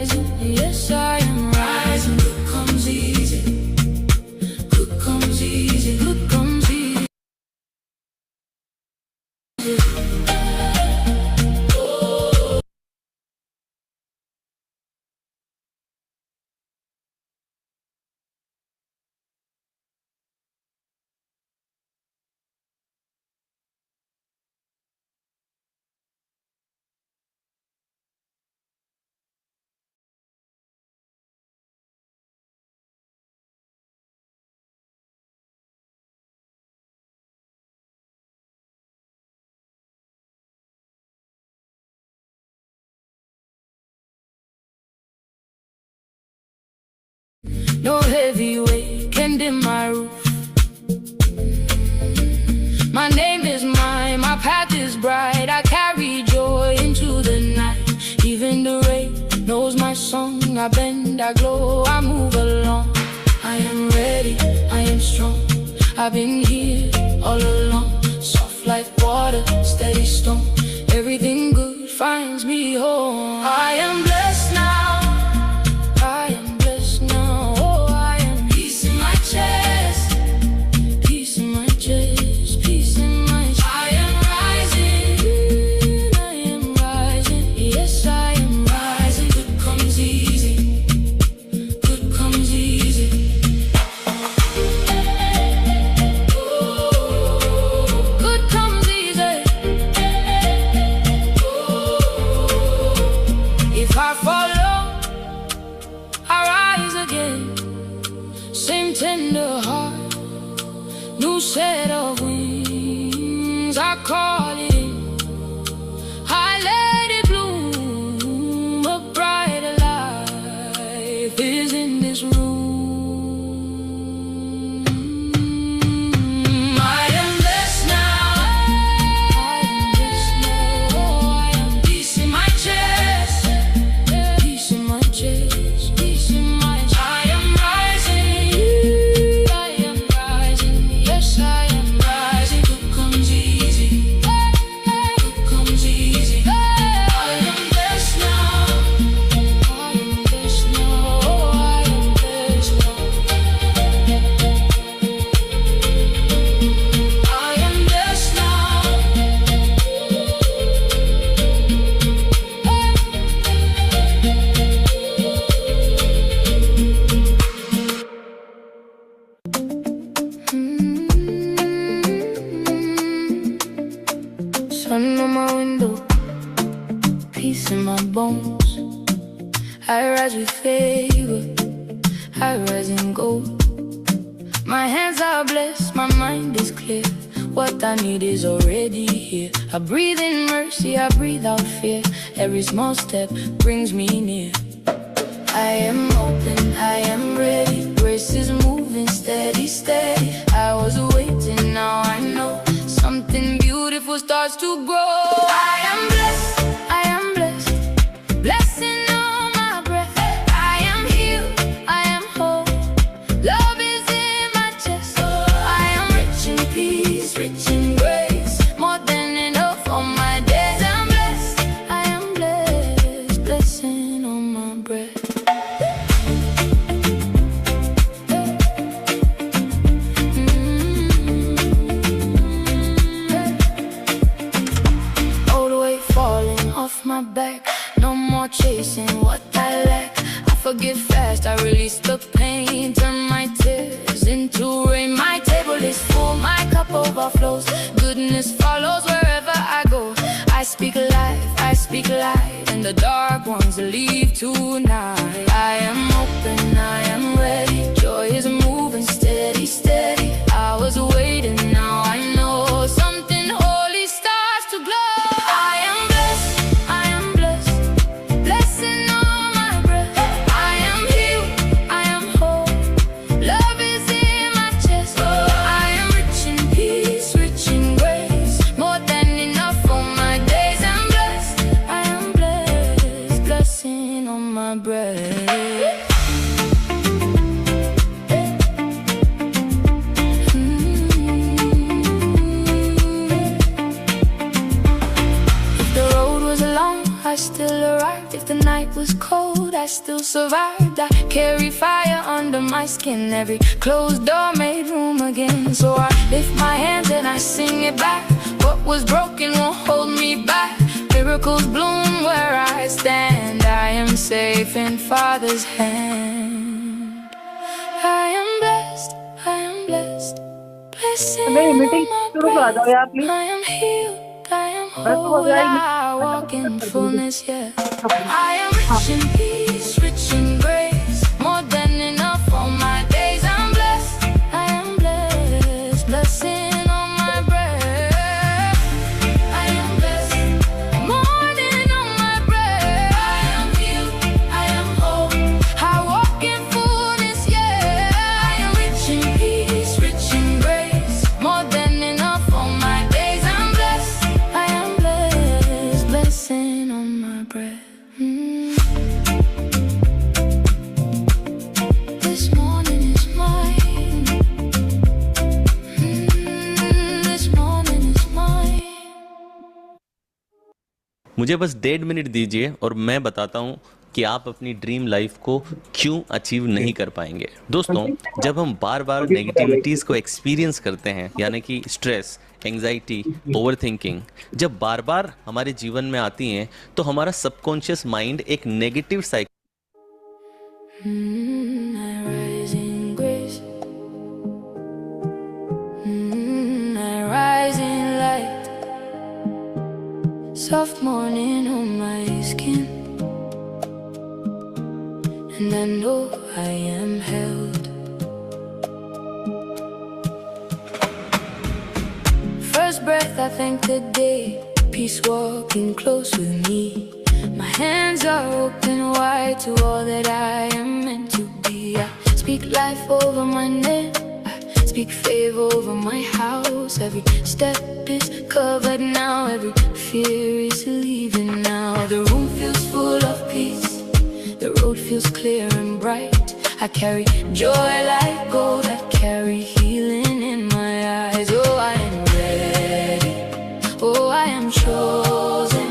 Yes, I am rising. Good comes easy. Good comes easy. Good comes easy. No heavyweight can dim my roof. My name is mine, my path is bright. I carry joy into the night. Even the rain knows my song. I bend, I glow, I move along. I am ready, I am strong. I've been here all along. Soft like water, steady stone. Everything good finds me home. I am blessed now. I am blessed now. Oh, I am peace in my chest. Peace in my chest. Peace in my chest. I am rising. I am rising. Yes, I am rising. Good comes easy. Good comes easy. Good comes easy. If I follow, I rise again. Same tender heart, new set of wings. I call it in. I let it bloom. A brighter life is in this room. I am blessed now. I am blessed now. Oh, I am peace in my chest. Peace in my chest. Peace in my chest. I am rising. I am rising. Yes, I am rising. Good comes easy. Good comes easy. I am blessed now. I am blessed now. Oh, I am blessed now. I am blessed now. Sun on my window, peace in my bones. I rise with favor, I rise in gold. My hands are blessed, my mind is clear. What I need is already here. I breathe in mercy, I breathe out fear. Every small step brings me near. I am open, I am ready. Grace is moving steady, steady. I was waiting, now I know something beautiful starts to grow. I am blessed, I am blessed. Blessing on my breath. I am healed, I am whole. Love is in my chest. I am rich in peace, rich in grace. More than enough on my days. I'm blessed, I am blessed. Blessing on my breath. Old weight falling off my back. No more chasing what I lack. I forgive fast, I release the pain. Turn my tears into rain. My table is full, my cup overflows. Goodness follows wherever I go. I speak life, I speak light. And the dark ones leave tonight. I am open, I am ready. Joy is moving steady, steady. I was waiting, now I know something holy starts to glow. I am blessed, I am blessed. Blessing on my breath. I am healed, I am whole. Love is in my chest. I am rich in peace, rich in grace. More than enough for my days. I'm blessed, I am blessed. Blessing on my breath. was cold, I still survived. I carry fire under my skin. Every closed door made room again. So I lift my hands and I sing it back. What was broken won't hold me back. Miracles bloom where I stand. I am safe in Father's hand. I am blessed, I am blessed. Blessing on my breath. I am healed, I am whole. I walk in fullness, yeah. I am rich in peace, rich in grace. More than enough for my days. I'm blessed, I am blessed. Blessing on my breath. I am blessed, more than on my breath. I am healed, I am whole. I walk in fullness, yeah. I am rich in peace, rich in grace. More than enough for my days. I'm blessed, I am blessed. Blessing on my breath. This morning is mine. This morning is mine. मुझे बस 1.5 minute दीजिए और मैं बताता हूँ कि आप अपनी ड्रीम लाइफ को क्यों अचीव नहीं कर पाएंगे। दोस्तों, जब हम बार बार नेगेटिविटीज़ को एक्सपीरियंस करते हैं, यानी कि स्ट्रेस, एंजाइटी, ओवरथिंकिंग, जब बार बार हमारे जीवन में आती हैं तो हमारा सबकॉन्शियस माइंड एक negative cycle I rise in grace. I rise in light. Soft morning on my skin, and I know I am held. First breath, I thank the day. Peace walking close with me. My hands are open wide to all that I am meant to be. I speak life over my name. I speak favor over my house. Every step is covered now. Every fear is leaving now. The room feels full of peace. The road feels clear and bright. I carry joy like gold. I carry healing in my eyes. Oh, I am ready. Oh, I am chosen.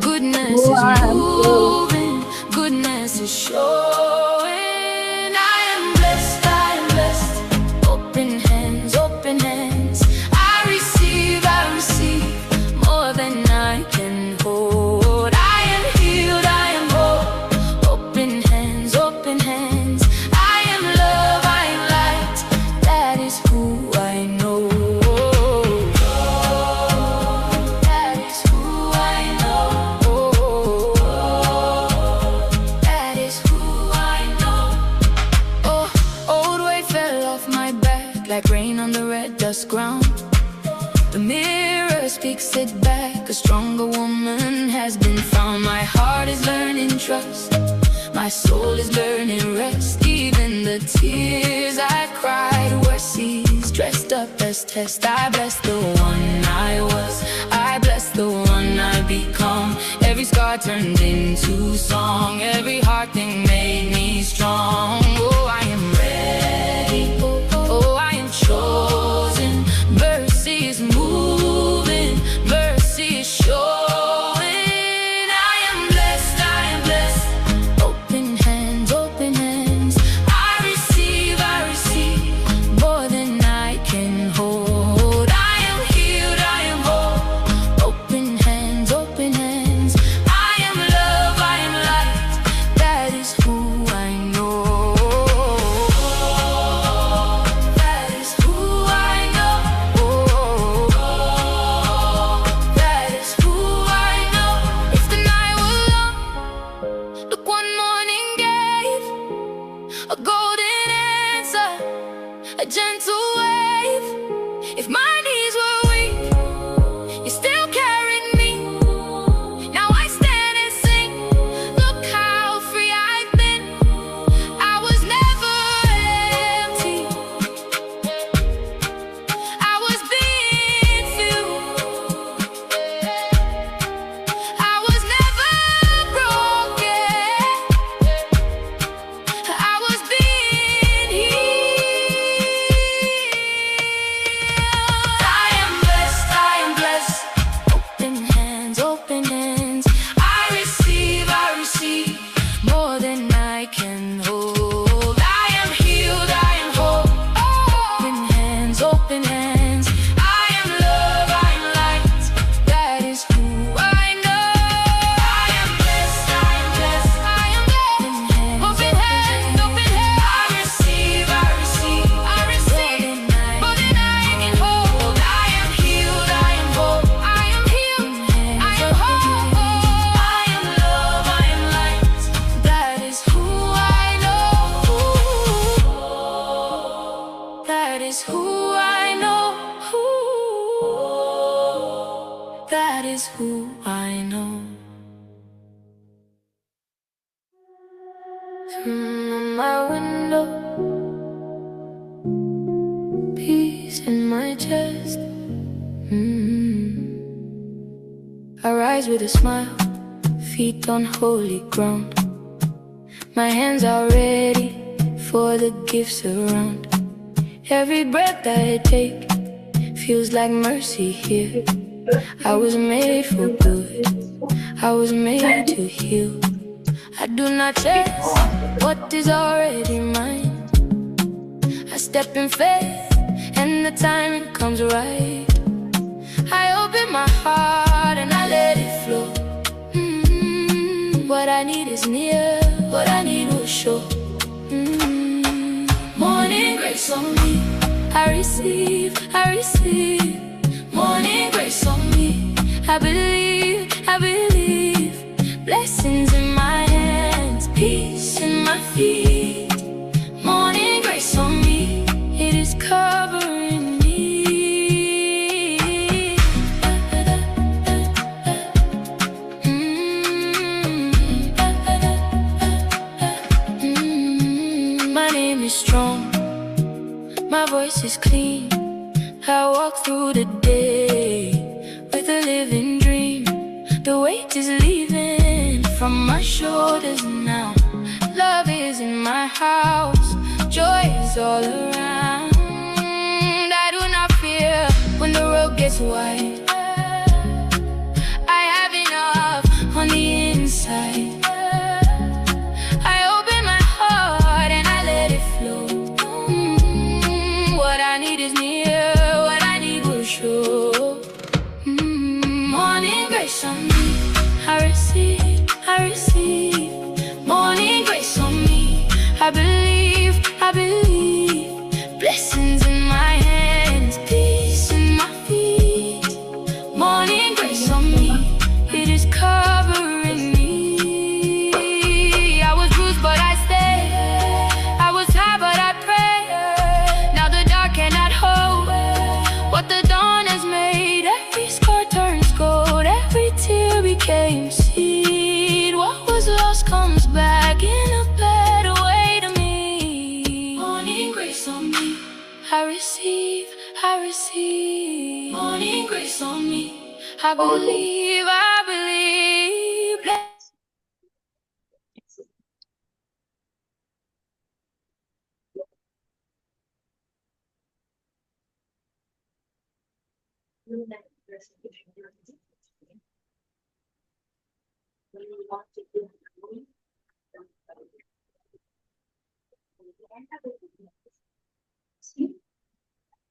Goodness is moving. Goodness is showing. I am blessed. I am blessed. Open hands, open hands. I receive more than I can hold. I am healed. I am whole. Open hands, open hands. I am love. I am light. That is who I know. That is who I know. That is who I know. Oh, old weight fell off my back like rain on the red dust ground. The mirror speaks it back. A stronger woman has been found. My heart is learning trust. My soul is learning rest. Even the tears I cried were seas dressed up as test. I bless the one I was. I bless the one I become. Every scar turned into song. Every hard thing made me strong. Oh, I am ready. Oh, I am chosen. Mercy is moving. Mercy is showing. I am blessed. I am blessed. Open hands, open hands. I receive more than I can hold. I am healed. I am whole. Open hands, open hands. I am love. I am light. That is who I know. is who I know. From my window, peace in my chest. I rise with a smile, feet on holy ground. My hands are ready for the gifts around. Every breath that I take feels like mercy here. I was made for good, I was made to heal. I do not chase what is already mine. I step in faith and the timing comes right. I open my heart and I let it flow. What I need is near, what I need will show. Morning grace on me, I receive, I receive. Morning grace on me, I believe, I believe. Blessings in my hands, peace in my feet. Morning grace on me, it is covering me. My name is strong, my voice is clean. I walk through the day with a living dream. The weight is leaving from my shoulders now. Love is in my house, joy is all around. I do not fear when the road gets wide. I have enough on the inside. I open my heart and I let it flow. What I need is near, what I need will show. Morning grace on me, I receive, I receive. Morning grace on me, I believe, I believe. Blessings in my hands, peace in my feet. Morning grace on me, it is covering me. I was bruised but I stayed, I was high but I prayed. Now the dark cannot hold what the dawn has made. Every scar turns gold, every tear became seed. What was lost comes back in a better way to me. Morning grace on me, I receive, I receive. Morning grace on me, I believe, I believe.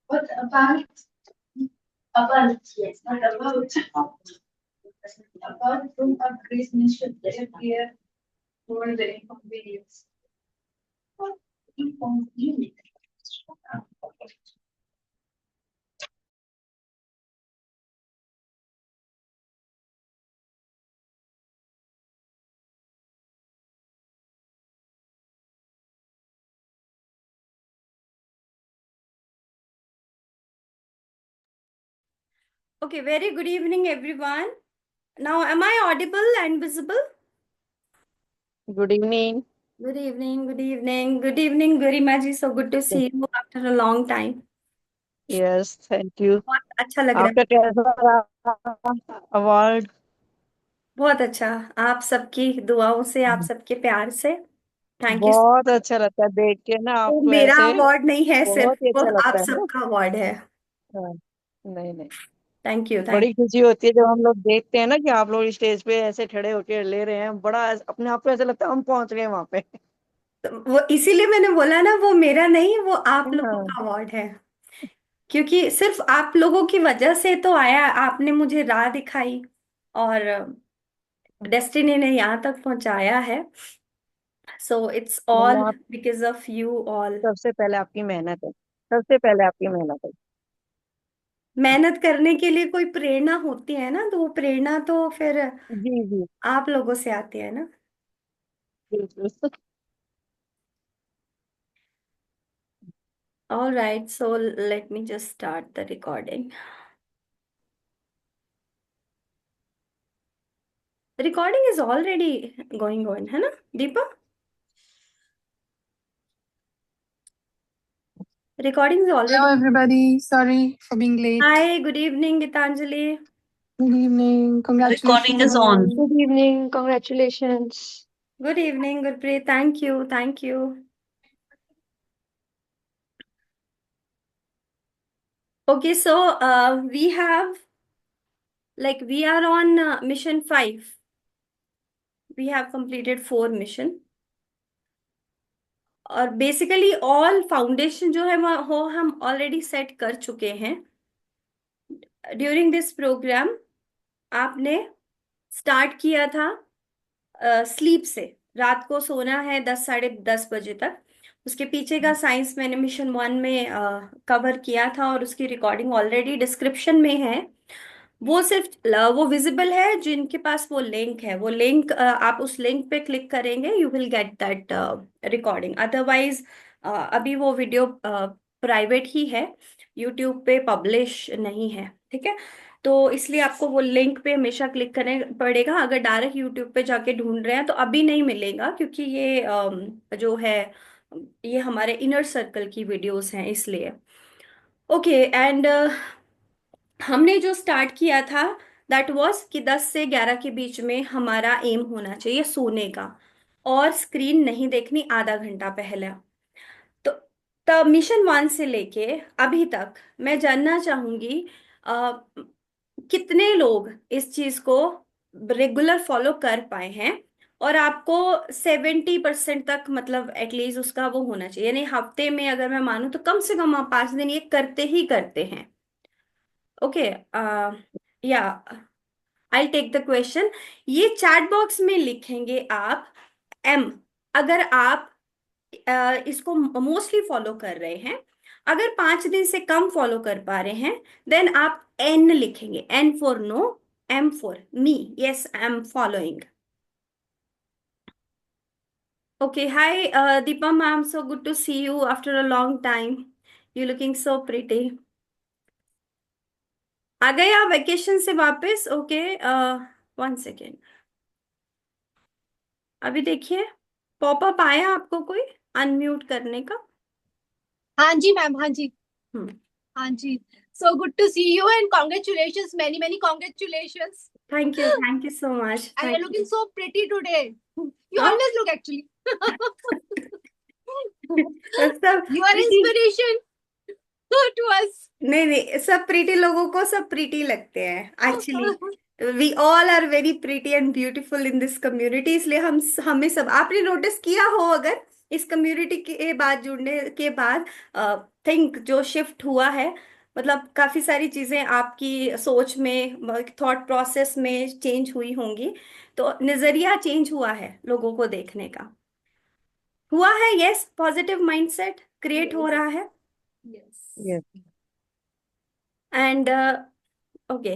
What about yes, not about from a grace should appear for the inconvenience. What inconvenience? Okay, very good evening, everyone. Now, am I audible and visible? Good evening. Good evening, good evening, good evening, Garima ji. So good to see you after a long time. Yes, thank you. बहुत अच्छा लग रहा है, आपका कैसा रहा award? बहुत अच्छा। आप सबकी दुआओं से, आप सबके प्यार से, थैंक यू। बहुत अच्छा लगता है देख के ना वो आपको मेरा ऐसे। अवार्ड नहीं है, सिर्फ बहुत ही वो अच्छा आप लगता है ना। सबका अवार्ड है। हाँ, नहीं नहीं, थैंक यू, थैंक बड़ी खुशी होती है जब हम लोग देखते हैं ना कि आप लोग स्टेज पे ऐसे खड़े होके ले रहे हैं। बड़ा अपने आप को ऐसा लगता है हम पहुंच गए वहां पे। वो इसीलिए मैंने बोला ना, वो मेरा नहीं, वो आप लोगों हाँ, का अवार्ड है। क्योंकि सिर्फ आप लोगों की वजह से तो आया, आपने मुझे राह दिखाई और डेस्टिनी ने यहाँ तक पहुंचाया है। सो इट्स ऑल यहाँ बिकॉज ऑफ यू ऑल। सबसे पहले आपकी मेहनत है, सबसे पहले आपकी मेहनत है। मेहनत करने के लिए कोई प्रेरणा होती है ना, तो वो प्रेरणा तो फिर जी जी, आप लोगों से आती है ना। बिल्कुल। All right, so let me just start the recording. Recording is already going on, है ना Deepa? Recording is Hello, already. everybody. Sorry for being late. Hi, good evening Gitanjali. Good evening. Recording is Congratulations. on. Good evening, congratulations. Good evening Gurpreet, thank you thank you. Okay, so we have, like, we are on mission 5. We have completed 4 mission, और basically all foundation जो है वो हम already set कर चुके हैं। During this programme आपने start किया था स्लीप से, रात को सोना है 10 साढ़े 10 बजे तक। उसके पीछे का साइंस मैंने मिशन 1 में कवर किया था, और उसकी रिकॉर्डिंग ऑलरेडी डिस्क्रिप्शन में है। वो सिर्फ वो विजिबल है जिनके पास वो लिंक है। वो लिंक आप उस लिंक पे क्लिक करेंगे, you will get that recording. Otherwise अभी वो वीडियो प्राइवेट ही है, यूट्यूब पे पब्लिश नहीं है, ठीक है? तो इसलिए आपको वो लिंक पे हमेशा क्लिक करने पड़ेगा। अगर डायरेक्ट यूट्यूब पे जाके ढूंढ रहे हैं तो अभी नहीं मिलेगा, क्योंकि ये जो है ये हमारे इनर सर्कल की वीडियोस हैं, इसलिए। ओके, एंड हमने जो स्टार्ट किया था दैट वाज कि 10 से 11 के बीच में हमारा एम होना चाहिए सोने का, और स्क्रीन नहीं देखनी आधा घंटा पहले। तो तब मिशन 1 से लेके अभी तक मैं जानना चाहूंगी कितने लोग इस चीज को रेगुलर फॉलो कर पाए हैं, और आपको 70% तक, मतलब एटलीस्ट उसका वो होना चाहिए, यानी हफ्ते में अगर मैं मानूं तो कम से कम आप 5 दिन ये करते ही करते हैं। ओके, या आई टेक द क्वेश्चन। ये चैट बॉक्स में लिखेंगे आप एम, अगर आप इसको मोस्टली फॉलो कर रहे हैं। अगर 5 दिन से कम फॉलो कर पा रहे हैं, देन आप एन लिखेंगे, N for no, M for me, yes I am following. Okay, hi Deepa ma'am, so good to see you after a long time, you looking so pretty. आ गए आप वेकेशन से वापस? ओके, 1 सेकेंड, अभी देखिए popup आया आपको कोई अनम्यूट करने का? हाँ जी मैम, हाँ जी, हम्म, हाँ जी। So good to see you and congratulations, many many congratulations. Thank you so much, And you're thank looking so pretty today. You हाँ? always look actually. सब You are pretty- inspiration to us. नहीं नहीं, सब pretty लोगों को सब pretty लगते हैं actually. We all are very pretty and beautiful in this community, इसलिए हमें सब, आपने नोटिस किया हो अगर इस कम्युनिटी के बाद, जुड़ने के बाद थिंक जो शिफ्ट हुआ है, मतलब काफी सारी चीजें आपकी सोच में, थॉट प्रोसेस में चेंज हुई होंगी। तो नजरिया चेंज हुआ है लोगों को देखने का, हुआ है। यस, पॉजिटिव माइंडसेट क्रिएट हो रहा है। Yes. Yes. And okay,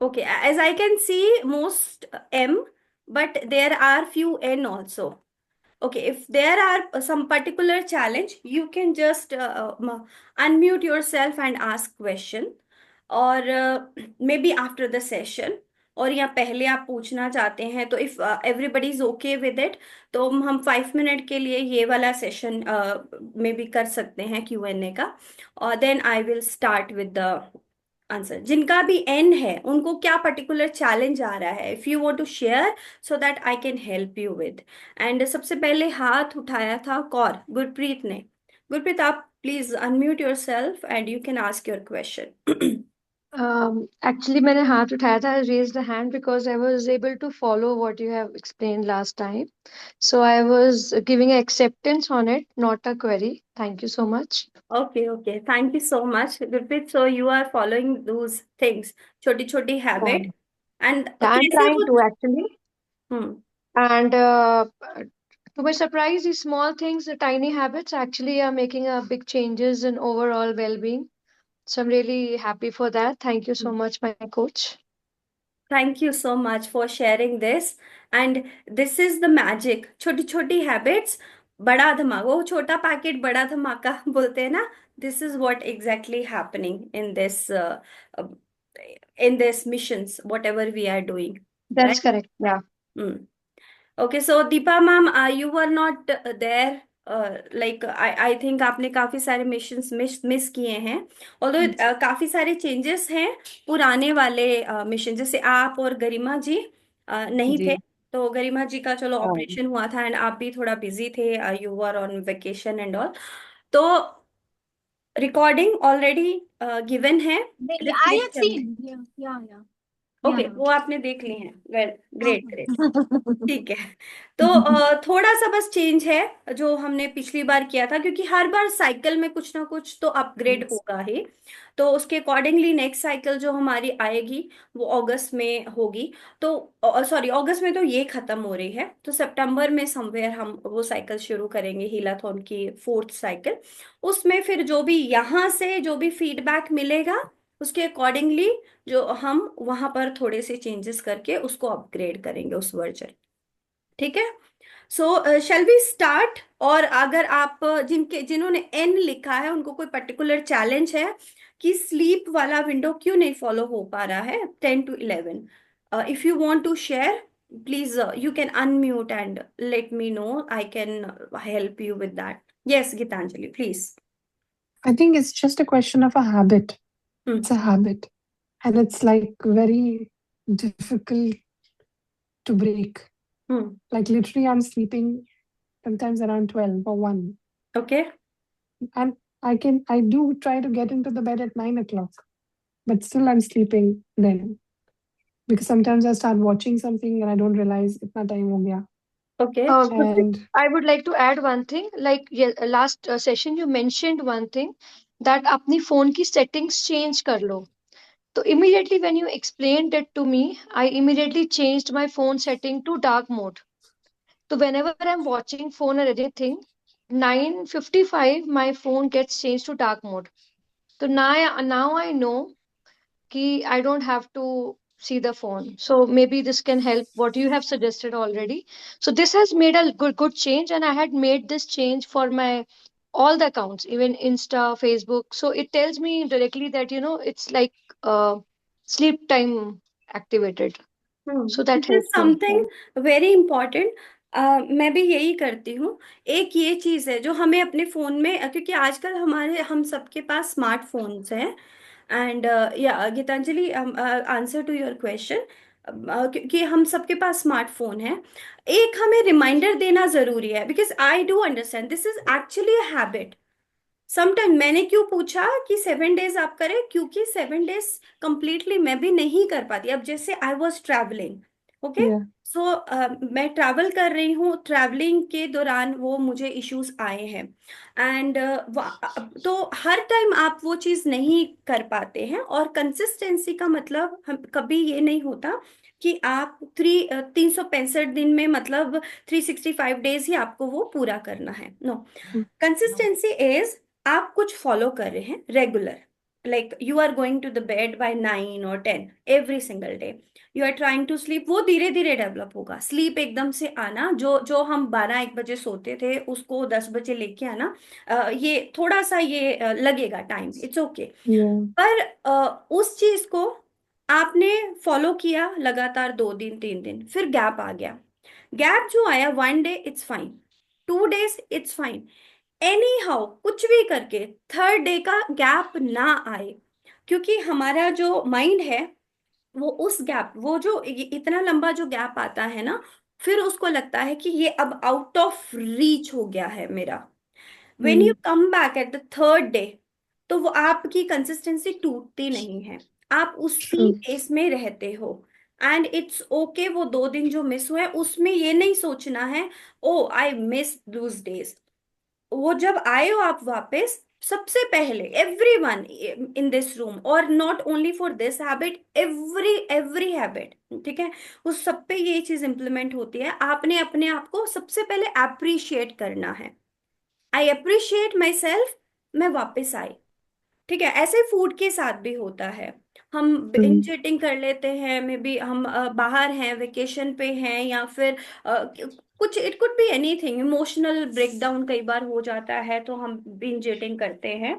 okay, as I can see, most M, but there are few N also. Okay, if there are some particular challenge, you can just unmute yourself and ask question, or maybe after the session, और या पहले आप पूछना चाहते हैं तो if everybody is okay with it, तो हम 5 मिनट के लिए ये वाला सेशन में भी कर सकते हैं Q&A का, और then I will start with the answer. जिनका भी एन है उनको क्या पर्टिकुलर चैलेंज आ रहा है, if you want to share, so that I can help you with. And सबसे पहले हाथ उठाया था कौर गुरप्रीत ने। गुरप्रीत, आप please unmute your self and you can ask your question. Actually, मैंने हाथ उठाया था, I raised a hand because I was able to follow what you have explained last time. So I was giving acceptance on it, not a query. Thank you so much. Okay, thank you so much Gurpreet, so you are following those things, छोटी छोटी habit, and Yeah, I'm कैसे trying वो। to actually. Hmm, And to my surprise, these small things, the tiny habits, actually are making a big changes in overall well-being. So I'm really happy for that. Thank you so much, my coach. Thank you so much for sharing this, and this is the magic, छोटी छोटी habits बड़ा धमाका, वो छोटा packet बड़ा धमाका बोलते हैं ना, this is what exactly happening in this in this missions, whatever we are doing, That's right? correct. Yeah. Hmm. Okay, so Deepa ma'am, you were not there. Like I think आपने काफी सारे missions miss किए हैं, although काफी सारे changes हैं पुराने वाले मिशन, जैसे आप और गरिमा जी नहीं थे, जी तो गरिमा जी का चलो हाँ ऑपरेशन हुआ था एंड आप भी थोड़ा बिजी थे, you were on vacation and all, तो रिकॉर्डिंग ऑलरेडी गिवन है, I रिफ्लेक्ट have करने। seen. Yeah, yeah, yeah, okay, yeah. वो आपने देख ली हैं, वेल, ग्रेट ग्रेट, Uh-huh. ठीक है। तो थोड़ा सा बस चेंज है जो हमने पिछली बार किया था, क्योंकि हर बार साइकिल में कुछ ना कुछ तो अपग्रेड yes होगा ही, तो उसके अकॉर्डिंगली नेक्स्ट साइकिल जो हमारी आएगी वो अगस्त में होगी। तो सॉरी, अगस्त में तो ये खत्म हो रही है, तो सितंबर में समवेयर हम वो साइकिल शुरू करेंगे, हीलाथॉन की 4th साइकिल। उसमें फिर जो भी यहाँ से जो भी फीडबैक मिलेगा उसके अकॉर्डिंगली जो हम वहां पर थोड़े से चेंजेस करके उसको अपग्रेड करेंगे उस वर्जन, ठीक है। सो शैल वी स्टार्ट? और अगर आप जिन्होंने एन लिखा है उनको कोई पर्टिकुलर चैलेंज है कि स्लीप वाला विंडो क्यों नहीं फॉलो हो पा रहा है 10 to 11, if you want to share please you can unmute and let me know, I can help you with that. Yes Gitanjali please. I think it's just a question of a habit. It's a habit, and it's like very difficult to break. Like literally I'm sleeping sometimes around 12 or 1, okay, and I do try to get into the bed at 9 o'clock, but still I'm sleeping then, because sometimes I start watching something and I don't realize itna time ho gaya. Okay, Gurpreet, And I would like to add one thing. Like, yeah, last session you mentioned one thing, that अपनी phone की settings change कर लो. So immediately when you explained it to me, I immediately changed my phone setting to dark mode. So whenever I'm watching phone or anything, 9:55 my phone gets changed to dark mode. So now I know कि I don't have to see the phone. So maybe this can help what you have suggested already. So this has made a good change, and I had made this change for my all the accounts, even Insta, Facebook. So it tells me directly that it's like sleep time activated. So that this is helps me. Something very important. मैं भी यही करती हूँ। एक ये चीज है जो हमें अपने फोन में, क्योंकि आजकल हम सबके पास स्मार्टफोन्स हैं, and yeah Gitanjali, answer to your question, क्योंकि हम सबके पास स्मार्टफोन है, एक हमें रिमाइंडर देना जरूरी है, because I do understand this is actually a habit. Sometime मैंने क्यों पूछा कि 7 डेज आप करें, क्योंकि 7 डेज कंप्लीटली मैं भी नहीं कर पाती। अब जैसे I was travelling, okay, yeah, सो मैं ट्रैवल कर रही हूँ, ट्रैवलिंग के दौरान वो मुझे इश्यूज आए हैं, एंड तो हर टाइम आप वो चीज़ नहीं कर पाते हैं, और कंसिस्टेंसी का मतलब हम कभी ये नहीं होता कि आप 365 दिन में, मतलब 365 डेज ही आपको वो पूरा करना है, नो। कंसिस्टेंसी इज आप कुछ फॉलो कर रहे हैं regular, like you are going to the bed by 9 or 10 every single day, you are trying to sleep, वो धीरे धीरे डेवलप होगा। स्लीप एकदम से आना, जो जो हम 12-1 बजे सोते थे उसको 10 बजे लेके आना, ये थोड़ा सा ये लगेगा टाइम, इट्स ओके। yeah, पर उस चीज को आपने फॉलो किया लगातार 2 दिन 3 दिन, फिर गैप आ गया। गैप जो आया, 1 day it's fine, 2 days it's fine, any how कुछ भी करके 3rd डे का गैप ना आए, क्योंकि हमारा जो माइंड है वो उस गैप, वो जो इतना लंबा जो गैप आता है ना, फिर उसको लगता है कि ये अब आउट ऑफ रीच हो गया है मेरा। When you come back at the 3rd day, तो वो आपकी कंसिस्टेंसी टूटती नहीं है, आप उसी true, पेस में रहते हो, एंड इट्स ओके। वो 2 दिन जो मिस हुए उसमें ये नहीं सोचना है ओ आई मिस दूज डेज। वो जब आए हो आप वापस, सबसे पहले एवरीवन इन दिस रूम, और not only for this habit, every habit, ठीक है, उस सब पे ये चीज इंप्लीमेंट होती है। आपने अपने आप को सबसे पहले अप्रिशिएट करना है, आई अप्रिशिएट माई सेल्फ, मैं वापस आई, ठीक है। ऐसे फूड के साथ भी होता है, हम true. बिंज ईटिंग कर लेते हैं, मे बी हम बाहर हैं, वेकेशन पे हैं, या फिर कुछ, it could be anything, emotional breakdown कई बार हो जाता है तो हम बिंज ईटिंग करते हैं।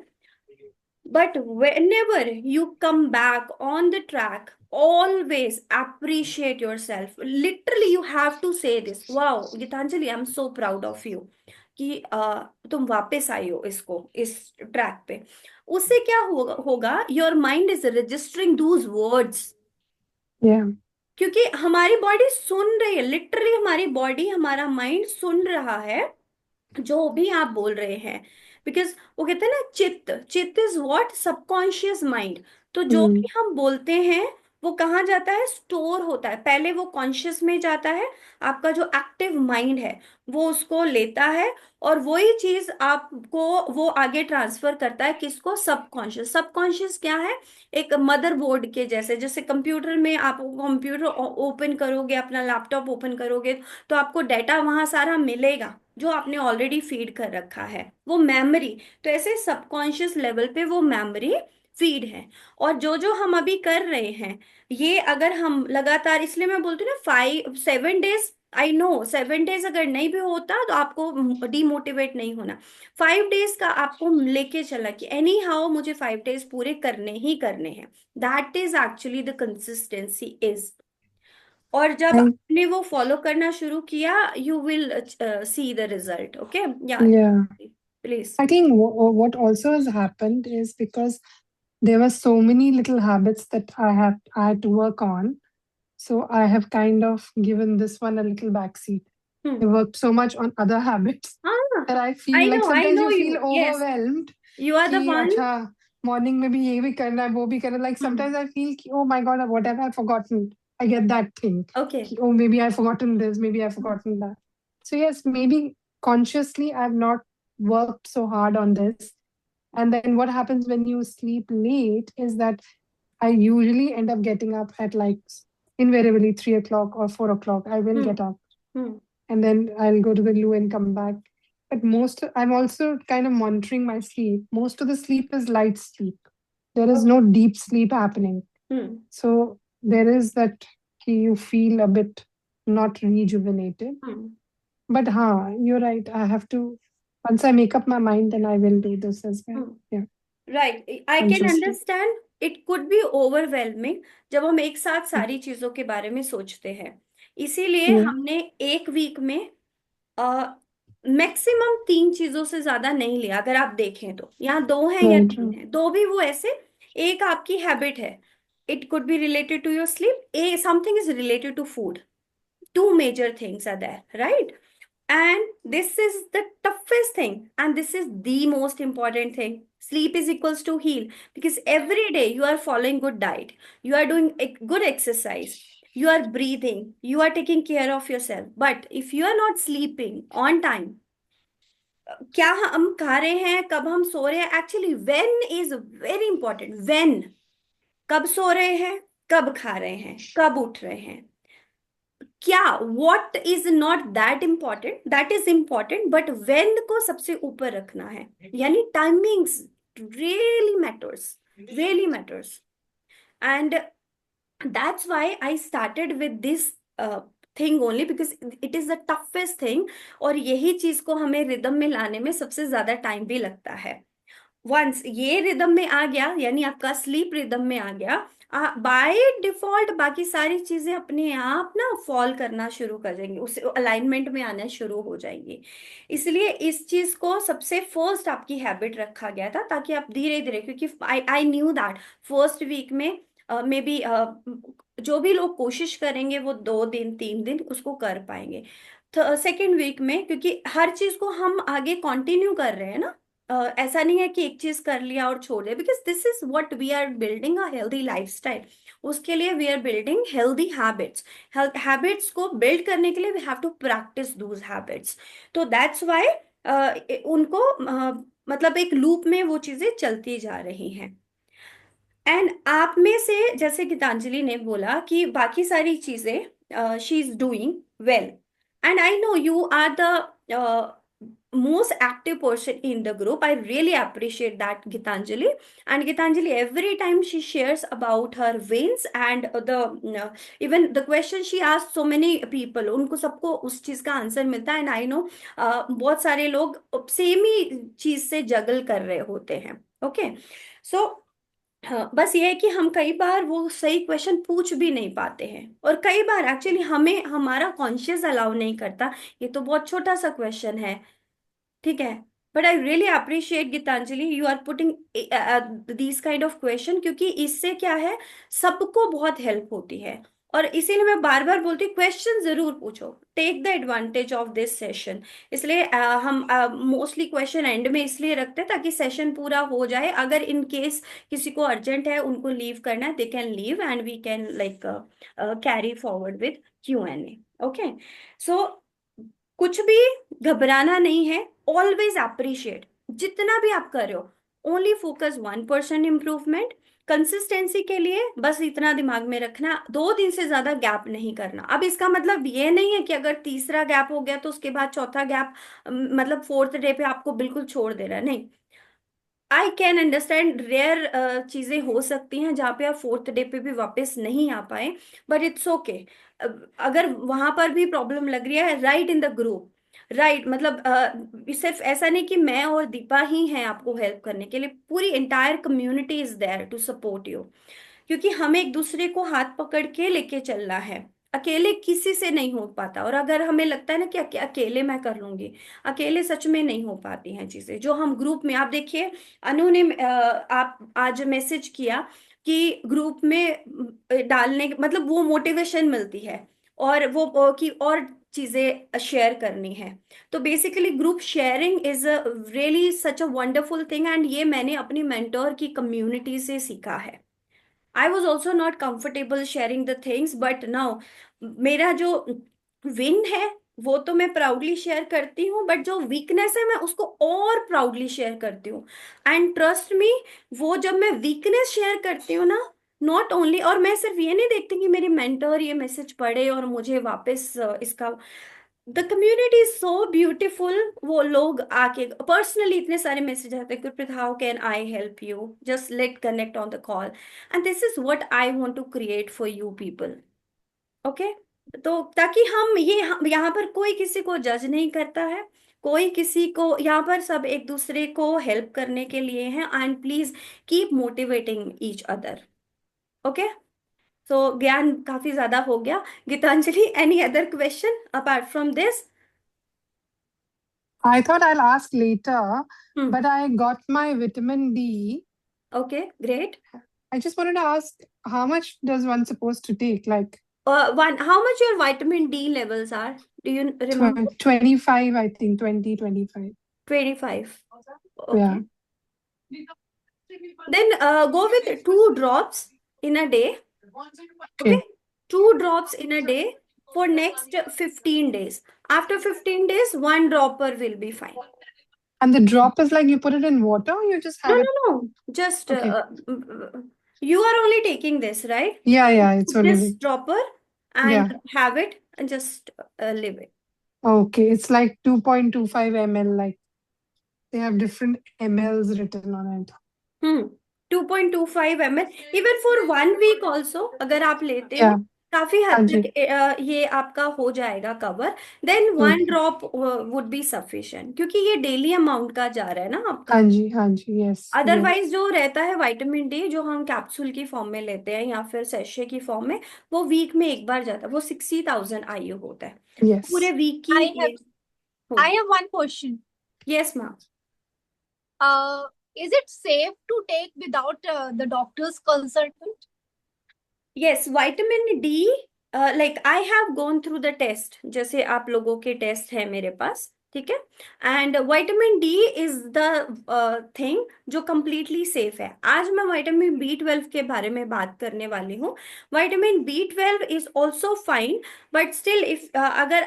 But whenever you come back on the track, always appreciate yourself. Literally, you have to say this. Wow, Gitanjali, I'm so proud of you कि तुम वापस आई हो इस ट्रैक पे. उससे क्या होगा, your mind is registering Dooj words. Yeah. क्योंकि हमारी बॉडी सुन रही है, लिटरली हमारी बॉडी, हमारा माइंड सुन रहा है जो भी आप बोल रहे हैं. बिकॉज वो कहते हैं ना, चित्त चित्त इज व्हाट, सबकॉन्शियस माइंड. तो जो Hmm. भी हम बोलते हैं वो कहाँ जाता है, स्टोर होता है. पहले वो कॉन्शियस में जाता है, आपका जो एक्टिव माइंड है वो उसको लेता है, और वही चीज आपको वो आगे ट्रांसफर करता है किसको, सबकॉन्शियस. सबकॉन्शियस क्या है, एक मदरबोर्ड के जैसे. जैसे कंप्यूटर में आप कंप्यूटर ओपन करोगे, अपना लैपटॉप ओपन करोगे, तो आपको डाटा वहां सारा मिलेगा जो आपने ऑलरेडी फीड कर रखा है, वो मेमोरी. तो ऐसे सबकॉन्शियस लेवल पे वो मेमोरी फीड है. और जो जो हम अभी कर रहे हैं, ये अगर हम लगातार, इसलिए मैं बोलती हूँ ना, 5-7 डेज, आई नो 7 डेज अगर नहीं भी होता तो आपको डिमोटिवेट नहीं होना. 5 डेज का आपको लेके चला कि एनी हाउ मुझे 5 डेज पूरे करने ही करने हैं. That is actually the consistency is. और जब I, आपने वो फॉलो करना शुरू किया, you will see the result. Okay, या yeah. Please. I think what also has happened is because there were so many little habits that I had to work on. So I have kind of given this one a little backseat. I worked so much on other habits that I feel like I sometimes know you feel you, yes, overwhelmed. You are the कि one. अच्छा morning में भी ये भी करना है वो भी करना है. Like sometimes I feel कि, oh my god, what have I forgotten? I get that thing. Okay. कि, oh, maybe I've forgotten this, maybe I've forgotten that. So yes, maybe consciously I've not worked so hard on this. And then what happens when you sleep late is that I usually end up getting up at like invariably 3 o'clock or 4 o'clock. I will get up and then I'll go to the loo and come back. But I'm also kind of monitoring my sleep. Most of the sleep is light sleep. There is no deep sleep happening. So there is that you feel a bit not rejuvenated. But you're right. I have to, once I make up my mind, then I will do this as well. Yeah. Right, I can Consciously. Understand. It could B overwhelming जब हम एक साथ सारी चीजों के बारे में सोचते हैं. इसीलिए Yeah. हमने एक वीक में मैक्सिमम 3 चीजों से ज्यादा नहीं लिया. अगर आप देखें तो यहाँ 2 हैं या Right. 3 हैं, 2 भी वो ऐसे. एक आपकी हैबिट है, it could be related to your sleep, a something is related to food. 2 major things are there, right? And this is the toughest thing, and this is the most important thing. Sleep is equals to heal, because every day you are following good diet, you are doing good exercise, you are breathing, you are taking care of yourself. But if you are not sleeping on time, क्या हम खा रहे हैं, कब हम सो रहे हैं, actually when is very important. when, कब सो रहे हैं, कब खा रहे हैं, कब उठ रहे हैं, क्या, what is not that important, that is important, but when को सबसे ऊपर रखना है. यानी timings really matters, really matters. And that's why I started with this thing only, because it is the toughest thing. और यही चीज को हमें रिदम में लाने में सबसे ज्यादा टाइम भी लगता है. वंस ये रिदम में आ गया, यानी आपका स्लीप रिदम में आ गया, बाय डिफॉल्ट बाकी सारी चीजें अपने आप ना फॉल करना शुरू कर देंगी, उस अलाइनमेंट में आना शुरू हो जाएंगी. इसलिए इस चीज को सबसे फर्स्ट आपकी हैबिट रखा गया था, ताकि आप धीरे धीरे, क्योंकि I knew that first week में मे बी जो भी लोग कोशिश करेंगे वो 2 दिन 3 दिन उसको कर पाएंगे. सेकेंड वीक में, क्योंकि हर चीज को हम आगे कंटिन्यू कर रहे हैं ना, ऐसा नहीं है कि एक चीज कर लिया और छोड़ दिया. Because this is what we are building a healthy lifestyle. उसके लिए we are building healthy habits. Habits को बिल्ड करने के लिए we have to practice those habits. तो दैट्स व्हाई उनको मतलब एक लूप में वो चीजें चलती जा रही हैं. एंड आप में से, जैसे गीतांजलि ने बोला कि बाकी सारी चीजें she is doing well, and I know you are the most active person in the group. I really appreciate that, Gitanjali. And Gitanjali, every time she shares about her wins and even the question she asked so many people, उनको सबको उस चीज का answer मिलता है. And I no बहुत सारे लोग सेम ही चीज से जगल कर रहे होते हैं. ओके, सो हाँ, बस ये है कि हम कई बार वो सही क्वेश्चन पूछ भी नहीं पाते हैं, और कई बार एक्चुअली हमें हमारा कॉन्शियस अलाउ नहीं करता. ये तो बहुत छोटा सा क्वेश्चन है, ठीक है, but I really appreciate Gitanjali you are putting this kind of question, क्योंकि इससे क्या है, सबको बहुत हेल्प होती है. और इसीलिए मैं बार बार बोलती हूँ क्वेश्चन जरूर पूछो, take the advantage of this session. इसलिए हम मोस्टली क्वेश्चन एंड में इसलिए रखते हैं ताकि सेशन पूरा हो जाए. अगर इन केस किसी को अर्जेंट है, उनको लीव करना है, they can leave and we can like carry forward with Q&A. Okay, so कुछ भी घबराना नहीं है. ऑलवेज अप्रिशिएट जितना भी आप कर रहे हो. Only focus 1% improvement. कंसिस्टेंसी के लिए बस इतना दिमाग में रखना, 2 दिन से ज्यादा गैप नहीं करना. अब इसका मतलब ये नहीं है कि अगर तीसरा गैप हो गया तो उसके बाद चौथा गैप, मतलब 4th डे पे आपको बिल्कुल छोड़ देना है, नहीं. आई कैन अंडरस्टैंड रेयर चीजें हो सकती हैं जहाँ पे आप 4th डे पे भी वापस नहीं आ पाए, बट इट्स ओके. अगर वहां पर भी प्रॉब्लम लग रही है, right in the group, right, मतलब सिर्फ ऐसा नहीं कि मैं और दीपा ही हैं आपको हेल्प करने के लिए, पूरी entire community is there to support you. क्योंकि हमें एक दूसरे को हाथ पकड़ के लेके चलना है, अकेले किसी से नहीं हो पाता. और अगर हमें लगता है ना कि अकेले मैं कर लूंगी, अकेले सच में नहीं हो पाती हैं चीजें. जो हम ग्रुप में, आप देखिए अनु ने आप आज मैसेज किया कि ग्रुप में डालने, मतलब वो मोटिवेशन मिलती है, और वो कि और चीजें शेयर करनी है. तो basically group sharing is really such a wonderful thing, and ये मैंने अपनी मेंटोर की कम्युनिटी से सीखा है. I was also not comfortable sharing the things, but now मेरा जो विन है वो तो मैं प्राउडली शेयर करती हूँ, बट जो वीकनेस है मैं उसको और प्राउडली शेयर करती हूँ. एंड ट्रस्ट मी, वो जब मैं वीकनेस शेयर करती हूँ ना, नॉट ओनली, और मैं सिर्फ ये नहीं देखती कि मेरी मेंटर ये मैसेज पढ़े और मुझे वापस इसका, the community is so beautiful. वो लोग आके पर्सनली इतने सारे मैसेज आते हैं, Gurpreet how can I help you, just let connect on the call. And this is what I want to create for you people. Okay, तो ताकि हम यहाँ पर कोई किसी को जज नहीं करता है, कोई किसी को, यहाँ पर सब एक दूसरे को हेल्प करने के लिए हैं. And please keep motivating each other. Okay, तो ज्ञान काफी ज्यादा हो गया. Gitanjali, any other question apart from this? I thought I'll ask later, Hmm. but I got my vitamin D. Okay, great. I just wanted to ask, how much does one supposed to take? Like How much your vitamin D levels are? Do you remember? 25, I think, 20, 25. 25. Okay. Yeah. Then go with 2 drops in a day. Okay. 2 drops in a day for next 15 days. After 15 days, 1 dropper will be fine. And the drop is like you put it in water, or you just have it? No. Just Okay. you are only taking this, right? Yeah, it's only This dropper and Yeah. have it and just leave it. Okay. It's like 2.25 ml. Like they have different mls written on it. 2.25 ml. Even for 1 week also, अगर आप लेते हो, Yeah. काफी हाँ हद जी. तक ये आपका हो जाएगा cover. Then 1 Okay. Drop would be sufficient, क्योंकि ये डेली अमाउंट का जा रहा है ना आपका. हाँ जी, yes. अदरवाइज जो रहता है विटामिन डी, जो हम कैप्सूल की फॉर्म में लेते हैं या फिर सेशे की फॉर्म में, वो वीक में एक बार जाता है. वो 60,000 IU होता है. Yes. पूरे वीक की I have one question. Yes ma'am. Is it safe to take without the doctor's consent? Yes, vitamin D, like I have gone through the test, जैसे आप लोगों के टेस्ट है मेरे पास, ठीक है. And vitamin D is the thing जो completely safe है. आज मैं विटामिन B12 के बारे में बात करने वाली हूँ. Vitamin B12 is also fine, but still if अगर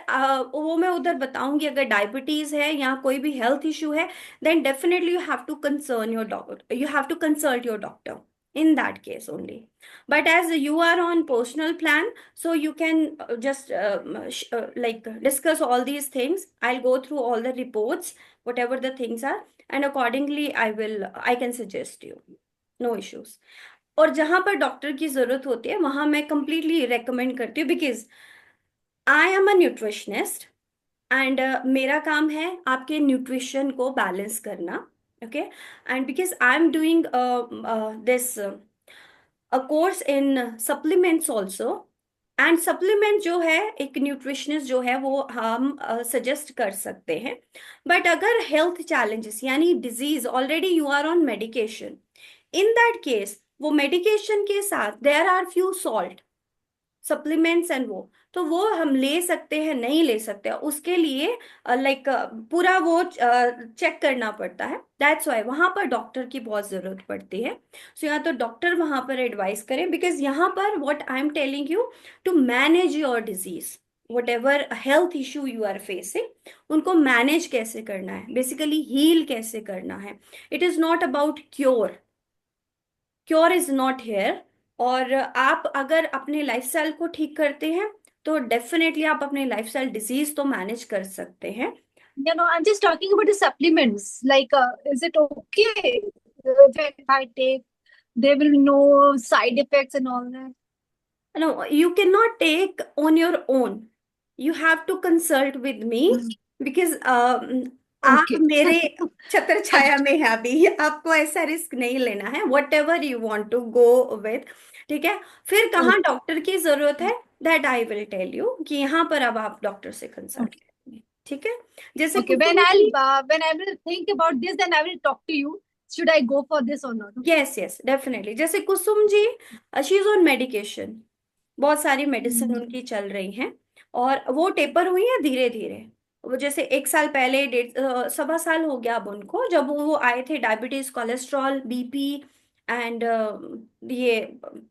वो मैं उधर बताऊंगी, अगर डायबिटीज है या कोई भी हेल्थ इशू है, then definitely you have to concern your doctor, you have to consult your doctor. in that case only. But as you are on personal plan, so you can just like discuss all these things. I'll go through all the reports, whatever the things are, and accordingly I can suggest you. No issues. और जहां पर doctor की जरूरत होती है वहां मैं completely recommend करती हूँ, because I am a nutritionist and मेरा काम है आपके न्यूट्रिशन को बैलेंस करना. Okay. And because I am doing this a course in supplements also. And supplement जो है एक न्यूट्रिशनिस्ट जो है वो हम सजेस्ट कर सकते हैं. बट अगर हेल्थ चैलेंजेस यानी disease already you are on medication, in that case वो मेडिकेशन के साथ there are few salt supplements and तो वो हम ले सकते हैं नहीं ले सकते, उसके लिए लाइक पूरा वो चेक करना पड़ता है. दैट्स वाई वहां पर डॉक्टर की बहुत जरूरत पड़ती है. सो या तो डॉक्टर वहां पर एडवाइस करें, बिकॉज यहाँ पर what I am telling you to manage your disease, whatever health issue you are facing, उनको मैनेज कैसे करना है, बेसिकली हील कैसे करना है. It is not about cure. Cure is not here. और आप अगर अपने लाइफस्टाइल को ठीक करते हैं तो डेफिनेटली आप अपने लाइफस्टाइल डिजीज तो मैनेज कर सकते हैं. You know, I'm just talking about the supplements. Like, is it okay if I take? There will no side effects and all that. No, you cannot take on your own. You have to consult with me because आप Okay. मेरे छत्र छाया में है अभी. आपको ऐसा risk नहीं लेना है. Whatever you want to go with. ठीक है. फिर कहाँ डॉक्टर की जरूरत है, that I will tell you कि यहाँ पर अब आप डॉक्टर से कंसल्ट करेंगे. ठीक है. जैसे Okay, when I will think about this, then I will talk to you. Should I go for this or not? Yes yes definitely. जैसे Kusum ji, she is on medication, बहुत सारी मेडिसिन उनकी चल रही हैं और वो टेपर हुई है धीरे धीरे. वो जैसे 1 साल पहले 1.5 साल हो गया अब उनको, जब वो आए थे डायबिटीज, कोलेस्ट्रॉल, बीपी एंड ये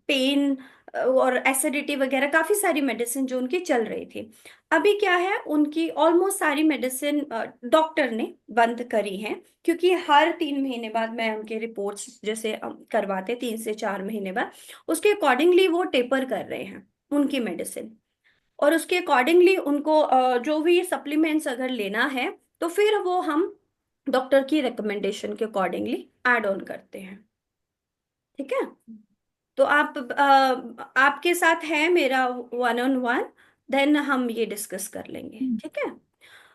पेन और एसिडिटी वगैरह काफी सारी मेडिसिन जो उनकी चल रही थी. अभी क्या है, उनकी ऑलमोस्ट सारी मेडिसिन डॉक्टर ने बंद करी हैं, क्योंकि हर 3 महीने बाद मैं उनके रिपोर्ट्स जैसे करवाते 3 से 4 महीने बाद, उसके अकॉर्डिंगली वो टेपर कर रहे हैं उनकी मेडिसिन. और उसके अकॉर्डिंगली उनको जो भी सप्लीमेंट्स अगर लेना है तो फिर वो हम डॉक्टर की रिकमेंडेशन के अकॉर्डिंगली ऐड ऑन करते हैं. ठीक है. तो आप आपके साथ है मेरा 1-on-1, देन हम ये डिस्कस कर लेंगे. ठीक है.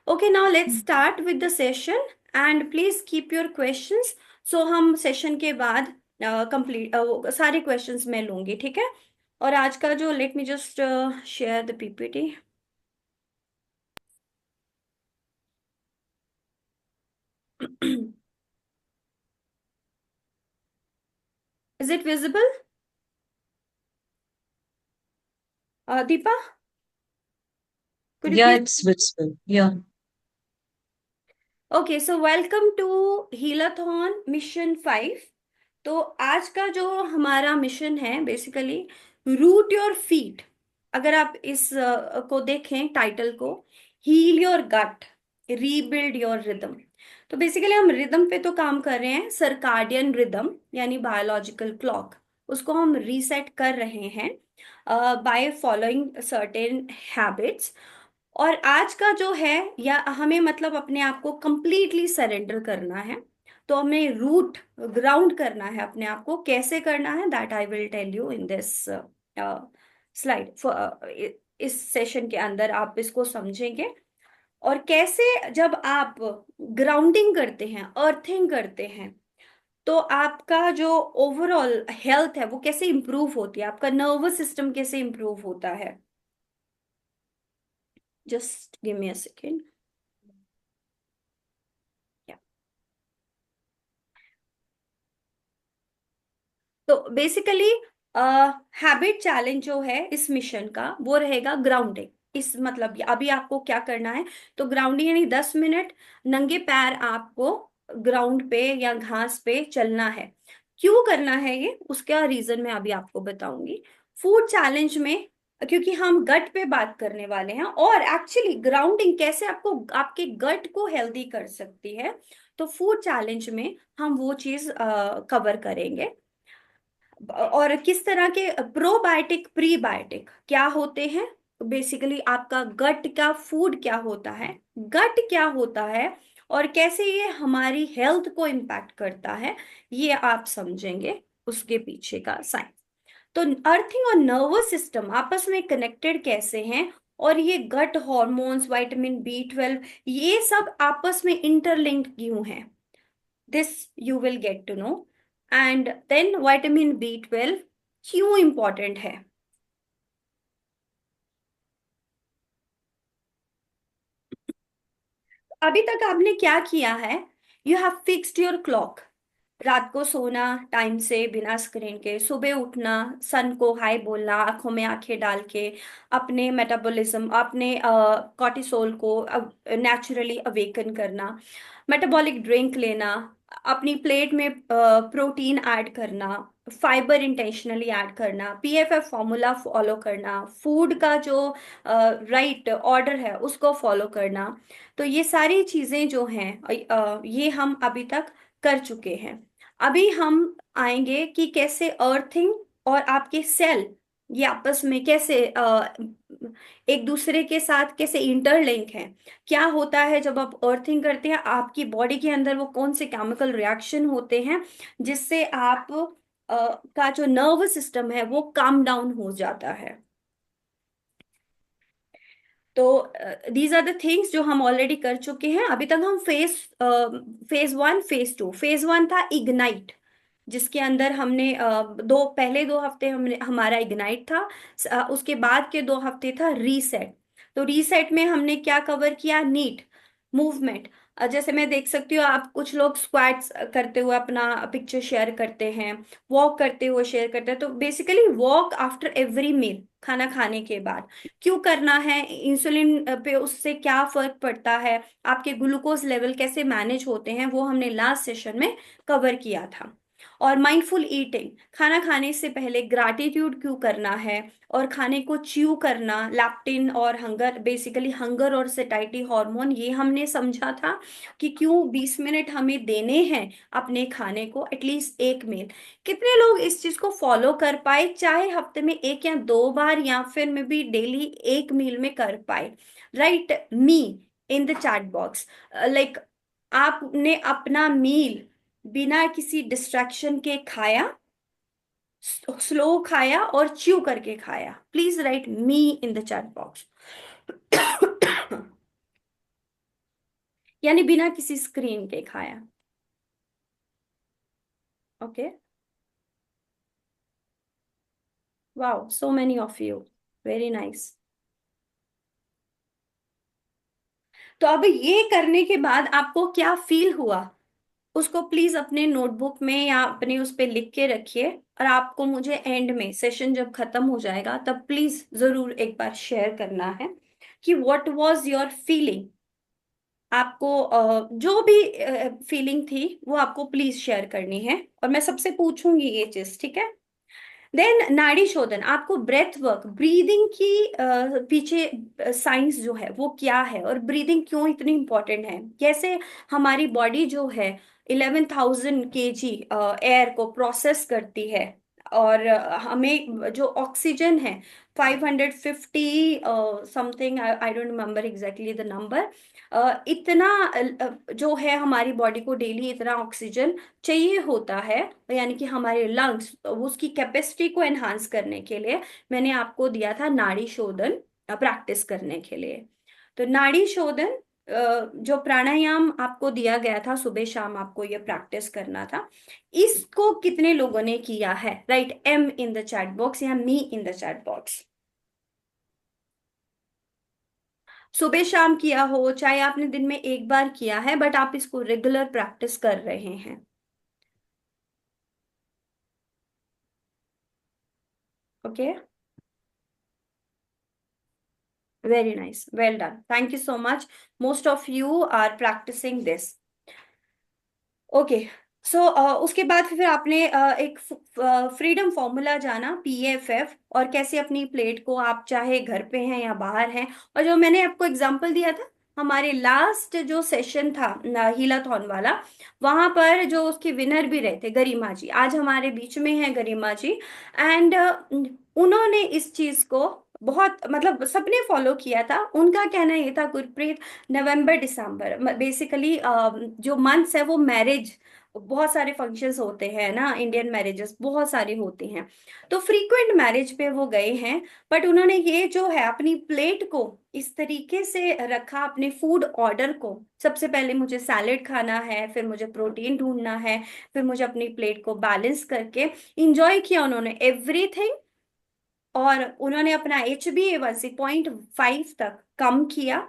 Okay, now let's start with the session and please keep your questions. So हम सेशन के बाद कंप्लीट सारे क्वेश्चंस मैं लूंगी. ठीक है. और आज का जो, late me just share the PPT. Is it visible? Deepa? Could you Yeah, please? it's visible. Yeah. Okay, so welcome to Healathon Mission 5. तो आज का जो हमारा मिशन है बेसिकली रूट योर फीट. अगर आप इस को देखें टाइटल को, heal your gut, rebuild your rhythm. तो बेसिकली हम रिदम पे तो काम कर रहे हैं. सर्काडियन रिदम यानी बायोलॉजिकल क्लॉक, उसको हम रीसेट कर रहे हैं बाय फॉलोइंग सर्टेन हैबिट्स. और आज का जो है, या हमें मतलब अपने आप को कंप्लीटली सरेंडर करना है, तो हमें रूट ग्राउंड करना है अपने आप को. कैसे करना है that I will tell you in this slide. इस सेशन के अंदर आप इसको समझेंगे. और कैसे जब आप ग्राउंडिंग करते हैं, अर्थिंग करते हैं, तो आपका जो ओवरऑल हेल्थ है वो कैसे इंप्रूव होती है, आपका नर्वस सिस्टम कैसे इंप्रूव होता है. Just give me a second. तो बेसिकली हैबिट चैलेंज जो है इस मिशन का वो रहेगा ग्राउंडिंग. इस मतलब अभी आपको क्या करना है, तो ग्राउंडिंग यानी 10 मिनट नंगे पैर आपको ग्राउंड पे या घास पे चलना है. क्यों करना है ये, उसका रीजन मैं अभी आपको बताऊंगी. फूड चैलेंज में क्योंकि हम गट पे बात करने वाले हैं, और एक्चुअली ग्राउंडिंग कैसे आपको आपके गट को हेल्दी कर सकती है, तो फूड चैलेंज में हम वो चीज कवर करेंगे. और किस तरह के प्रोबायोटिक प्रीबायोटिक क्या होते हैं, बेसिकली आपका गट का फूड क्या होता है, गट क्या होता है, और कैसे ये हमारी हेल्थ को इम्पैक्ट करता है, ये आप समझेंगे उसके पीछे का साइंस। तो अर्थिंग और नर्वस सिस्टम आपस में कनेक्टेड कैसे हैं, और ये गट हॉर्मोन्स, विटामिन B12, ये सब आपस में इंटरलिंक्ड क्यों हैं, this you will get to know. And then vitamin B12 क्यों इंपॉर्टेंट है। अभी तक आपने क्या किया है, you have fixed your clock, रात को सोना टाइम से बिना स्क्रीन के, सुबह उठना, सन को हाय बोलना, आंखों में आंखें डाल के, अपने मेटाबॉलिज्म, अपने कॉर्टिसोल को नेचुरली अवेकन करना, मेटाबॉलिक ड्रिंक लेना, अपनी प्लेट में प्रोटीन ऐड करना, फाइबर इंटेंशनली ऐड करना, PFF फॉर्मूला फॉलो करना, फूड का जो राइट ऑर्डर है उसको फॉलो करना। तो ये सारी चीजें जो हैं ये हम अभी तक कर चुके हैं। अभी हम आएंगे कि कैसे अर्थिंग और आपके सेल ये आपस में कैसे एक दूसरे के साथ कैसे इंटरलिंक हैं, क्या होता है जब आप अर्थिंग करते हैं, आपकी बॉडी के अंदर वो कौन से केमिकल रिएक्शन होते हैं जिससे आप का जो नर्वस सिस्टम है वो काम डाउन हो जाता है। तो दीज आर द थिंग्स जो हम ऑलरेडी कर चुके हैं। अभी तक हम फेज 1 फेज 2, फेज 1 था इग्नाइट, जिसके अंदर हमने पहले 2 हफ्ते हमने हमारा इग्नाइट था, उसके बाद के 2 हफ्ते था रीसेट। तो रीसेट में हमने क्या कवर किया, नीट मूवमेंट, जैसे मैं देख सकती हूँ आप कुछ लोग स्क्वाट्स करते हुए अपना पिक्चर शेयर करते हैं, वॉक करते हुए शेयर करते हैं। तो basically walk after every meal, खाना खाने के बाद क्यों करना है, इंसुलिन पे उससे क्या फर्क पड़ता है, आपके ग्लूकोज लेवल कैसे मैनेज होते हैं, वो हमने लास्ट सेशन में कवर किया था। और माइंडफुल ईटिंग, खाना खाने से पहले ग्रैटिट्यूड क्यों करना है, और खाने को च्यू करना, लैप्टिन और हंगर, बेसिकली हंगर और सेटाइटी हार्मोन, ये हमने समझा था कि क्यों 20 मिनट हमें देने हैं अपने खाने को, एटलीस्ट एक मील। कितने लोग इस चीज को फॉलो कर पाए, चाहे हफ्ते में 1 या 2 बार या फिर में भी डेली एक मील में कर पाए, right me in the chat box, like आपने अपना मील बिना किसी डिस्ट्रैक्शन के खाया, स्लो खाया और च्यू करके खाया, please right me in the chat box. यानी बिना किसी स्क्रीन के खाया। Okay, wow, so many of you, very nice. तो अब ये करने के बाद आपको क्या फील हुआ, उसको प्लीज अपने नोटबुक में या अपने उस पे लिख के रखिए, और आपको मुझे एंड में सेशन जब खत्म हो जाएगा तब प्लीज जरूर एक बार शेयर करना है कि व्हाट वाज योर फीलिंग। आपको जो भी फीलिंग थी वो आपको प्लीज शेयर करनी है, और मैं सबसे पूछूंगी ये चीज, ठीक है। देन नाड़ी शोधन, आपको ब्रेथ वर्क, ब्रीदिंग की पीछे साइंस जो है वो क्या है, और ब्रीदिंग क्यों इतनी इंपॉर्टेंट है, कैसे हमारी बॉडी जो है 11,000 kg एयर को प्रोसेस करती है, और हमें जो ऑक्सीजन है 550 something, I don't remember exactly the number, इतना जो है हमारी बॉडी को डेली इतना ऑक्सीजन चाहिए होता है, यानी कि हमारे लंग्स, उसकी कैपेसिटी को एनहांस करने के लिए मैंने आपको दिया था नाड़ी शोधन प्रैक्टिस करने के लिए। तो नाड़ी शोधन जो प्राणायाम आपको दिया गया था, सुबह शाम आपको ये प्रैक्टिस करना था, इसको कितने लोगों ने किया है, right M in the chat box या मी इन द चैट बॉक्स। सुबह शाम किया हो, चाहे आपने दिन में एक बार किया है, बट आप इसको रेगुलर प्रैक्टिस कर रहे हैं। Okay, very nice, well done, thank you so much, most of you are practising this. Okay, so उसके बाद फिर आपने एक फ्रीडम फॉर्मूला जाना, PFF, और कैसे अपनी प्लेट को, आप चाहे घर पे हैं या बाहर हैं, और जो मैंने आपको एग्जांपल दिया था हमारे लास्ट जो सेशन था हीलाथॉन वाला, वहां पर जो उसके विनर भी रहे थे गरिमा जी, आज हमारे बीच में है गरिमा जी। एंड उन्होंने इस चीज को बहुत मतलब सबने फॉलो किया था। उनका कहना ये था गुरप्रीत, नवंबर दिसंबर बेसिकली जो मंथ्स है वो मैरिज, बहुत सारे फंक्शंस होते हैं ना, इंडियन मैरिजेस बहुत सारे होते हैं, तो फ्रीक्वेंट मैरिज पे वो गए हैं। बट उन्होंने ये जो है अपनी प्लेट को इस तरीके से रखा, अपने फूड ऑर्डर को, सबसे पहले मुझे सैलेड खाना है, फिर मुझे प्रोटीन ढूंढना है, फिर मुझे अपनी प्लेट को बैलेंस करके इंजॉय किया उन्होंने एवरीथिंग। और उन्होंने अपना HbA1c 0.5 तक कम किया,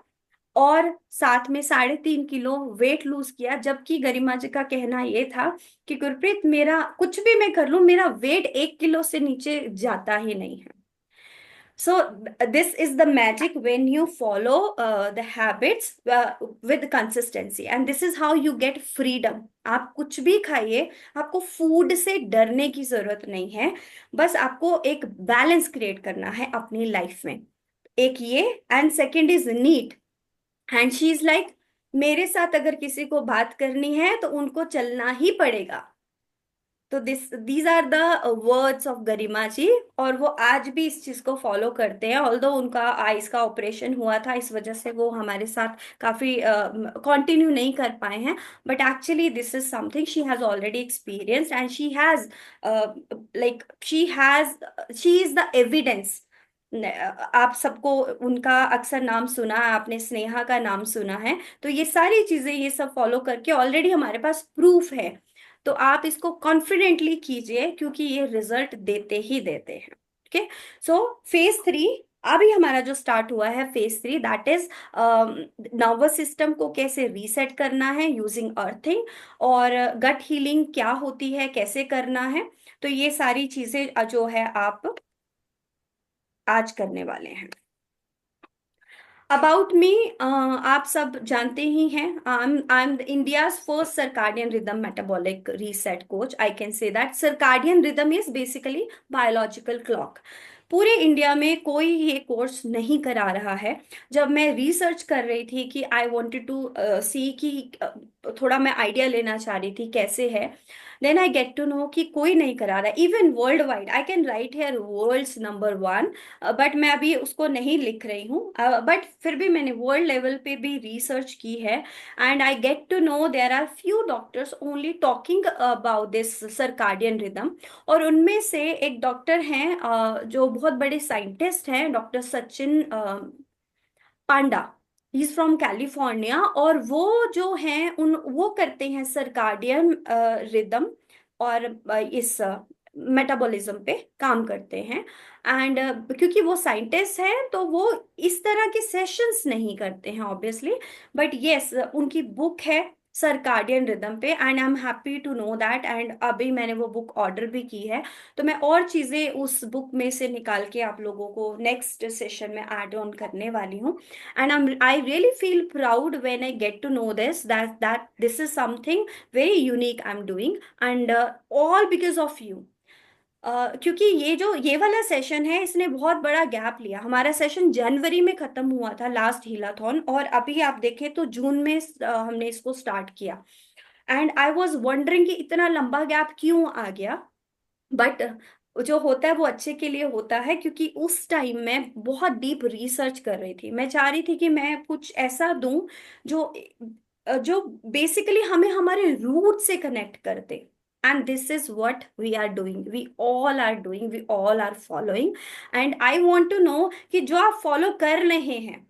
और साथ में 3.5 किलो वेट लूज किया। जबकि गरिमा जी का कहना ये था कि गुरप्रीत, मेरा कुछ भी मैं कर लूं, मेरा वेट 1 किलो से नीचे जाता ही नहीं है। So this is the magic when you follow the habits with consistency, and this is how you get freedom. आप कुछ भी खाइए, आपको फूड से डरने की जरूरत नहीं है, बस आपको एक बैलेंस क्रिएट करना है अपनी लाइफ में। एक ये, and second is NEAT. And she is like, मेरे साथ अगर किसी को बात करनी है तो उनको चलना ही पड़ेगा। तो these are the words of Garima ji, और वो आज भी इस चीज को फॉलो करते हैं। ऑल्दो उनका आईज का ऑपरेशन हुआ था, इस वजह से वो हमारे साथ काफी कंटिन्यू नहीं कर पाए हैं, but actually this is something she has already experienced, and she has like she is the evidence. आप सबको उनका अक्सर नाम सुना है, आपने स्नेहा का नाम सुना है, तो ये सारी चीजें ये सब फॉलो करके ऑलरेडी हमारे पास प्रूफ है। तो आप इसको कॉन्फिडेंटली कीजिए, क्योंकि ये रिजल्ट देते ही देते हैं। ओके, सो फेज 3 अभी हमारा जो स्टार्ट हुआ है, phase 3, that is nervous system को कैसे रीसेट करना है यूजिंग अर्थिंग, और गट हीलिंग क्या होती है, कैसे करना है। तो ये सारी चीजें जो है आप आज करने वाले हैं। अबाउट मी, आप सब जानते ही हैं, I am India's first circadian rhythm metabolic reset coach. I can say that circadian rhythm is basically biological clock. पूरे इंडिया में कोई ये कोर्स नहीं करा रहा है। जब मैं रिसर्च कर रही थी कि आई वांटेड टू सी कि थोड़ा मैं आइडिया लेना चाह रही थी कैसे है, then I get to know कि कोई नहीं करा रहा। Even world wide I can write here world's number 1, बट मैं अभी उसको नहीं लिख रही हूँ, बट फिर भी मैंने वर्ल्ड लेवल पे भी रिसर्च की है, and I get to know there are few doctors only talking about this circadian rhythm. और उनमें से एक डॉक्टर हैं जो बहुत बड़े साइंटिस्ट हैं, doctor Sachin Panda. He is from California, और वो जो हैं उन वो करते हैं सर्काडियन रिदम, और इस मेटाबॉलिज्म पे काम करते हैं। एंड क्योंकि वो साइंटिस्ट हैं तो वो इस तरह के सेशंस नहीं करते हैं ऑब्वियसली, बट यस उनकी बुक है सर्काडियन रिदम पे, and I am happy to know that. And अभी मैंने वो बुक ऑर्डर भी की है, तो मैं और चीजें उस बुक में से निकाल के आप लोगों को नेक्स्ट सेशन में ऐड ऑन करने वाली हूँ। And I really feel proud when I get to know this, that this is something very unique I'm doing, and all because of you. क्योंकि ये वाला सेशन है, इसने बहुत बड़ा गैप लिया। हमारा सेशन जनवरी में खत्म हुआ था लास्ट हीलाथॉन, और अभी आप देखें तो जून में हमने इसको स्टार्ट किया। एंड आई वॉज वंडरिंग कि इतना लंबा गैप क्यों आ गया, बट जो होता है वो अच्छे के लिए होता है, क्योंकि उस टाइम मैं बहुत डीप रिसर्च कर रही थी। मैं चाह रही थी कि मैं कुछ ऐसा दूं जो जो बेसिकली हमें हमारे रूट से कनेक्ट कर दे। And this is what we are doing, we all are doing, we all are following. And I want to know कि जो आप फॉलो कर रहे हैं,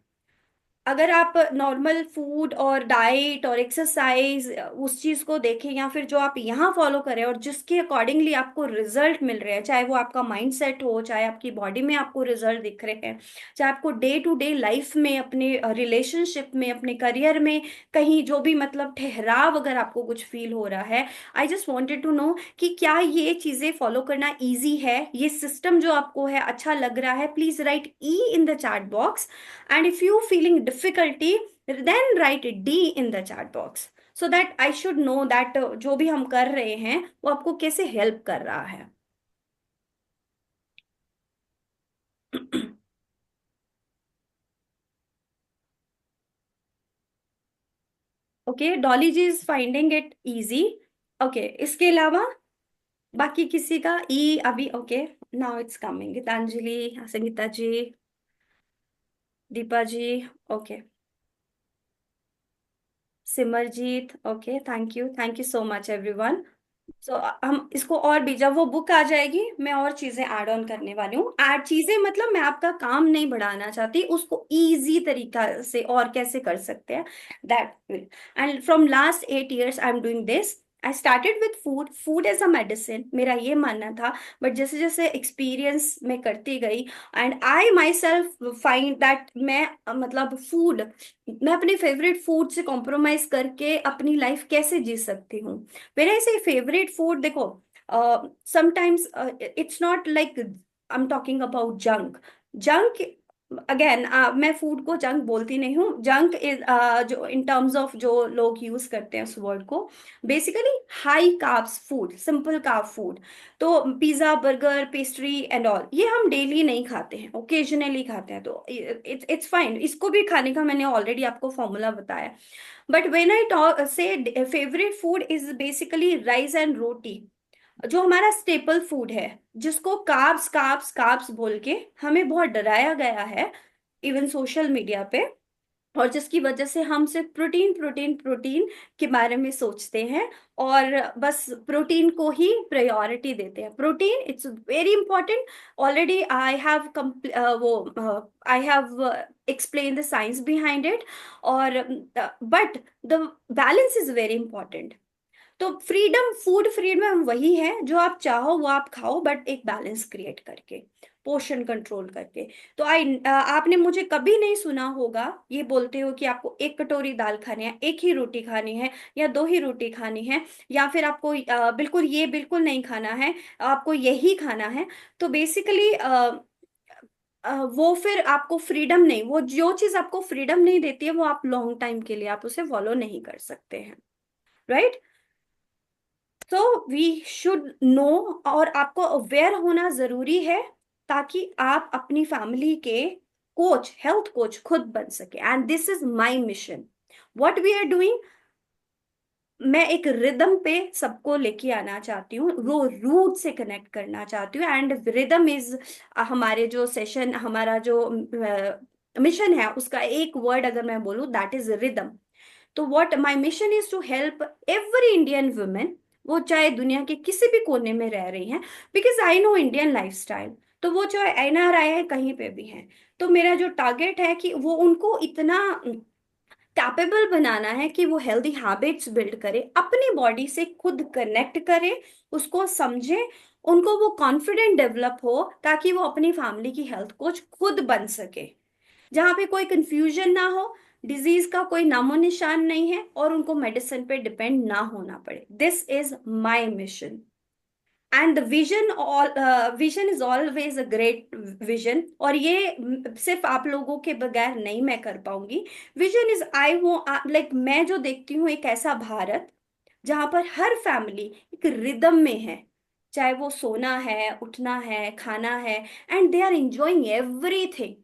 अगर आप नॉर्मल फूड और डाइट और एक्सरसाइज उस चीज को देखें, या फिर जो आप यहाँ फॉलो करें और जिसके अकॉर्डिंगली आपको रिजल्ट मिल रहे हैं, चाहे वो आपका माइंड सेट हो, चाहे आपकी बॉडी में आपको रिजल्ट दिख रहे हैं, चाहे आपको डे टू डे लाइफ में, अपने रिलेशनशिप में, अपने करियर में कहीं जो भी मतलब ठहराव अगर आपको कुछ फील हो रहा है, I just wanted to know कि क्या ये चीजें फॉलो करना ईजी है, ये सिस्टम जो आपको है अच्छा लग रहा है। Please right E in the chat box, and if you feeling difficulty, then write D in the chat box, so that I should know that जो भी हम कर रहे हैं वो आपको कैसे हेल्प कर रहा है। Okay, Dolly ji is finding it easy. Okay, इसके अलावा बाकी किसी का ई अभी? Okay, now it's coming. Geetanjali, Sangeeta ji, Deepa ji, okay, Simarjeet, okay, thank you so much everyone. So हम इसको और भी, जब वो बुक आ जाएगी मैं और चीजें ऐड ऑन करने वाली हूँ। ऐड चीजें मतलब मैं आपका काम नहीं बढ़ाना चाहती, उसको इजी तरीका से और कैसे कर सकते हैं, that will. And from last 8 years I am doing this. I started with food as a medicine, मेरा ये मानना था। बट जैसे जैसे एक्सपीरियंस मैं करती गई and I my self find that मैं मतलब फूड, मैं अपने फेवरेट फूड से कॉम्प्रोमाइज करके अपनी लाइफ कैसे जी सकती हूँ। When I say favorite food, देखो, sometimes it's not like I'm talking about junk. Junk, again मैं फूड को जंक बोलती नहीं हूँ। जंक इज जो इन टर्म्स ऑफ जो लोग यूज करते हैं उस वर्ड को, basically high carbs food, simple carb food. तो pizza, burger, pastry and all ये हम डेली नहीं खाते हैं, ओकेजनली खाते हैं, तो इट्स फाइन। इसको भी खाने का मैंने ऑलरेडी आपको फॉर्मूला बताया। But when I talk say favourite food is basically rice and roti, जो हमारा स्टेपल फूड है, जिसको कार्ब्स कार्ब्स कार्ब्स बोल के हमें बहुत डराया गया है, इवन सोशल मीडिया पे। और जिसकी वजह से हम सिर्फ प्रोटीन प्रोटीन प्रोटीन के बारे में सोचते हैं और बस प्रोटीन को ही प्रायोरिटी देते हैं। Protein it's very important, already I have वो I have explain the science behind it. और but the balance is very important. तो फ्रीडम, फूड फ्रीडम वही है जो आप चाहो वो आप खाओ, बट एक बैलेंस क्रिएट करके, पोर्शन कंट्रोल करके। तो आपने मुझे कभी नहीं सुना होगा ये बोलते हो कि आपको एक कटोरी दाल खानी है, एक ही रोटी खानी है, या दो ही रोटी खानी है, या फिर आपको बिल्कुल ये बिल्कुल नहीं खाना है, आपको यही खाना है। तो बेसिकली वो फिर आपको फ्रीडम नहीं, वो जो चीज आपको फ्रीडम नहीं देती है वो आप लॉन्ग टाइम के लिए आप उसे फॉलो नहीं कर सकते हैं, राइट? तो वी शुड नो, और आपको अवेयर होना जरूरी है ताकि आप अपनी फैमिली के कोच, हेल्थ कोच खुद बन सके। And this is my mission, what we are doing. मैं एक रिदम पे सबको लेके आना चाहती हूँ, वो रूट से कनेक्ट करना चाहती हूँ। एंड रिदम इज हमारे जो सेशन, हमारा जो मिशन है, उसका एक वर्ड अगर मैं बोलूँ, दैट इज रिदम। तो what my mission is to help every Indian women, वो चाहे दुनिया के किसी भी कोने में रह रही हैं, because I know Indian lifestyle. तो वो चाहे एनआरआई है, कहीं पे भी हैं, तो मेरा जो टारगेट है कि वो उनको इतना कैपेबल बनाना है कि वो हेल्दी हैबिट्स बिल्ड करे, अपनी बॉडी से खुद कनेक्ट करे, उसको समझे, उनको वो कॉन्फिडेंट डेवलप हो, ताकि वो अपनी फैमिली की हेल्थ कोच खुद बन सके, जहाँ पे कोई कंफ्यूजन ना हो, डिजीज का कोई नामो निशान नहीं है, और उनको मेडिसिन पे डिपेंड ना होना पड़े। This is my mission. And the vision, all vision is always a great vision, और ये सिर्फ आप लोगों के बगैर नहीं मैं कर पाऊंगी। विजन इज आई वो लाइक मैं जो देखती हूँ एक ऐसा भारत जहां पर हर फैमिली एक रिदम में है, चाहे वो सोना है, उठना है, खाना है, and they are enjoying everything,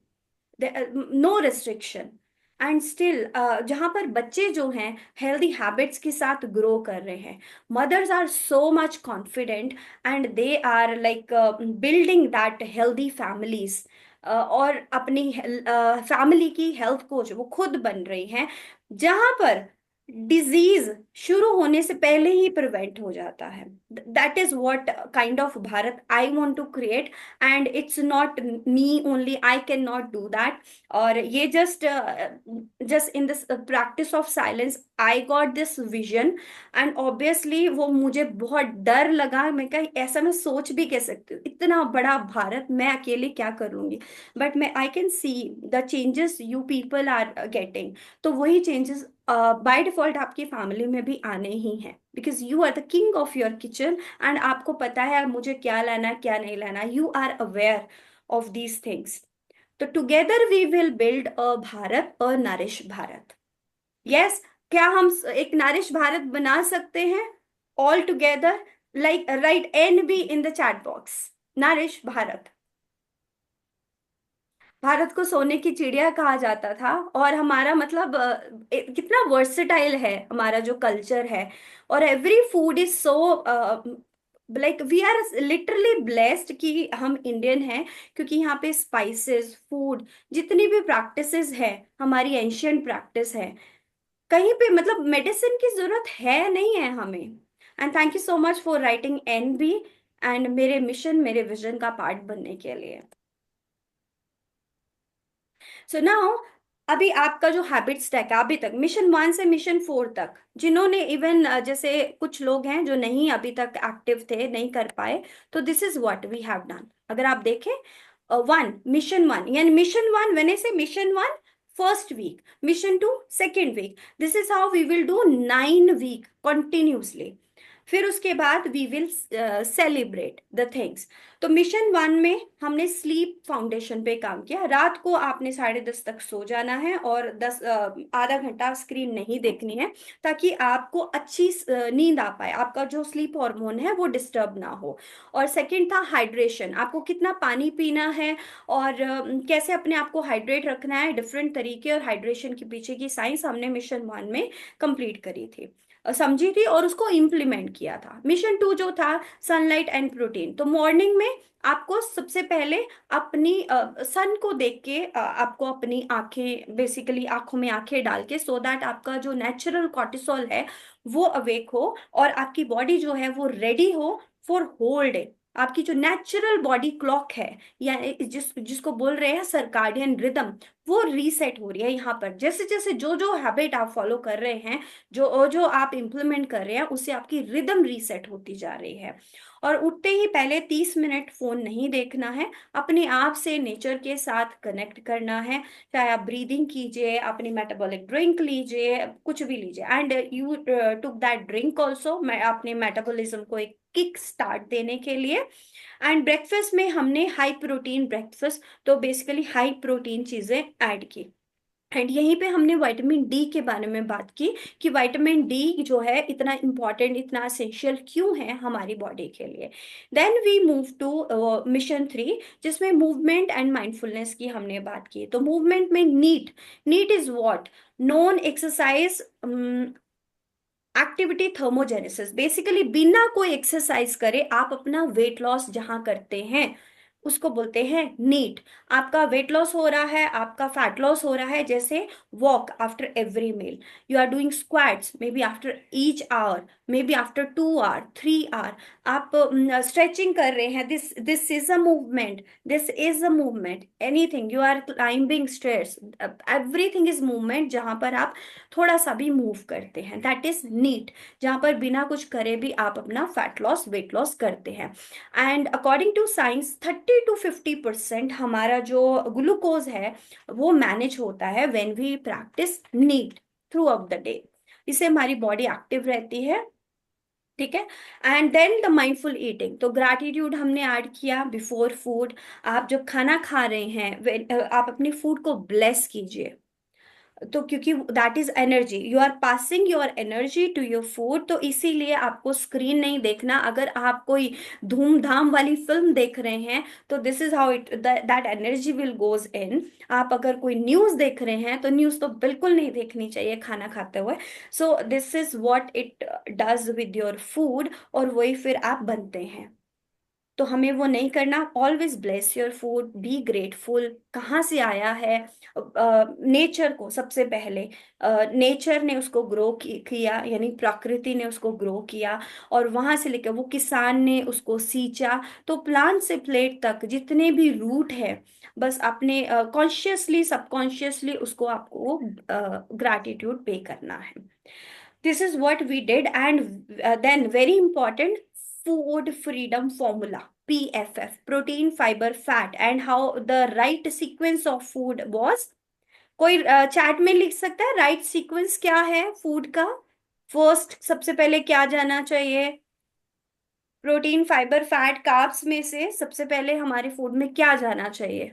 no restriction. And still जहाँ पर बच्चे जो हैं हेल्दी हैबिट्स के साथ ग्रो कर रहे हैं, mothers are so much confident and they are like building that healthy families, और अपनी फैमिली की हेल्थ कोच वो खुद बन रही हैं, जहाँ पर डिजीज शुरू होने से पहले ही प्रिवेंट हो जाता है। That is what kind of Bharat I want to create. And it's not me only, I can not do that. और ये just in this practice of silence I got this vision. And obviously वो मुझे बहुत डर लगा, मैं कहा ऐसा मैं सोच भी कह सकती हूँ, इतना बड़ा भारत मैं अकेले क्या करूंगी। बट मैं I can see the changes you people are getting. तो वही चेंजेस बाय डिफॉल्ट आपकी फैमिली में भी आने ही हैं, because you are the king of your kitchen. And आपको पता है मुझे क्या लाना है क्या नहीं लाना, you are aware of these things. तो together we will build a Bharat, a nourish Bharat. Yes, क्या हम एक नरिश भारत बना सकते हैं all together? Like write N B in the chat box, nourish Bharat. Bharat को सोने की चिड़िया कहा जाता था। और हमारा मतलब कितना वर्सेटाइल है हमारा जो कल्चर है। और every food is so like we are literally blessed कि हम इंडियन हैं, क्योंकि यहाँ पे स्पाइसेस फूड जितनी भी प्रैक्टिसेस है, हमारी एंशियंट प्रैक्टिस है, कहीं पे मतलब मेडिसिन की जरूरत है नहीं है हमें। And thank you so much for writing N B and मेरे मिशन मेरे विजन का पार्ट बनने के लिए। सो नाउ अभी आपका जो हैबिट स्टैक है अभी तक मिशन 1 से मिशन 4 तक, जिन्होंने इवन जैसे कुछ लोग हैं जो नहीं अभी तक एक्टिव थे, नहीं कर पाए, तो this is what we have done. अगर आप देखें 1 मिशन 1 यानी मिशन 1 वेन से mission 1 first week, mission 2 second week, this is how we will do 9 week continuously. फिर उसके बाद we will celebrate the things. तो मिशन 1 में हमने स्लीप फाउंडेशन पे काम किया। रात को आपने 10:30 तक सो जाना है और आधा घंटा स्क्रीन नहीं देखनी है, ताकि आपको अच्छी नींद आ पाए, आपका जो स्लीप हार्मोन है वो डिस्टर्ब ना हो। और सेकंड था हाइड्रेशन, आपको कितना पानी पीना है और कैसे अपने आप को हाइड्रेट रखना है, डिफरेंट तरीके और हाइड्रेशन के पीछे की साइंस हमने मिशन 1 में कंप्लीट करी थी, समझी थी और उसको इम्प्लीमेंट किया था। मिशन 2 जो था सनलाइट एंड प्रोटीन, तो मॉर्निंग में आपको सबसे पहले अपनी सन को देख के आपको अपनी आंखें बेसिकली आंखों में आंखें डाल के, सो दैट आपका जो नेचुरल कॉर्टिसोल है वो अवेक हो और आपकी बॉडी जो है वो रेडी हो फॉर होल डे। आपकी जो नेचुरल बॉडी क्लॉक है या जिसको बोल रहे हैं सर्काडियन रिदम, वो रीसेट हो रही है यहाँ पर। जैसे जैसे जो जो हैबिट आप फॉलो कर रहे हैं, जो जो आप इम्प्लीमेंट कर रहे हैं, उससे आपकी रिदम रीसेट होती जा रही है। और उठते ही पहले 30 मिनट फोन नहीं देखना है, अपने आप से नेचर के साथ कनेक्ट करना है। चाहे आप ब्रीदिंग कीजिए, अपनी मेटाबॉलिक ड्रिंक लीजिए, कुछ भी लीजिए, and you took that drink also, मैं अपने मेटाबॉलिज्म को एक किक स्टार्ट देने के लिए। एंड ब्रेकफास्ट में हमने हाई प्रोटीन ब्रेकफास्ट, तो बेसिकली हाई प्रोटीन चीजें ऐड की। एंड यहीं पे हमने विटामिन डी के बारे में बात की कि विटामिन डी जो है इतना इंपॉर्टेंट, इतना असेंशियल क्यों है हमारी बॉडी के लिए। Then we move to mission 3, जिसमें मूवमेंट एंड माइंडफुलनेस की हमने बात की। तो मूवमेंट में NEAT is what, non exercise activity thermogenesis, basically बिना कोई एक्सरसाइज करे आप अपना वेट लॉस जहां करते हैं उसको बोलते हैं नीट। आपका वेट लॉस हो रहा है, आपका फैट लॉस हो रहा है, जैसे walk after every meal, you are doing squats maybe after each hour, maybe after 2 hour 3 hour, आप स्ट्रेचिंग कर रहे हैं, this is a movement, this is a movement, anything, you are climbing stairs, everything is movement. जहां पर आप थोड़ा सा भी मूव करते हैं, दैट इज नीट, जहां पर बिना कुछ करे भी आप अपना फैट लॉस वेट लॉस करते हैं। And according to science 30 to 50% हमारा जो ग्लूकोज है वो मैनेज होता है when we practice NEAT throughout the day. इससे हमारी बॉडी एक्टिव रहती है, ठीक है। And then the mindful eating, तो ग्रैटिट्यूड हमने ऐड किया बिफोर फूड। आप जब खाना खा रहे हैं, आप अपनी फूड को ब्लेस कीजिए, तो क्योंकि that is energy, you are passing your energy to your food, तो इसीलिए आपको स्क्रीन नहीं देखना। अगर आप कोई धूमधाम वाली फिल्म देख रहे हैं तो this is how it that energy will goes in. आप अगर कोई न्यूज देख रहे हैं तो न्यूज तो बिल्कुल नहीं देखनी चाहिए खाना खाते हुए। सो this is what it does with your food, और वही फिर आप बनते हैं। तो हमें वो नहीं करना। Always bless your food, be grateful, कहाँ से आया है, नेचर को सबसे पहले, नेचर ने उसको ग्रो किया, यानी प्रकृति ने उसको ग्रो किया, और वहां से लेकर वो किसान ने उसको सींचा। तो प्लांट से प्लेट तक जितने भी रूट है, बस अपने कॉन्शियसली सबकॉन्शियसली उसको आपको ग्रैटिट्यूड पे करना है। This is what we did, and then very important, food freedom formula, PFF, protein fiber fat, and how the right sequence of food was। कोई चैट में लिख सकता है राइट सीक्वेंस क्या है फूड का? फर्स्ट सबसे पहले क्या जाना चाहिए? प्रोटीन फाइबर फैट कार्ब्स में से सबसे पहले हमारे फूड में क्या जाना चाहिए?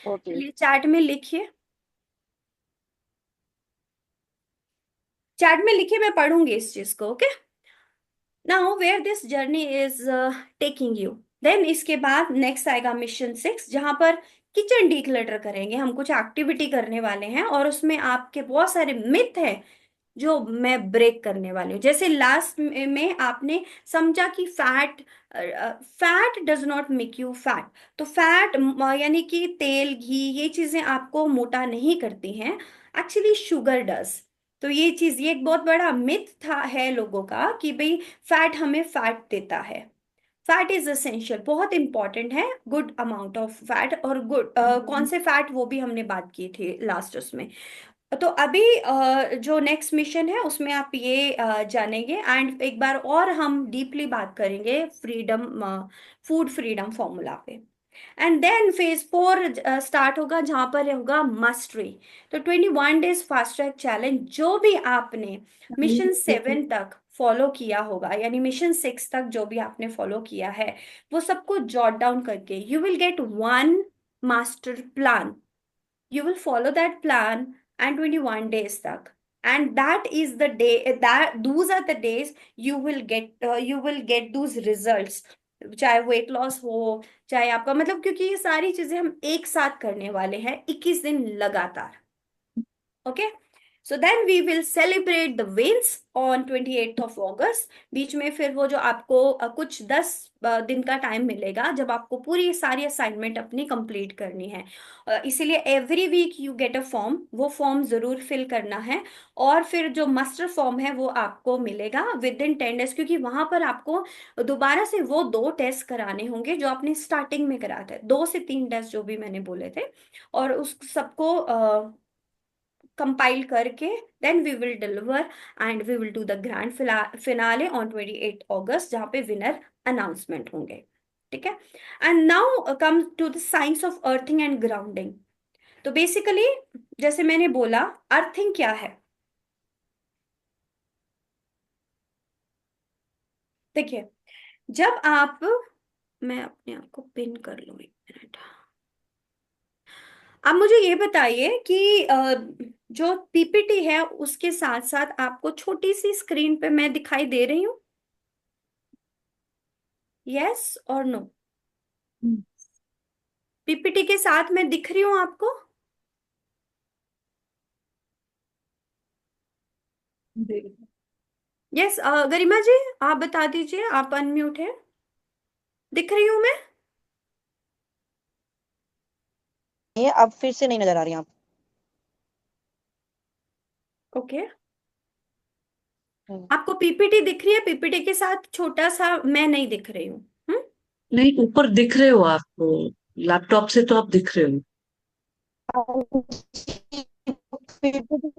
चलिए चैट में लिखिए, चैट में लिखिए, मैं पढ़ूंगी इस चीज को, okay. Now where this journey is taking you, then इसके बाद नेक्स्ट आएगा मिशन 6, जहां पर किचन डीक्लटर करेंगे, हम कुछ एक्टिविटी करने वाले हैं और उसमें आपके बहुत सारे मिथ है जो मैं ब्रेक करने वाली हूँ। जैसे लास्ट में आपने समझा कि fat does not make you fat. तो फैट यानी कि तेल घी ये चीजें आपको मोटा नहीं करती हैं, एक्चुअली शुगर डज। तो ये चीज, ये एक बहुत बड़ा मिथ था है लोगों का कि भाई फैट हमें फैट देता है। फैट इज एसेंशियल, बहुत इंपॉर्टेंट है, गुड अमाउंट ऑफ फैट। और गुड कौन से फैट वो भी हमने बात की थी लास्ट उसमें। तो अभी जो नेक्स्ट मिशन है उसमें आप ये जानेंगे, एंड एक बार और हम डीपली बात करेंगे फ्रीडम, फूड फ्रीडम फॉर्मूला पे। एंड देन फेज 4 स्टार्ट होगा जहां पर होगा मस्टरी। तो 21 डेज फास्ट ट्रैक चैलेंज जो भी आपने मिशन 7 तक फॉलो किया होगा, यानी मिशन 6 तक जो भी आपने फॉलो किया है, वो सबको जॉट डाउन करके you will get 1 master plan. You will follow that plan and 21 days तक, and that is the day, that those are the days you will get those results। चाहे वेट लॉस हो, चाहे आपका मतलब, क्योंकि ये सारी चीजें हम एक साथ करने वाले हैं 21 दिन लगातार। Okay, so then we will celebrate the wins on 28 of अगस्त। बीच में फिर वो जो आपको कुछ 10 दिन का टाइम मिलेगा जब आपको पूरी सारी असाइनमेंट अपनी कंप्लीट करनी है। इसीलिए every week you get a form, वो फॉर्म जरूर फिल करना है। और फिर जो मास्टर फॉर्म है वो आपको मिलेगा विद इन 10 डेज, क्योंकि वहां पर आपको दोबारा से वो 2 टेस्ट कराने होंगे जो आपने स्टार्टिंग में कराया था, 2 से 3 टेस्ट जो भी मैंने बोले थे। और उस सबको कंपाइल करके then we will deliver and we will do the grand finale on 28 August, जहाँ पे विनर अनाउंसमेंट होंगे। ठीक है, and now come to the science of earthing and grounding. तो बेसिकली जैसे मैंने बोला, अर्थिंग क्या है। देखिए, जब आप, मैं अपने आप को पिन कर लूँ 1 मिनट। आप मुझे ये बताइए कि जो पीपीटी है उसके साथ साथ आपको छोटी सी स्क्रीन पे मैं दिखाई दे रही हूँ, यस और नो। पीपीटी के साथ मैं दिख रही हूँ आपको? यस, गरिमा जी आप बता दीजिए, आप अनम्यूट है। दिख रही हूँ मैं? ये अब फिर से नहीं नजर आ रही आप। ओके, आपको पीपीटी दिख रही है? पीपीटी के साथ छोटा सा मैं नहीं दिख रही हूँ? नहीं, ऊपर दिख रहे हो आपको, लैपटॉप से तो आप दिख रहे हो।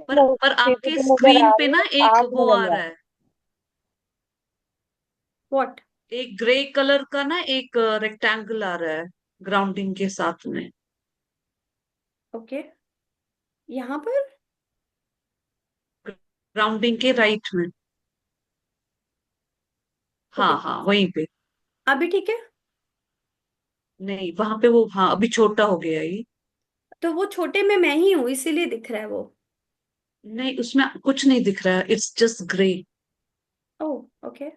पर आपके नजर स्क्रीन आ पे रही ना है, एक आग वो नजर आ नहीं आ रहा रही। है, व्हाट? एक ग्रे कलर का ना एक रेक्टेंगल आ रहा है ग्राउंडिंग के साथ में। ओके, यहाँ पर? ग्राउंडिंग के राइट में। ओके, हाँ हाँ, वहीं पे। अभी ठीक है? नहीं, वहां पे वो, हाँ अभी छोटा हो गया ये। तो वो छोटे में मैं ही हूँ इसीलिए दिख रहा है वो। नहीं, उसमें कुछ नहीं दिख रहा है, it's just grey. Oh, okay,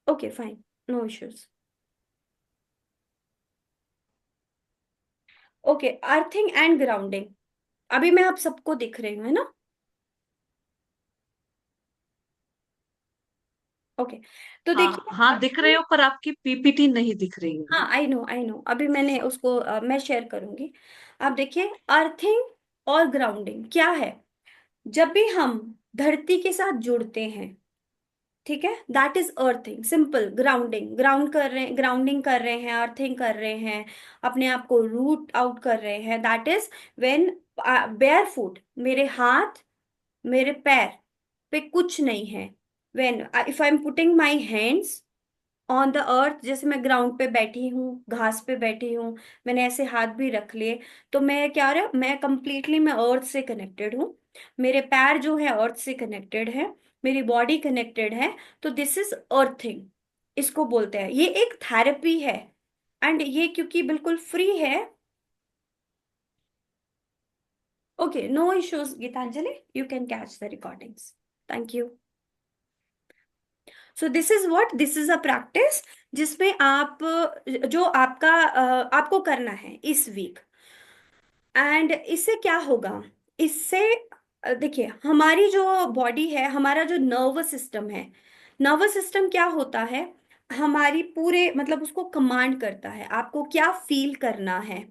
okay fine, no issues. Okay, earthing and grounding, अभी मैं आप सबको दिख रही हूँ, है ना? ओके, तो हाँ देखिए हाँ, दिख रहे अर्थिंग, हो पर आपकी पीपीटी नहीं दिख रही है। हाँ आई नो, अभी मैंने उसको मैं शेयर करूंगी। आप देखिए, अर्थिंग और ग्राउंडिंग क्या है। जब भी हम धरती के साथ जुड़ते हैं, ठीक है, that is earthing. Simple, grounding, grounding कर रहे हैं, अर्थिंग कर रहे हैं, अपने आप को रूट आउट कर रहे हैं। That is when bear foot, मेरे हाथ मेरे पैर पे कुछ नहीं है। When if I am putting my hands on the earth, जैसे मैं ग्राउंड पे बैठी हूँ, घास पे बैठी हूँ, मैंने ऐसे हाथ भी रख लिए, तो मैं क्या रहा, मैं कंप्लीटली मैं अर्थ से कनेक्टेड हूँ। मेरे पैर जो है अर्थ से कनेक्टेड है, मेरी बॉडी कनेक्टेड है। तो दिस इज अर्थिंग, इसको बोलते हैं। ये एक थेरेपी है, एंड ये क्योंकि बिल्कुल फ्री है। Okay, no issues Geetanjali, you can catch the recordings. Thank you. So this is a practice जिसमें आप जो आपको करना है इस वीक। एंड इससे क्या होगा? इससे देखिए, हमारी जो बॉडी है, हमारा जो नर्वस सिस्टम है, नर्वस सिस्टम क्या होता है? हमारी पूरे मतलब उसको कमांड करता है आपको क्या फील करना है,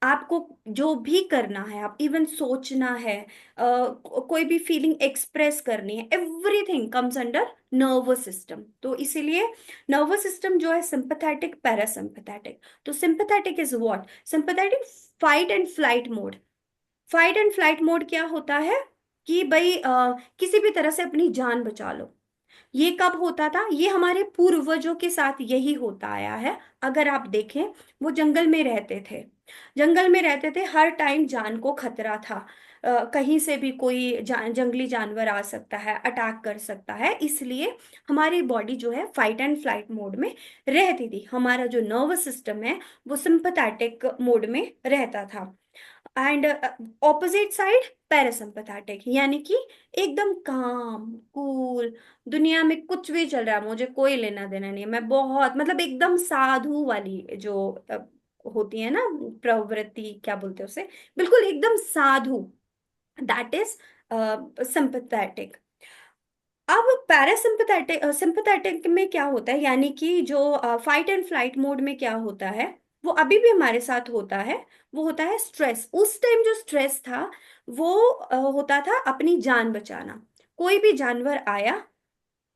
आपको जो भी करना है, आप इवन सोचना है, कोई भी फीलिंग एक्सप्रेस करनी है, everything comes under nervous system. तो इसीलिए नर्वस सिस्टम जो है सिंपैथेटिक, पैरासिम्पैथेटिक। तो sympathetic is what? Sympathetic fight and flight mode. Fight and flight mode क्या होता है कि भाई किसी भी तरह से अपनी जान बचा लो। ये कब होता था? ये हमारे पूर्वजों के साथ यही होता आया है। अगर आप देखें, वो जंगल में रहते थे, जंगल में रहते थे, हर टाइम जान को खतरा था। कहीं से भी कोई जंगली जानवर आ सकता है, अटैक कर सकता है, इसलिए हमारी बॉडी जो है फाइट एंड फ्लाइट मोड में रहती थी। हमारा जो नर्वस सिस्टम है वो सिंपैथेटिक मोड में रहता था। एंड ऑपोजिट साइड पैरासिम्पैथेटिक, यानी कि एकदम काम कूल, दुनिया में कुछ भी चल रहा है मुझे कोई लेना देना नहीं है, मैं बहुत मतलब एकदम साधु वाली जो होती है ना प्रवृत्ति, क्या बोलते हैं उसे, बिल्कुल एकदम साधु, दैट इज सिंपैथेटिक। अब पैरासिम्पथेटिक सिंपैथेटिक में क्या होता है, यानी कि जो फाइट एंड फ्लाइट मोड में क्या होता है, वो अभी भी हमारे साथ होता है। वो होता है स्ट्रेस। उस टाइम जो स्ट्रेस था वो होता था अपनी जान बचाना। कोई भी जानवर आया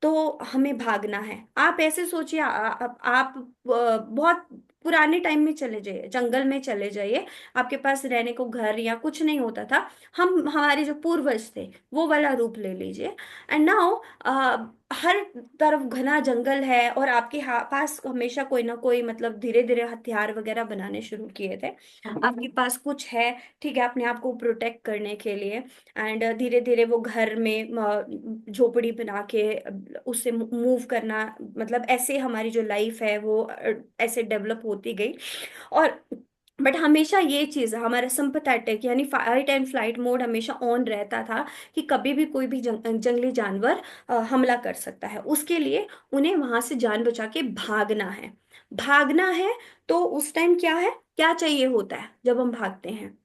तो हमें भागना है। आप ऐसे सोचिए, आप बहुत पुराने टाइम में चले जाइए, जंगल में चले जाइए, आपके पास रहने को घर या कुछ नहीं होता था। हम हमारे जो पूर्वज थे वो वाला रूप ले लीजिए। एंड नाउ हर तरफ घना जंगल है और आपके पास हमेशा कोई ना कोई मतलब धीरे धीरे हथियार वगैरह बनाने शुरू किए थे। आपके पास कुछ है, ठीक है, अपने आप को प्रोटेक्ट करने के लिए। एंड धीरे धीरे वो घर में झोपड़ी बना के उससे मूव करना, मतलब ऐसे हमारी जो लाइफ है वो ऐसे डेवलप होती गई। और बट हमेशा ये चीज हमारा सिंपैथेटिक यानी फाइट एंड फ्लाइट मोड हमेशा ऑन रहता था कि कभी भी कोई भी जंगली जानवर हमला कर सकता है। उसके लिए उन्हें वहां से जान बचा के भागना है। भागना है तो उस टाइम क्या है, क्या चाहिए होता है जब हम भागते हैं,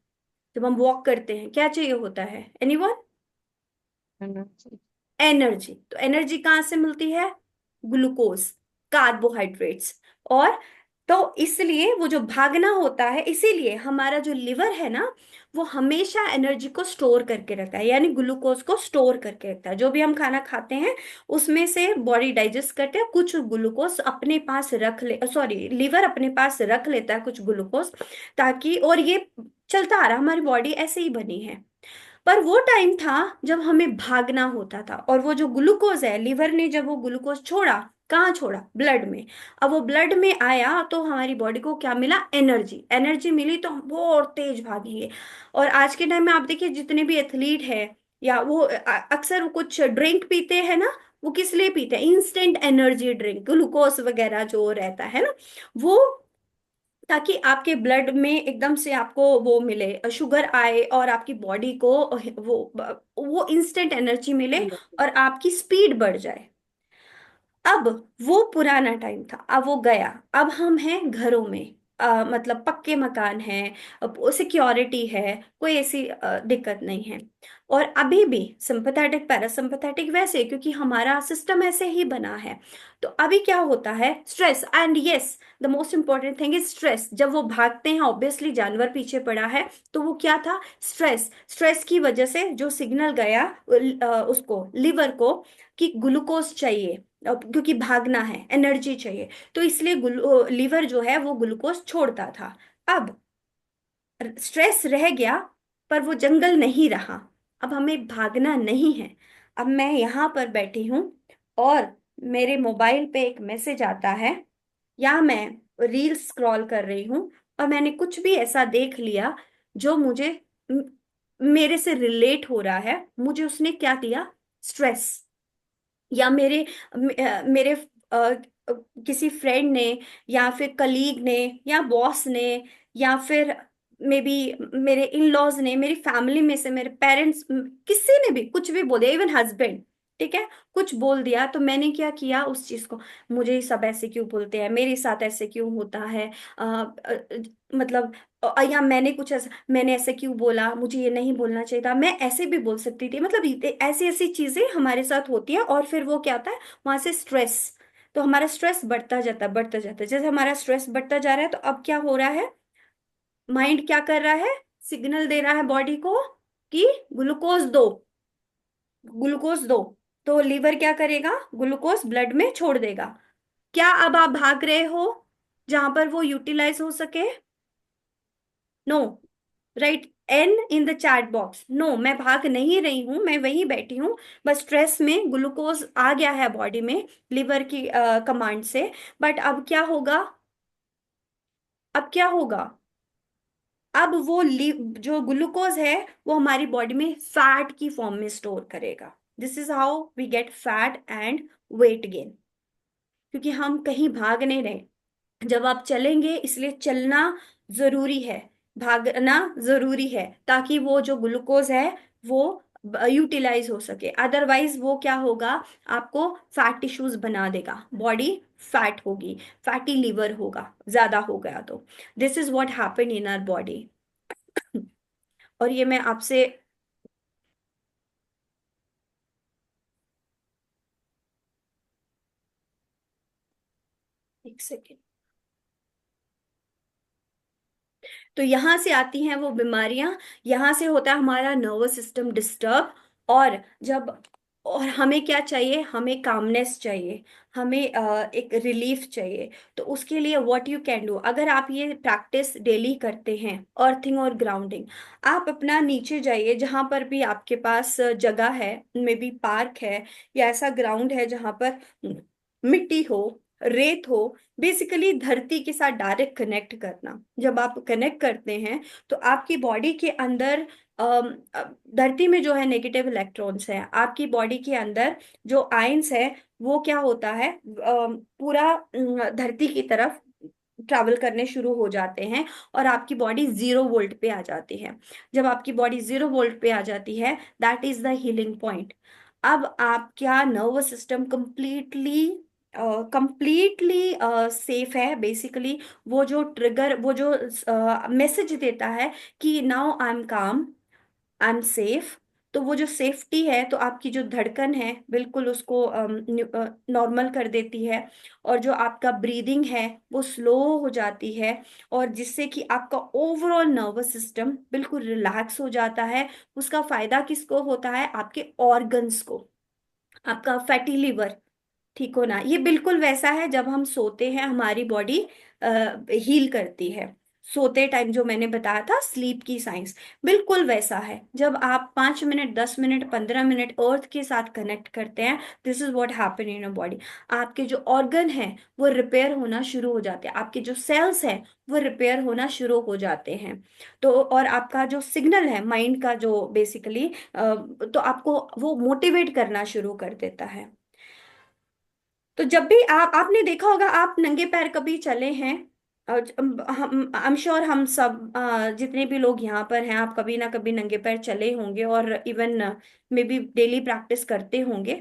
जब हम वॉक करते हैं, क्या चाहिए होता है? एनीवन? एनर्जी। तो एनर्जी कहाँ से मिलती है? Glucose, carbohydrates. और तो इसलिए वो जो भागना होता है, इसीलिए हमारा जो लिवर है ना वो हमेशा एनर्जी को स्टोर करके रखता है, यानी ग्लूकोज को स्टोर करके रखता है। जो भी हम खाना खाते हैं उसमें से बॉडी डाइजेस्ट करते हैं, कुछ ग्लूकोज अपने पास रख ले, सॉरी लिवर अपने पास रख लेता है कुछ ग्लूकोज, ताकि, और ये चलता आ रहा, हमारी बॉडी ऐसे ही बनी है। पर वो टाइम था जब हमें भागना होता था, और वो जो ग्लूकोज है, लिवर ने जब वो ग्लूकोज छोड़ा, कहाँ छोड़ा? ब्लड में। अब वो ब्लड में आया तो हमारी बॉडी को क्या मिला? एनर्जी। एनर्जी मिली तो हम बहुत तेज भागेंगे। और आज के टाइम में आप देखिए जितने भी एथलीट है, या वो अक्सर वो कुछ ड्रिंक पीते हैं ना, वो किस लिए पीते हैं? इंस्टेंट एनर्जी ड्रिंक, ग्लूकोज वगैरह जो रहता है ना वो, ताकि आपके ब्लड में एकदम से आपको वो मिले, शुगर आए, और आपकी बॉडी को वो इंस्टेंट एनर्जी मिले और आपकी स्पीड बढ़ जाए। अब वो पुराना टाइम था, अब वो गया। अब हम हैं घरों में, मतलब पक्के मकान हैं, सिक्योरिटी है, कोई ऐसी दिक्कत नहीं है। और अभी भी सिंपैथेटिक पैरासिम्पैथेटिक वैसे, क्योंकि हमारा सिस्टम ऐसे ही बना है। तो अभी क्या होता है? Stress. And yes, the most important thing is stress. जब वो भागते हैं, ऑब्वियसली जानवर पीछे पड़ा है, तो वो क्या था? स्ट्रेस। स्ट्रेस की वजह से जो सिग्नल गया उसको, लिवर को, कि ग्लूकोज चाहिए, क्योंकि भागना है, एनर्जी चाहिए, तो इसलिए लीवर जो है वो ग्लूकोज छोड़ता था। अब स्ट्रेस रह गया, पर वो जंगल नहीं रहा। अब हमें भागना नहीं है। अब मैं यहाँ पर बैठी हूँ और मेरे मोबाइल पे एक मैसेज आता है, या मैं रील स्क्रॉल कर रही हूँ और मैंने कुछ भी ऐसा देख लिया जो मुझे म- मेरे से रिलेट हो रहा है, मुझे उसने क्या दिया? स्ट्रेस। या मेरे किसी फ्रेंड ने, या फिर कलीग ने, या बॉस ने, या फिर मे बी मेरे इन लॉज ने, मेरी फैमिली में से मेरे पेरेंट्स, किसी ने भी कुछ भी बोल दिया, इवन हस्बैंड, ठीक है, कुछ बोल दिया तो मैंने क्या किया उस चीज को, मुझे सब ऐसे क्यों बोलते हैं, मेरे साथ ऐसे क्यों होता है, मतलब या मैंने कुछ ऐसा, मैंने ऐसे क्यों बोला, मुझे ये नहीं बोलना चाहिए था, मैं ऐसे भी बोल सकती थी, मतलब ऐसी ऐसी चीजें हमारे साथ होती है। और फिर वो क्या होता है वहां से स्ट्रेस, तो हमारा स्ट्रेस बढ़ता जाता है बढ़ता जाता है, जैसे हमारा स्ट्रेस बढ़ता जा रहा है तो अब क्या हो रहा है, माइंड क्या कर रहा है, सिग्नल दे रहा है बॉडी को कि ग्लूकोज दो, ग्लूकोज दो। तो लीवर क्या करेगा, ग्लूकोज ब्लड में छोड़ देगा। क्या अब आप भाग रहे हो जहां पर वो यूटिलाइज हो सके, no, right, an in the chat box, no, मैं भाग नहीं रही हूं, मैं वहीं बैठी हूं, बस स्ट्रेस में ग्लूकोज आ गया है बॉडी में लिवर की कमांड से। बट अब क्या होगा, अब क्या होगा, अब वो जो ग्लूकोज है वो हमारी बॉडी में फैट की फॉर्म में स्टोर करेगा। This is how we get fat and weight gain, क्योंकि हम कहीं भाग नहीं रहे। जब आप चलेंगे, इसलिए चलना जरूरी है, भागना जरूरी है, ताकि वो जो ग्लूकोज है वो यूटिलाइज हो सके, अदरवाइज वो क्या होगा, आपको फैट टिश्यूज बना देगा, बॉडी फैट होगी, फैटी लिवर होगा ज्यादा हो गया तो। This is what happen in our body. और ये मैं आपसे, एक सेकेंड, तो यहाँ से आती हैं वो बीमारियां, यहाँ से होता है हमारा नर्वस सिस्टम डिस्टर्ब। और जब, और हमें क्या चाहिए, हमें कामनेस चाहिए, हमें एक रिलीफ चाहिए। तो उसके लिए व्हाट यू कैन डू, अगर आप ये प्रैक्टिस डेली करते हैं अर्थिंग और ग्राउंडिंग, आप अपना नीचे जाइए जहां पर भी आपके पास जगह है, मे बी पार्क है या ऐसा ग्राउंड है जहां पर मिट्टी हो, रेत हो, बेसिकली धरती के साथ डायरेक्ट कनेक्ट करना। जब आप कनेक्ट करते हैं तो आपकी बॉडी के अंदर धरती में जो है नेगेटिव इलेक्ट्रॉन्स है, आपकी बॉडी के अंदर जो आयंस है वो क्या होता है, पूरा धरती की तरफ ट्रैवल करने शुरू हो जाते हैं और आपकी बॉडी 0 वोल्ट पे आ जाती है। जब आपकी बॉडी 0 वोल्ट पे आ जाती है, that is the healing point. अब आपका nervous system completely completely safe है बेसिकली। वो जो ट्रिगर, वो जो मैसेज देता है कि नाउ आई एम काम, आई एम सेफ, तो वो जो सेफ्टी है तो आपकी जो धड़कन है बिल्कुल उसको नॉर्मल कर देती है। और जो आपका ब्रीदिंग है वो स्लो हो जाती है, और जिससे कि आपका ओवरऑल नर्वस सिस्टम बिल्कुल रिलैक्स हो जाता है। उसका फायदा किसको होता है, आपके ऑर्गन्स को, आपका फैटी लिवर ठीक हो ना। ये बिल्कुल वैसा है, जब हम सोते हैं हमारी बॉडी हील करती है, सोते टाइम जो मैंने बताया था स्लीप की साइंस, बिल्कुल वैसा है। जब आप 5 मिनट 10 मिनट 15 मिनट अर्थ के साथ कनेक्ट करते हैं, this is what happen in your body. आपके जो ऑर्गन है वो रिपेयर होना शुरू हो जाते हैं, आपके जो सेल्स हैं वो रिपेयर होना शुरू हो जाते हैं। तो और आपका जो सिग्नल है माइंड का जो बेसिकली, तो आपको वो मोटिवेट करना शुरू कर देता है। तो जब भी आपने देखा होगा, आप नंगे पैर कभी चले हैं, हम आई एम श्योर हम सब जितने भी लोग यहाँ पर हैं, आप कभी ना कभी नंगे पैर चले होंगे और even may be daily practice करते होंगे।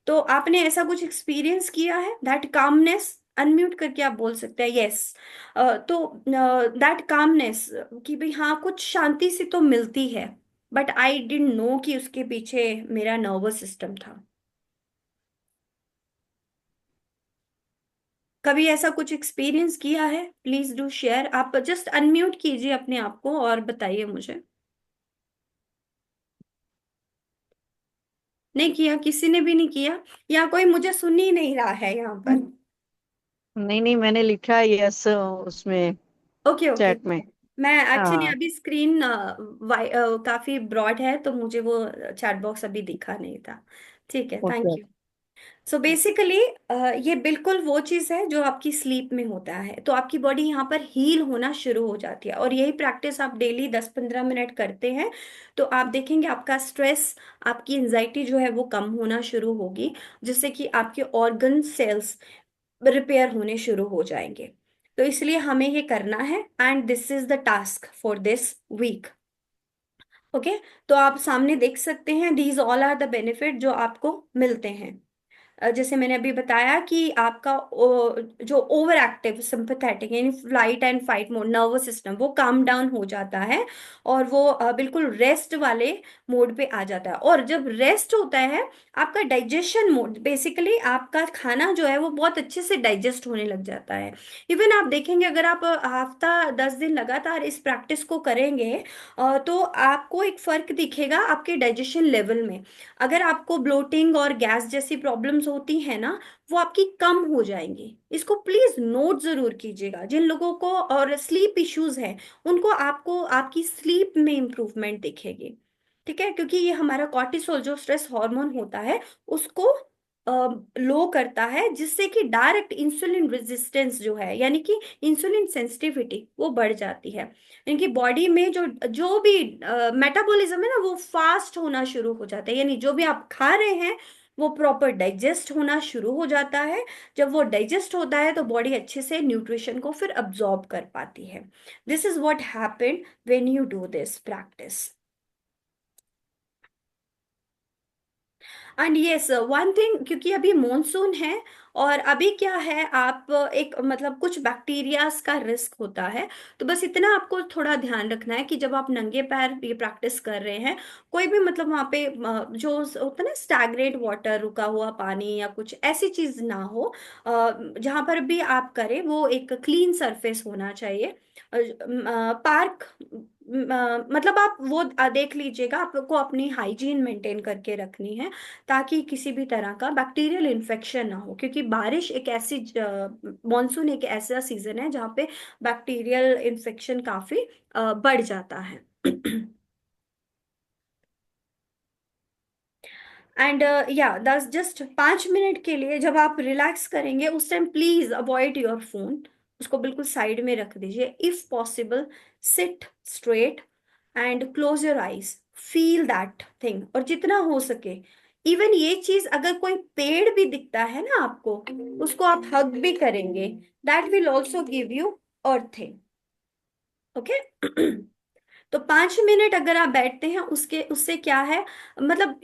तो आपने ऐसा कुछ एक्सपीरियंस किया है, दैट कामनेस, अनम्यूट करके आप बोल सकते हैं यस। तो दैट कामनेस कि भाई हाँ कुछ शांति सी तो मिलती है, बट आई डिडंट नो कि उसके पीछे मेरा नर्वस सिस्टम था। कभी ऐसा कुछ एक्सपीरियंस किया है, प्लीज डू शेयर। आप जस्ट अनम्यूट कीजिए अपने आप को और बताइए मुझे। नहीं किया, किसी ने भी नहीं किया, या कोई मुझे सुन ही नहीं रहा है यहाँ पर। नहीं नहीं, मैंने लिखा है यस उसमें, ओके ओके, चैट में। मैं एक्चुअली हाँ। अभी स्क्रीन काफी ब्रॉड है तो मुझे वो चैट बॉक्स अभी दिखा नहीं था। ठीक है, okay. Thank you. So basically ये बिल्कुल वो चीज़ है जो आपकी स्लीप में होता है, तो आपकी बॉडी यहाँ पर हील होना शुरू हो जाती है। और यही प्रैक्टिस आप डेली 10-15 मिनट करते हैं तो आप देखेंगे आपका स्ट्रेस, आपकी एंजाइटी जो है वो कम होना शुरू होगी, जिससे कि आपके ऑर्गन सेल्स रिपेयर होने शुरू हो जाएंगे। तो इसलिए हमें ये करना है, and this is the task for this week. Okay, तो आप सामने देख सकते हैं, these all are the benefit जो आपको मिलते हैं। जैसे मैंने अभी बताया कि आपका जो ओवर एक्टिव सिंपैथेटिक यानी flight and fight mode nervous system वो काम डाउन हो जाता है, और वो बिल्कुल रेस्ट वाले मोड पे आ जाता है। और जब रेस्ट होता है, आपका डाइजेशन मोड, बेसिकली आपका खाना जो है वो बहुत अच्छे से डाइजेस्ट होने लग जाता है। इवन आप देखेंगे, अगर आप हफ्ता 10 दिन लगातार इस प्रैक्टिस को करेंगे, तो आपको एक फर्क दिखेगा आपके डाइजेशन लेवल में। अगर आपको ब्लोटिंग और गैस जैसी प्रॉब्लम्स होती है ना, वो आपकी कम हो जाएंगी। इसको प्लीज नोट जरूर कीजिएगा। जिन लोगों को और स्लीप इश्यूज है, उनको आपको आपकी स्लीप में इंप्रूवमेंट दिखेगी। ठीक है, क्योंकि ये हमारा कॉर्टिसोल जो स्ट्रेस हार्मोन होता है, उसको लो करता है, जिससे कि डायरेक्ट इंसुलिन रेजिस्टेंस जो है, यानी कि इंसुलिन सेंसिटिविटी वो बढ़ जाती है। यानी कि बॉडी में जो जो भी मेटाबॉलिज्म है ना, वो फास्ट होना शुरू हो जाता है। यानी जो भी आप खा रहे हैं, वो प्रॉपर डाइजेस्ट होना शुरू हो जाता है। जब वो डाइजेस्ट होता है, तो बॉडी अच्छे से न्यूट्रिशन को फिर अब्जॉर्ब कर पाती है। This is what happened when you do this practice. And yes, one thing, क्योंकि अभी मॉनसून है, और अभी क्या है, आप एक मतलब कुछ बैक्टीरियाज का रिस्क होता है। तो बस इतना आपको थोड़ा ध्यान रखना है कि जब आप नंगे पैर ये प्रैक्टिस कर रहे हैं, कोई भी मतलब वहाँ पे जो होता है ना स्टैग्नेंट वाटर, रुका हुआ पानी या कुछ ऐसी चीज ना हो। जहाँ पर भी आप करें, वो एक क्लीन सरफेस होना चाहिए। पार्क, मतलब आप वो देख लीजिएगा, आपको अपनी हाइजीन मेंटेन करके रखनी है, ताकि किसी भी तरह का बैक्टीरियल इन्फेक्शन ना हो। क्योंकि बारिश एक ऐसी मॉनसून एक ऐसा सीजन है जहाँ पे बैक्टीरियल इन्फेक्शन काफी बढ़ जाता है। एंड या 5 मिनट के लिए जब आप रिलैक्स करेंगे, उस time please avoid your phone. उसको बिल्कुल साइड में रख दीजिए। If possible, seat straight and close your eyes, feel that thing. और जितना हो सके, इवन ये चीज, अगर कोई पेड़ भी दिखता है ना आपको, उसको आप हग भी करेंगे, that will also give you earthing. Okay. तो 5 मिनट अगर आप बैठते हैं, उसके उससे क्या है, मतलब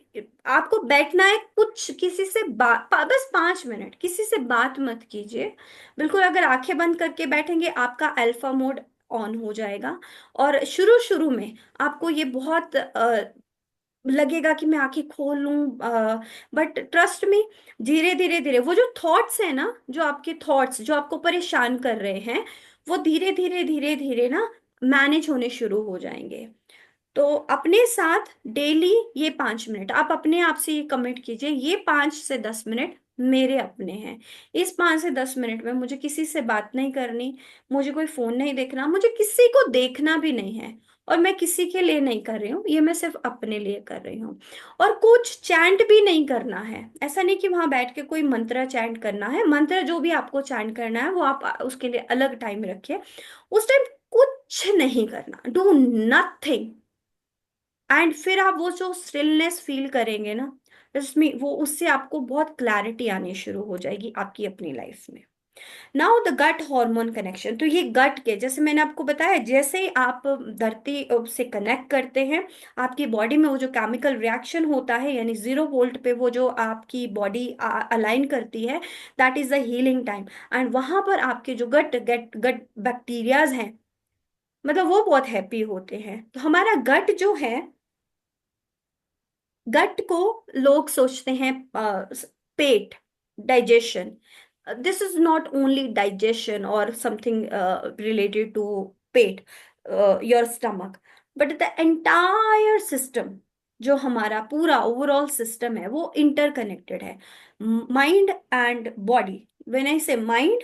आपको बैठना है, कुछ किसी से बात, बस 5 मिनट किसी से बात मत कीजिए। बिल्कुल, अगर आंखें बंद करके बैठेंगे, आपका अल्फा मोड ऑन हो जाएगा। और शुरू शुरू में आपको ये बहुत लगेगा कि मैं आंखें खोल लूं, बट ट्रस्ट में, धीरे धीरे धीरे वो जो थॉट्स है ना, जो आपके थॉट्स जो आपको परेशान कर रहे हैं, वो धीरे धीरे ना मैनेज होने शुरू हो जाएंगे। तो अपने साथ डेली ये 5 मिनट आप अपने आप से ये कमिट कीजिए, ये 5 से 10 मिनट मेरे अपने हैं। इस 5 से 10 मिनट में मुझे किसी से बात नहीं करनी, मुझे कोई फोन नहीं देखना, मुझे किसी को देखना भी नहीं है। और मैं किसी के लिए नहीं कर रही हूँ, ये मैं सिर्फ अपने लिए कर रही हूँ। और कुछ चैंट भी नहीं करना है। ऐसा नहीं कि वहां बैठ के कोई मंत्र चैंट करना है। मंत्र जो भी आपको चैंट करना है, वो आप उसके लिए अलग टाइम रखिए। उस टाइम कुछ नहीं करना, डू नथिंग। एंड फिर आप वो जो स्टिलनेस फील करेंगे ना, उसमें वो उससे आपको बहुत क्लैरिटी आनी शुरू हो जाएगी आपकी अपनी लाइफ में। Now the gut hormone connection. तो ये गट के, जैसे मैंने आपको बताया, जैसे ही आप धरती से कनेक्ट करते हैं, आपकी बॉडी में वो जो केमिकल रिएक्शन होता है, यानी 0 वोल्ट पे वो जो आपकी बॉडी अलाइन करती है, that is the healing time. And वहां पर आपके जो गट गट गट बैक्टीरियाज हैं, मतलब वो बहुत हैप्पी होते हैं। तो हमारा गट जो है, गट को लोग सोचते हैं पेट, digestion. This is not only digestion और समथिंग रिलेटेड टू पेट, your stomach, but the entire system, जो हमारा पूरा ओवरऑल सिस्टम है, वो इंटरकनेक्टेड है। Mind and body. When I say mind,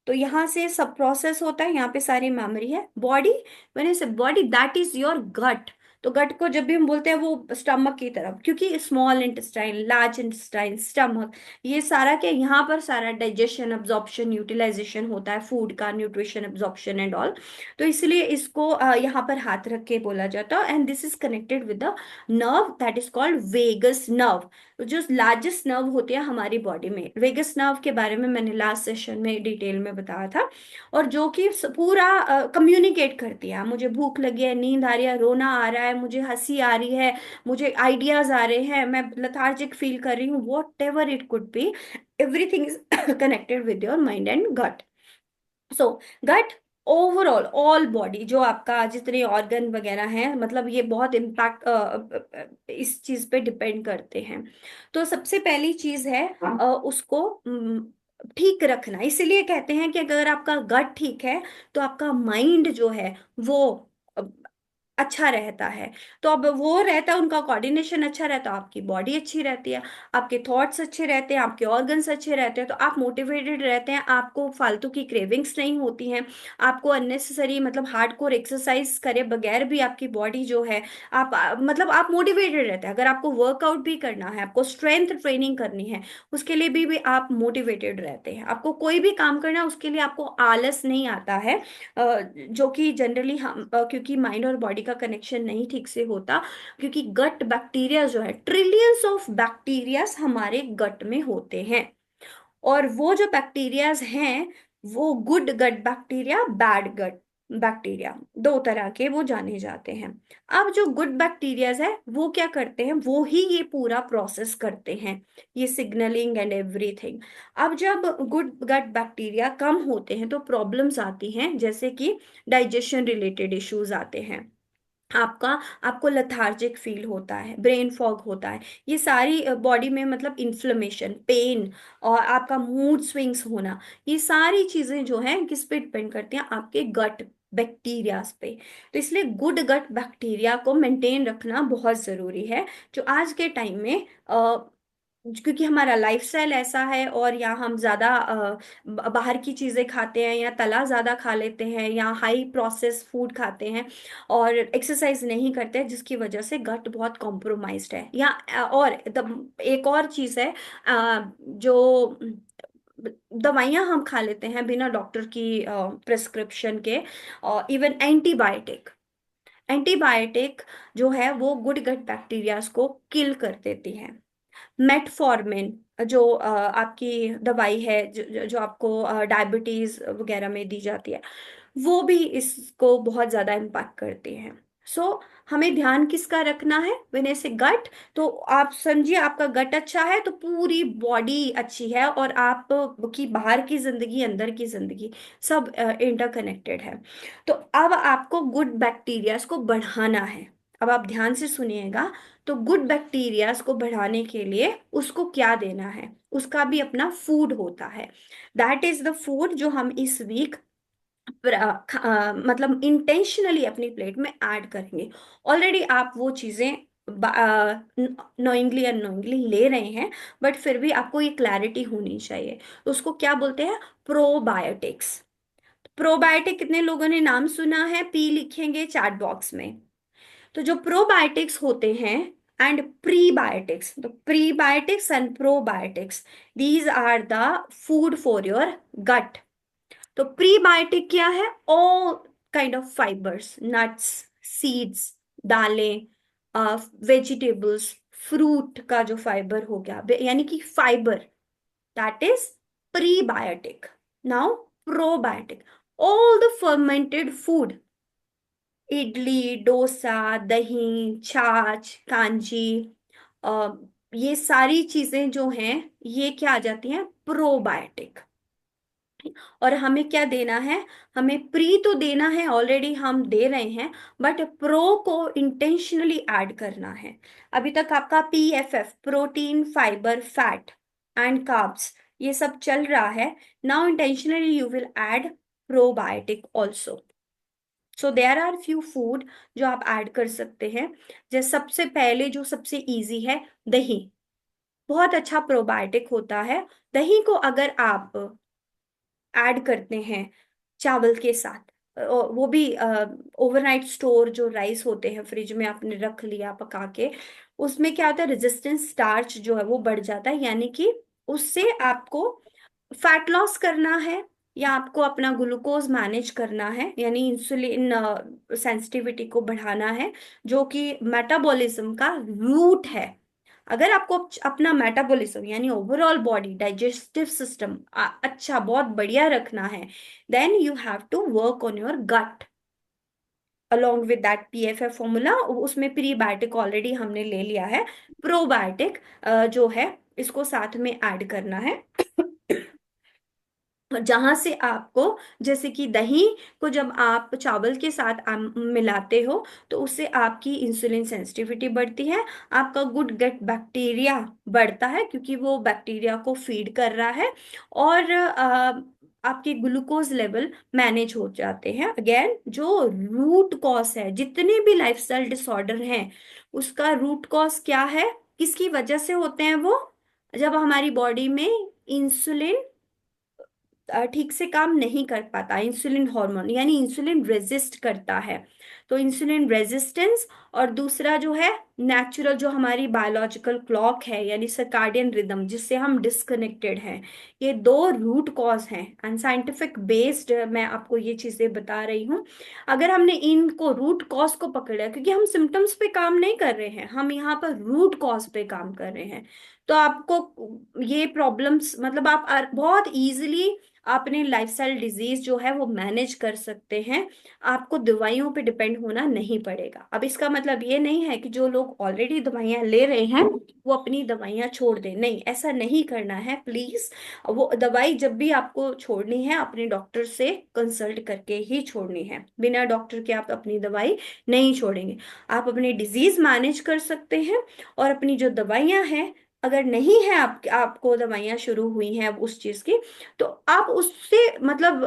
तो यहाँ से सब प्रोसेस होता है, यहाँ पे सारी मेमोरी है। बॉडी, मैंने से body, that is your gut. तो गट को जब भी हम बोलते हैं, वो स्टमक की तरफ, क्योंकि small intestine, large intestine, stomach, ये सारा क्या, यहाँ पर सारा डाइजेशन, अब्जॉर्प्शन, यूटिलाइजेशन होता है फूड का, न्यूट्रिशन, अब्जॉर्प्शन एंड ऑल। तो इसलिए इसको यहाँ पर हाथ रख के बोला जाता है। And this is connected with the nerve that is called vagus nerve, जो लार्जेस्ट नर्व होती है हमारी बॉडी में। वेगस नर्व के बारे में मैंने लास्ट सेशन में डिटेल में बताया था। और जो कि पूरा कम्युनिकेट करती है, मुझे भूख लगी है, नींद आ रही है, रोना आ रहा है, है, मुझे हंसी आ रही है, मुझे आइडियाज आ रहे हैं, मैं लेथार्जिक फील कर रही हूँ, whatever it could be, everything is connected with your mind and gut. So gut overall all body, जो आपका जितने ऑर्गन वगैरह हैं, मतलब ये बहुत इम्पैक्ट इस चीज पे डिपेंड करते हैं। तो सबसे पहली चीज है उसको ठीक रखना। इसीलिए कहते हैं कि अगर आपका गट ठीक है तो आपका माइंड जो है वो अ, अच्छा रहता है। तो अब वो रहता है, उनका कोऑर्डिनेशन अच्छा रहता है, आपकी बॉडी अच्छी रहती है, आपके थॉट्स अच्छे रहते हैं, आपके ऑर्गन्स अच्छे रहते हैं, तो आप मोटिवेटेड रहते हैं, आपको फालतू की क्रेविंग्स नहीं होती हैं, आपको अननेसेसरी मतलब हार्डकोर एक्सरसाइज करे बगैर भी आपकी बॉडी जो है, आप मतलब आप मोटिवेटेड रहते हैं। अगर आपको वर्कआउट भी करना है, आपको स्ट्रेंथ ट्रेनिंग करनी है, उसके लिए भी आप मोटिवेटेड रहते हैं। आपको कोई भी काम करना है उसके लिए आपको आलस नहीं आता है, जो कि जनरली हम क्योंकि माइंड और बॉडी का कनेक्शन नहीं ठीक से होता, क्योंकि गट बैक्टीरिया जो है, ट्रिलियंस ऑफ बैक्टीरियाज हमारे गट में होते हैं। और वो जो बैक्टीरियाज हैं वो good gut bacteria, bad gut bacteria, दो तरह के वो जाने जाते हैं। अब जो गुड बैक्टीरियाज है वो क्या करते हैं, वो ही ये पूरा प्रोसेस करते हैं, ये सिग्नलिंग एंड एवरीथिंग। अब जब गुड गट बैक्टीरिया कम होते हैं तो प्रॉब्लम्स आती हैं, जैसे कि डाइजेशन रिलेटेड इश्यूज आते हैं, आपका आपको लेथार्जिक फील होता है, ब्रेन फॉग होता है, ये सारी बॉडी में मतलब इन्फ्लेमेशन, पेन, और आपका मूड स्विंग्स होना, ये सारी चीजें जो हैं किस पे डिपेंड करती हैं, आपके गट बैक्टीरियाज पे। तो इसलिए गुड गट बैक्टीरिया को मेंटेन रखना बहुत जरूरी है, जो आज के टाइम में क्योंकि हमारा लाइफस्टाइल ऐसा है, और या हम ज्यादा बाहर की चीजें खाते हैं, या तला ज्यादा खा लेते हैं, या हाई प्रोसेस फूड खाते हैं, और एक्सरसाइज नहीं करते हैं, जिसकी वजह से गट बहुत कॉम्प्रोमाइज्ड है। या और एक और चीज है, जो दवाइयां हम खा लेते हैं बिना डॉक्टर की प्रिस्क्रिप्शन के, इवन एंटीबायोटिक, एंटीबायोटिक जो है वो गुड गट बैक्टीरियाज को किल कर देती है। मेटफॉर्मिन जो आपकी दवाई है, जो आपको डायबिटीज वगैरह में दी जाती है, वो भी इसको बहुत ज्यादा इम्पैक्ट करती है। सो हमें ध्यान किसका रखना है विनय से गट। तो आप समझिए, आपका गट अच्छा है तो पूरी बॉडी अच्छी है, और आप की बाहर की जिंदगी, अंदर की जिंदगी, सब इंटरकनेक्टेड है। तो अब आपको गुड बैक्टीरियाज को बढ़ाना है। अब आप ध्यान से सुनिएगा। तो गुड बैक्टीरियाज को बढ़ाने के लिए उसको क्या देना है, उसका भी अपना फूड होता है। दैट इज द फूड जो हम इस वीक मतलब इंटेंशनली अपनी प्लेट में ऐड करेंगे। ऑलरेडी आप वो चीजें नोइंगली अननोइंगली ले रहे हैं, बट फिर भी आपको ये क्लैरिटी होनी चाहिए। तो उसको क्या बोलते हैं, प्रोबायोटिक्स। प्रोबायोटिक कितने लोगों ने नाम सुना है, पी लिखेंगे चैट बॉक्स में। तो जो प्रोबायोटिक्स होते हैं एंड प्रीबायोटिक्स, तो prebiotics and probiotics, these are the food for your gut. तो प्रीबायोटिक क्या है, all kind of fibres, nuts, seeds, दालें, वेजिटेबल्स, फ्रूट का जो फाइबर हो गया, यानी कि fibre, that is prebiotic. Now probiotic, all the fermented food, idli, dosa, दही, छाछ, कांजी, अ, ये सारी चीजें जो हैं ये क्या आ जाती हैं, प्रोबायोटिक। और हमें क्या देना है, हमें प्री तो देना है, ऑलरेडी हम दे रहे हैं, बट प्रो को इंटेंशनली ऐड करना है। अभी तक आपका PFF, protein, fibre, fat and carbs, ये सब चल रहा है। Now intentionally you will add probiotic also. So there are few food जो आप ऐड कर सकते हैं। जैसे सबसे पहले जो सबसे इजी है, दही, बहुत अच्छा प्रोबायोटिक होता है। दही को अगर आप ऐड करते हैं चावल के साथ, वो भी ओवरनाइट स्टोर जो राइस होते हैं फ्रिज में आपने रख लिया पका के, उसमें क्या होता है, रेजिस्टेंस स्टार्च जो है वो बढ़ जाता है, यानी कि उससे आपको फैट लॉस करना है, या आपको अपना ग्लूकोज मैनेज करना है, यानी इंसुलिन सेंसिटिविटी को बढ़ाना है, जो कि मेटाबॉलिज्म का रूट है। अगर आपको अपना मेटाबॉलिज्म यानी ओवरऑल बॉडी डाइजेस्टिव सिस्टम अच्छा बहुत बढ़िया रखना है, then you have to work on your gut. along with that PFF formula, उसमें प्रीबायोटिक ऑलरेडी हमने ले लिया है, प्रोबायोटिक जो है इसको साथ में ऐड करना है। जहां से आपको, जैसे कि दही को जब आप चावल के साथ मिलाते हो तो उससे आपकी इंसुलिन सेंसिटिविटी बढ़ती है, आपका गुड गट बैक्टीरिया बढ़ता है क्योंकि वो बैक्टीरिया को फीड कर रहा है, और आपके ग्लूकोज लेवल मैनेज हो जाते हैं। अगेन जो रूट कॉज है, जितने भी लाइफस्टाइल डिसऑर्डर हैं उसका रूट कॉज क्या है, किसकी वजह से होते हैं वो, जब हमारी बॉडी में इंसुलिन ठीक से काम नहीं कर पाता, इंसुलिन हार्मोन यानी इंसुलिन रेजिस्ट करता है, तो इंसुलिन रेजिस्टेंस, और दूसरा जो है नेचुरल जो हमारी बायोलॉजिकल क्लॉक है यानी सर्काडियन रिदम जिससे हम डिस्कनेक्टेड हैं। ये दो रूट कॉज हैं एंड साइंटिफिक बेस्ड मैं आपको ये चीजें बता रही हूँ। अगर हमने इनको रूट कॉज को पकड़ा, क्योंकि हम सिम्टम्स पे काम नहीं कर रहे हैं, हम यहाँ पर रूट कॉज पे काम कर रहे हैं, तो आपको ये प्रॉब्लम्स मतलब आप बहुत इजीली अपने लाइफस्टाइल डिजीज जो है वो मैनेज कर सकते हैं, आपको दवाइयों पे डिपेंड होना नहीं पड़ेगा। अब इसका मतलब ये नहीं है कि जो लोग ऑलरेडी दवाइयां ले रहे हैं वो अपनी दवाइयां छोड़ दें, नहीं, ऐसा नहीं करना है प्लीज। वो दवाई जब भी आपको छोड़नी है अपने डॉक्टर से कंसल्ट करके ही छोड़नी है, बिना डॉक्टर के आप अपनी दवाई नहीं छोड़ेंगे। आप अपनी डिजीज मैनेज कर सकते हैं, और अपनी जो दवाइयां हैं, अगर नहीं है आपको दवाइयां शुरू हुई हैं अब उस चीज की, तो आप उससे मतलब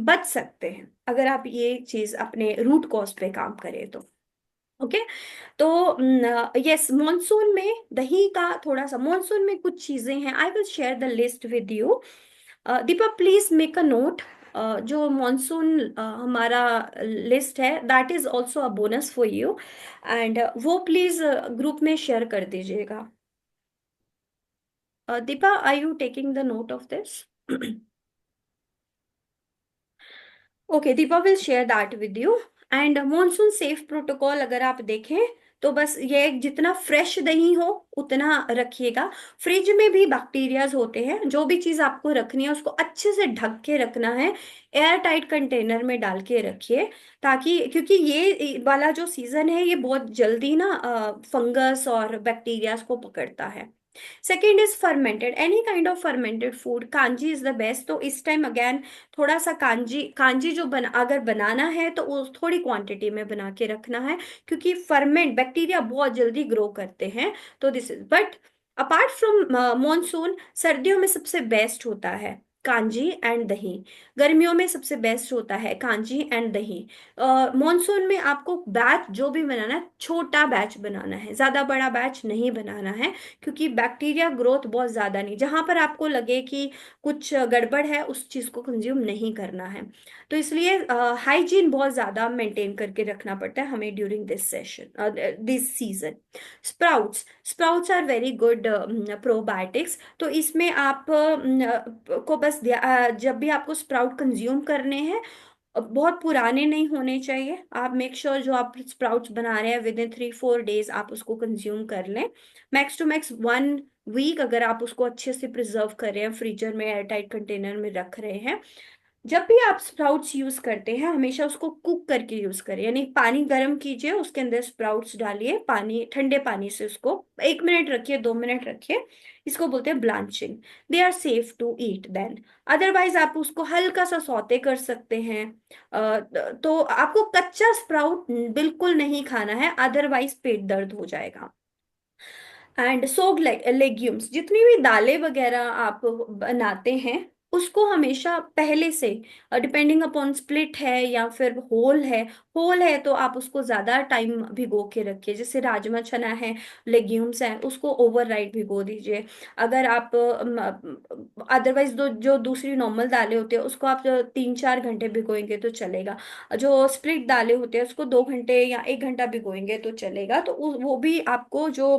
बच सकते हैं अगर आप ये चीज अपने रूट कॉज पे काम करें तो। ओके, तो यस, मॉनसून में दही का थोड़ा सा, मॉनसून में कुछ चीजें हैं, I will share the list with you. Deepa please make a note, जो मॉनसून हमारा लिस्ट है that is also a bonus for you, and वो प्लीज ग्रुप में शेयर कर दीजिएगा। Deepa, are you taking the note of this? Okay, Deepa will share that with you. And monsoon safe protocol अगर आप देखें तो बस ये जितना फ्रेश दही हो उतना रखिएगा। फ्रिज में भी बैक्टीरियाज होते हैं, जो भी चीज़ आपको रखनी है उसको अच्छे से ढक के रखना है, एयर टाइट कंटेनर में डाल के रखिए, ताकि क्योंकि ये वाला जो सीजन है ये बहुत जल्दी ना फंगस और बैक्टीरियाज को पकड़ता है। Second is fermented, any kind of fermented food, kanji is the best. तो इस टाइम अगेन थोड़ा सा कांजी कांजी जो अगर बनाना है तो वो थोड़ी क्वांटिटी में बना के रखना है, क्योंकि फर्मेंट बैक्टीरिया बहुत जल्दी ग्रो करते हैं। तो this is, but apart from monsoon, सर्दियों में सबसे बेस्ट होता है कांजी एंड दही, गर्मियों में सबसे बेस्ट होता है कांजी एंड दही। मॉनसून में आपको बैच जो भी बनाना है छोटा बैच बनाना है, ज्यादा बड़ा बैच नहीं बनाना है, क्योंकि बैक्टीरिया ग्रोथ बहुत ज्यादा नहीं, जहां पर आपको लगे कि कुछ गड़बड़ है उस चीज को कंज्यूम नहीं करना है। तो इसलिए हाइजीन बहुत ज्यादा मेंटेन करके रखना पड़ता है हमें during this session, this season. Sprouts, sprouts are very good probiotics. तो इसमें आप को बस जब भी आपको स्प्राउट कंज्यूम करने हैं, बहुत पुराने नहीं होने चाहिए। आप मेक श्योर जो आप स्प्राउट्स बना रहे हैं विद इन 3-4 डेज आप उसको कंज्यूम कर लें, मैक्स टू मैक्स 1 वीक अगर आप उसको अच्छे से प्रिजर्व कर रहे हैं, फ्रीजर में एयरटाइट कंटेनर में रख रहे हैं। जब भी आप स्प्राउट्स यूज करते हैं हमेशा उसको कुक करके यूज करें, यानी पानी गर्म कीजिए, उसके अंदर स्प्राउट्स डालिए, पानी ठंडे पानी से उसको 1 मिनट रखिए, 2 मिनट रखिए, इसको बोलते हैं blanching. They are safe to eat then. Otherwise आप उसको हल्का सा सौते कर सकते हैं। तो आपको कच्चा स्प्राउट बिल्कुल नहीं खाना है, अदरवाइज पेट दर्द हो जाएगा। एंड सोग लेग्यूम्स, जितनी भी दालें वगैरह आप बनाते हैं उसको हमेशा पहले से, डिपेंडिंग अपॉन स्प्लिट है या फिर होल है, होल है तो आप उसको ज्यादा टाइम भिगो के रखिए, जैसे राजमा चना है, लेग्यूम्स हैं, उसको ओवरनाइट भिगो दीजिए। अगर आप अदरवाइज जो दूसरी नॉर्मल दालें होती है उसको आप 3-4 घंटे भिगोएंगे तो चलेगा, जो स्प्लिट दालें होते हैं उसको 2 घंटे या 1 घंटा भिगोएंगे तो चलेगा। तो वो भी आपको जो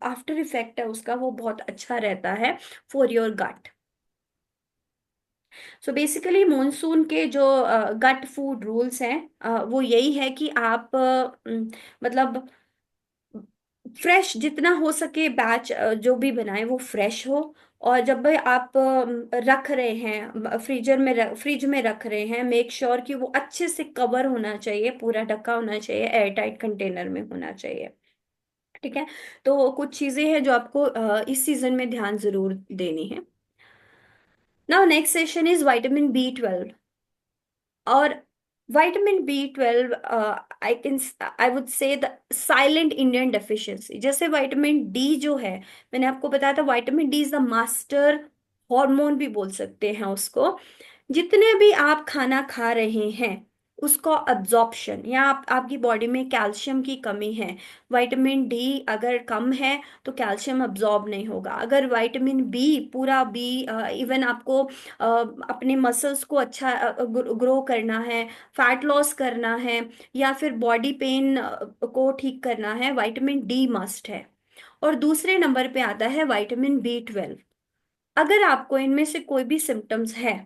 आफ्टर इफेक्ट है उसका वो बहुत अच्छा रहता है for your gut. So basically monsoon के जो गट फूड रूल्स हैं वो यही है कि आप मतलब फ्रेश जितना हो सके बैच जो भी बनाए वो फ्रेश हो, और जब भी आप रख रहे हैं फ्रिज में रख रहे हैं, मेक श्योर कि वो अच्छे से कवर होना चाहिए, पूरा ढका होना चाहिए, एयर टाइट कंटेनर में होना चाहिए। ठीक है। तो कुछ चीजें हैं जो आपको इस सीजन में ध्यान जरूर देनी है। Now next session is vitamin B12। और vitamin B12, I would say the silent Indian deficiency. जैसे विटामिन D जो है, मैंने आपको बताया था, vitamin D is the master hormone भी बोल सकते हैं उसको। जितने भी आप खाना खा रहे हैं उसको अब्जॉर्प्शन, या आपकी बॉडी में कैल्शियम की कमी है, विटामिन D अगर कम है तो कैल्शियम अब्जॉर्ब नहीं होगा। अगर विटामिन B, पूरा बी, इवन आपको अपने मसल्स को अच्छा ग्रो करना है, फैट लॉस करना है, या फिर बॉडी पेन को ठीक करना है, विटामिन D मस्ट है। और दूसरे नंबर पे आता है विटामिन B12। अगर आपको इनमें से कोई भी सिम्टम्स है,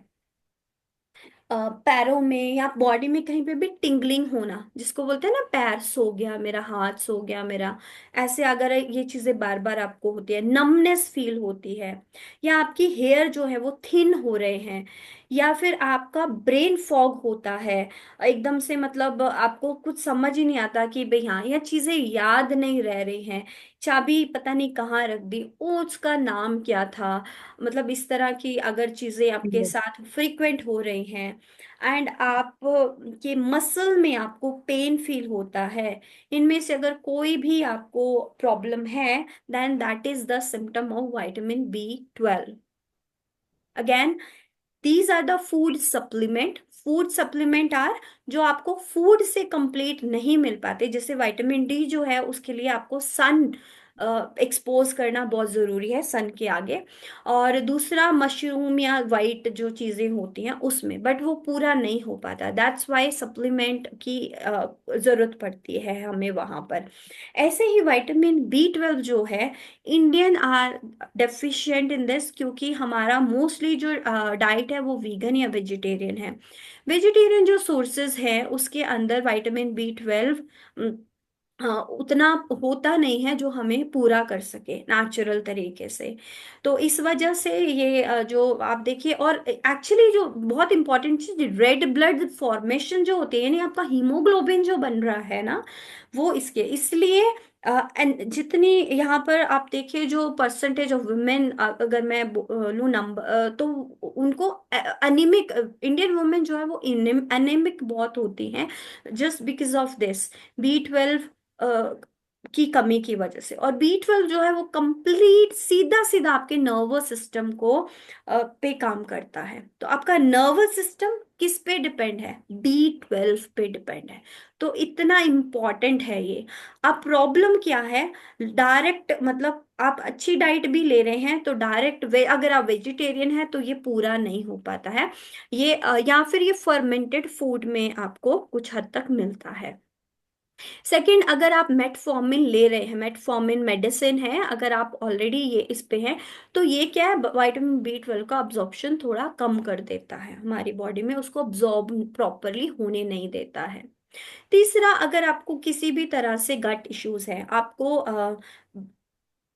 पैरों में या बॉडी में कहीं पे भी टिंगलिंग होना, जिसको बोलते हैं ना पैर सो गया मेरा, हाथ सो गया मेरा, ऐसे अगर ये चीजें बार बार आपको होती है, नमनेस फील होती है, या आपकी हेयर जो है वो थिन हो रहे हैं, या फिर आपका ब्रेन फॉग होता है एकदम से, मतलब आपको कुछ समझ ही नहीं आता कि भाई हाँ, यह चीजें याद नहीं रह रही हैं, चाबी पता नहीं कहाँ रख दी, ओ उसका नाम क्या था, मतलब इस तरह की अगर चीजें आपके साथ फ्रीक्वेंट हो रही हैं, एंड आप के मसल में आपको पेन फील होता है, इनमें से अगर कोई भी आपको प्रॉब्लम है, then that is the symptom of vitamin B12। Again, these are the food supplement are, जो आपको फूड से कंप्लीट नहीं मिल पाते। जैसे विटामिन D जो है उसके लिए आपको सन एक्सपोज करना बहुत जरूरी है, सन के आगे। और दूसरा मशरूम या वाइट जो चीजें होती हैं उसमें, बट वो पूरा नहीं हो पाता, दैट्स वाई सप्लीमेंट की जरूरत पड़ती है हमें वहां पर। ऐसे ही विटामिन B12 जो है, Indian are deficient in this, क्योंकि हमारा मोस्टली जो डाइट है वो वीगन या वेजिटेरियन है। वेजिटेरियन जो सोर्सेज हैं उसके अंदर विटामिन B12 उतना होता नहीं है जो हमें पूरा कर सके नेचुरल तरीके से। तो इस वजह से ये जो आप देखिए, और एक्चुअली जो बहुत इंपॉर्टेंट चीज, रेड ब्लड फॉर्मेशन जो होती है, यानी आपका हीमोग्लोबिन जो बन रहा है ना, वो इसके इसलिए एंड जितनी यहाँ पर आप देखिए जो परसेंटेज ऑफ वुमेन, अगर मैं लूँ नंबर, तो उनको अनिमिक, इंडियन वुमेन जो है वो एनेमिक बहुत होती हैं, just because of this B12 की कमी की वजह से। और B12 जो है वो कंप्लीट सीधा सीधा आपके नर्वस सिस्टम को पे काम करता है। तो आपका नर्वस सिस्टम किस पे डिपेंड है? B12 पे डिपेंड है। तो इतना इम्पॉर्टेंट है ये। अब प्रॉब्लम क्या है, डायरेक्ट मतलब आप अच्छी डाइट भी ले रहे हैं तो डायरेक्ट वे, अगर आप वेजिटेरियन हैं तो ये पूरा नहीं हो पाता है ये, या फिर ये फर्मेंटेड फूड में आपको कुछ हद तक मिलता है। सेकंड, अगर आप मेटफॉर्मिन ले रहे हैं, मेटफॉर्मिन मेडिसिन है, अगर आप ऑलरेडी ये इस पे हैं, तो ये क्या है, विटामिन B12 का अब्जॉर्प्शन थोड़ा कम कर देता है हमारी बॉडी में, उसको अब्जॉर्ब प्रॉपरली होने नहीं देता है। तीसरा, अगर आपको किसी भी तरह से गट इश्यूज है, आपको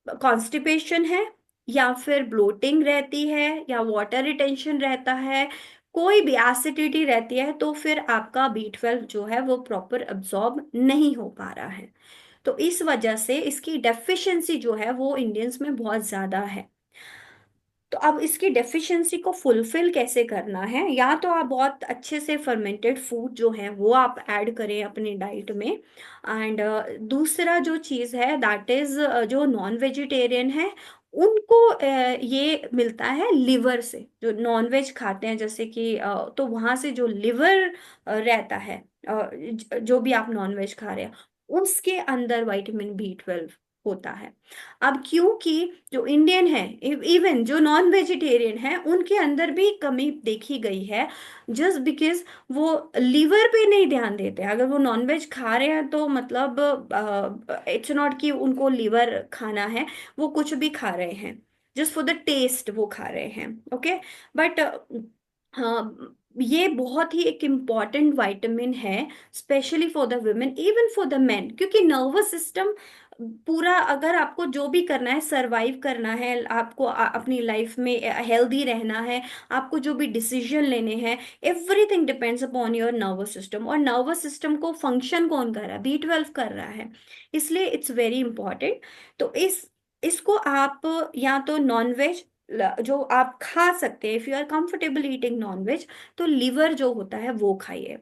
कॉन्स्टिपेशन है, या फिर ब्लोटिंग रहती है, या वाटर रिटेंशन रहता है, कोई भी एसिडिटी रहती है, तो फिर आपका B12 जो है वो प्रॉपर अब्जॉर्ब नहीं हो पा रहा है। तो इस वजह से इसकी डेफिशिएंसी जो है वो इंडियंस में बहुत ज्यादा है। तो अब इसकी डेफिशिएंसी को फुलफिल कैसे करना है, या तो आप बहुत अच्छे से फर्मेंटेड फूड जो है वो आप ऐड करें अपनी डाइट में, एंड दूसरा जो चीज़ है दैट इज, जो नॉन वेजिटेरियन है उनको ये मिलता है लिवर से, जो नॉन वेज खाते हैं, जैसे कि तो वहां से जो लिवर रहता है, जो भी आप नॉन वेज खा रहे हैं उसके अंदर विटामिन B12 होता है। अब क्योंकि जो इंडियन है, इवन जो नॉन वेजिटेरियन है, उनके अंदर भी कमी देखी गई है, जस्ट बिकॉज वो लीवर पे नहीं ध्यान देते। अगर वो नॉन वेज खा रहे हैं तो मतलब इट्स नॉट कि उनको लीवर खाना है, वो कुछ भी खा रहे हैं, जस्ट फॉर द टेस्ट वो खा रहे हैं, ओके। बट हाँ, ये बहुत ही एक इम्पॉर्टेंट विटामिन है, specially for the women, even for the main, क्योंकि नर्वस सिस्टम पूरा, अगर आपको जो भी करना है, सरवाइव करना है, आपको अपनी लाइफ में हेल्दी रहना है, आपको जो भी डिसीजन लेने हैं, everything depends upon your nervous system. और नर्वस सिस्टम को फंक्शन कौन कर रहा है? B12 कर रहा है, इसलिए इट्स वेरी इंपॉर्टेंट। तो इसको आप या तो नॉन वेज जो आप खा सकते हैं, if you are comfortable eating non veg, तो लिवर जो होता है वो खाइए।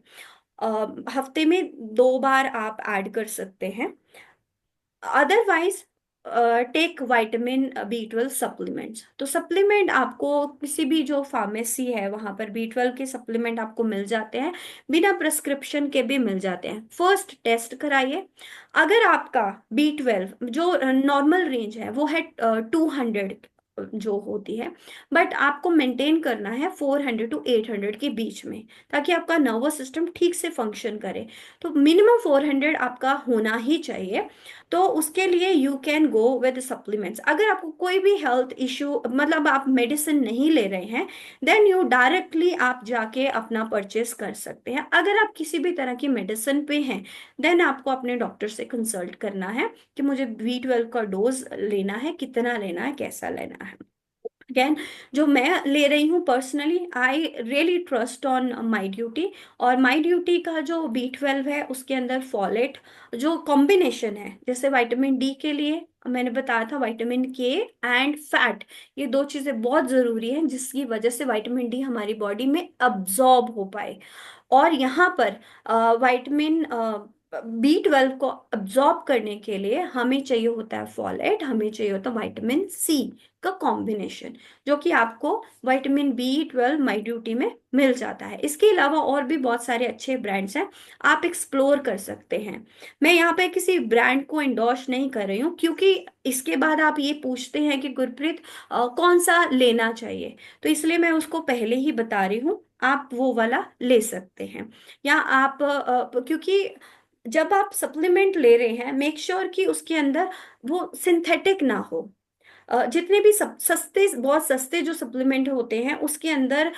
हफ्ते में 2 बार आप ऐड कर सकते हैं। Otherwise take vitamin B12 supplements. तो सप्लीमेंट आपको किसी भी जो फार्मेसी है वहां पर B12 के सप्लीमेंट आपको मिल जाते हैं, बिना प्रिस्क्रिप्शन के भी मिल जाते हैं। फर्स्ट टेस्ट कराइए। अगर आपका B12 जो नॉर्मल रेंज है वो है 200 जो होती है, बट आपको मेंटेन करना है 400 to 800 के बीच में, ताकि आपका नर्वस सिस्टम ठीक से फंक्शन करे। तो मिनिमम 400 आपका होना ही चाहिए। तो उसके लिए you can go with supplements. अगर आपको कोई भी हेल्थ इश्यू, मतलब आप मेडिसिन नहीं ले रहे हैं, देन यू डायरेक्टली आप जाके अपना परचेस कर सकते हैं। अगर आप किसी भी तरह की मेडिसिन पे हैं, देन आपको अपने डॉक्टर से कंसल्ट करना है कि मुझे B12 का डोज लेना है, कितना लेना है, कैसा लेना है। अगेन, जो मैं ले रही हूँ personally, I really trust on my duty. और माई ड्यूटी का जो B12 है उसके अंदर फॉलेट जो कॉम्बिनेशन है, जैसे विटामिन D के लिए मैंने बताया था विटामिन K एंड फैट, ये 2 चीजें बहुत जरूरी हैं, जिसकी वजह से विटामिन D हमारी बॉडी में अब्जॉर्ब हो पाए। और यहाँ पर विटामिन B12 को अब्जॉर्ब करने के लिए हमें चाहिए होता है फॉलेट, हमें चाहिए होता है विटामिन C का कॉम्बिनेशन, जो कि आपको विटामिन B12 माई ड्यूटी में मिल जाता है। इसके अलावा और भी बहुत सारे अच्छे ब्रांड्स हैं, आप एक्सप्लोर कर सकते हैं। मैं यहाँ पे किसी ब्रांड को इंडोर्स नहीं कर रही हूँ, क्योंकि इसके बाद आप ये पूछते हैं कि गुरप्रीत कौन सा लेना चाहिए, तो इसलिए मैं उसको पहले ही बता रही हूँ, आप वो वाला ले सकते हैं। या आप क्योंकि जब आप सप्लीमेंट ले रहे हैं, मेक श्योर कि उसके अंदर वो सिंथेटिक ना हो। जितने भी सस्ते, बहुत सस्ते जो सप्लीमेंट होते हैं उसके अंदर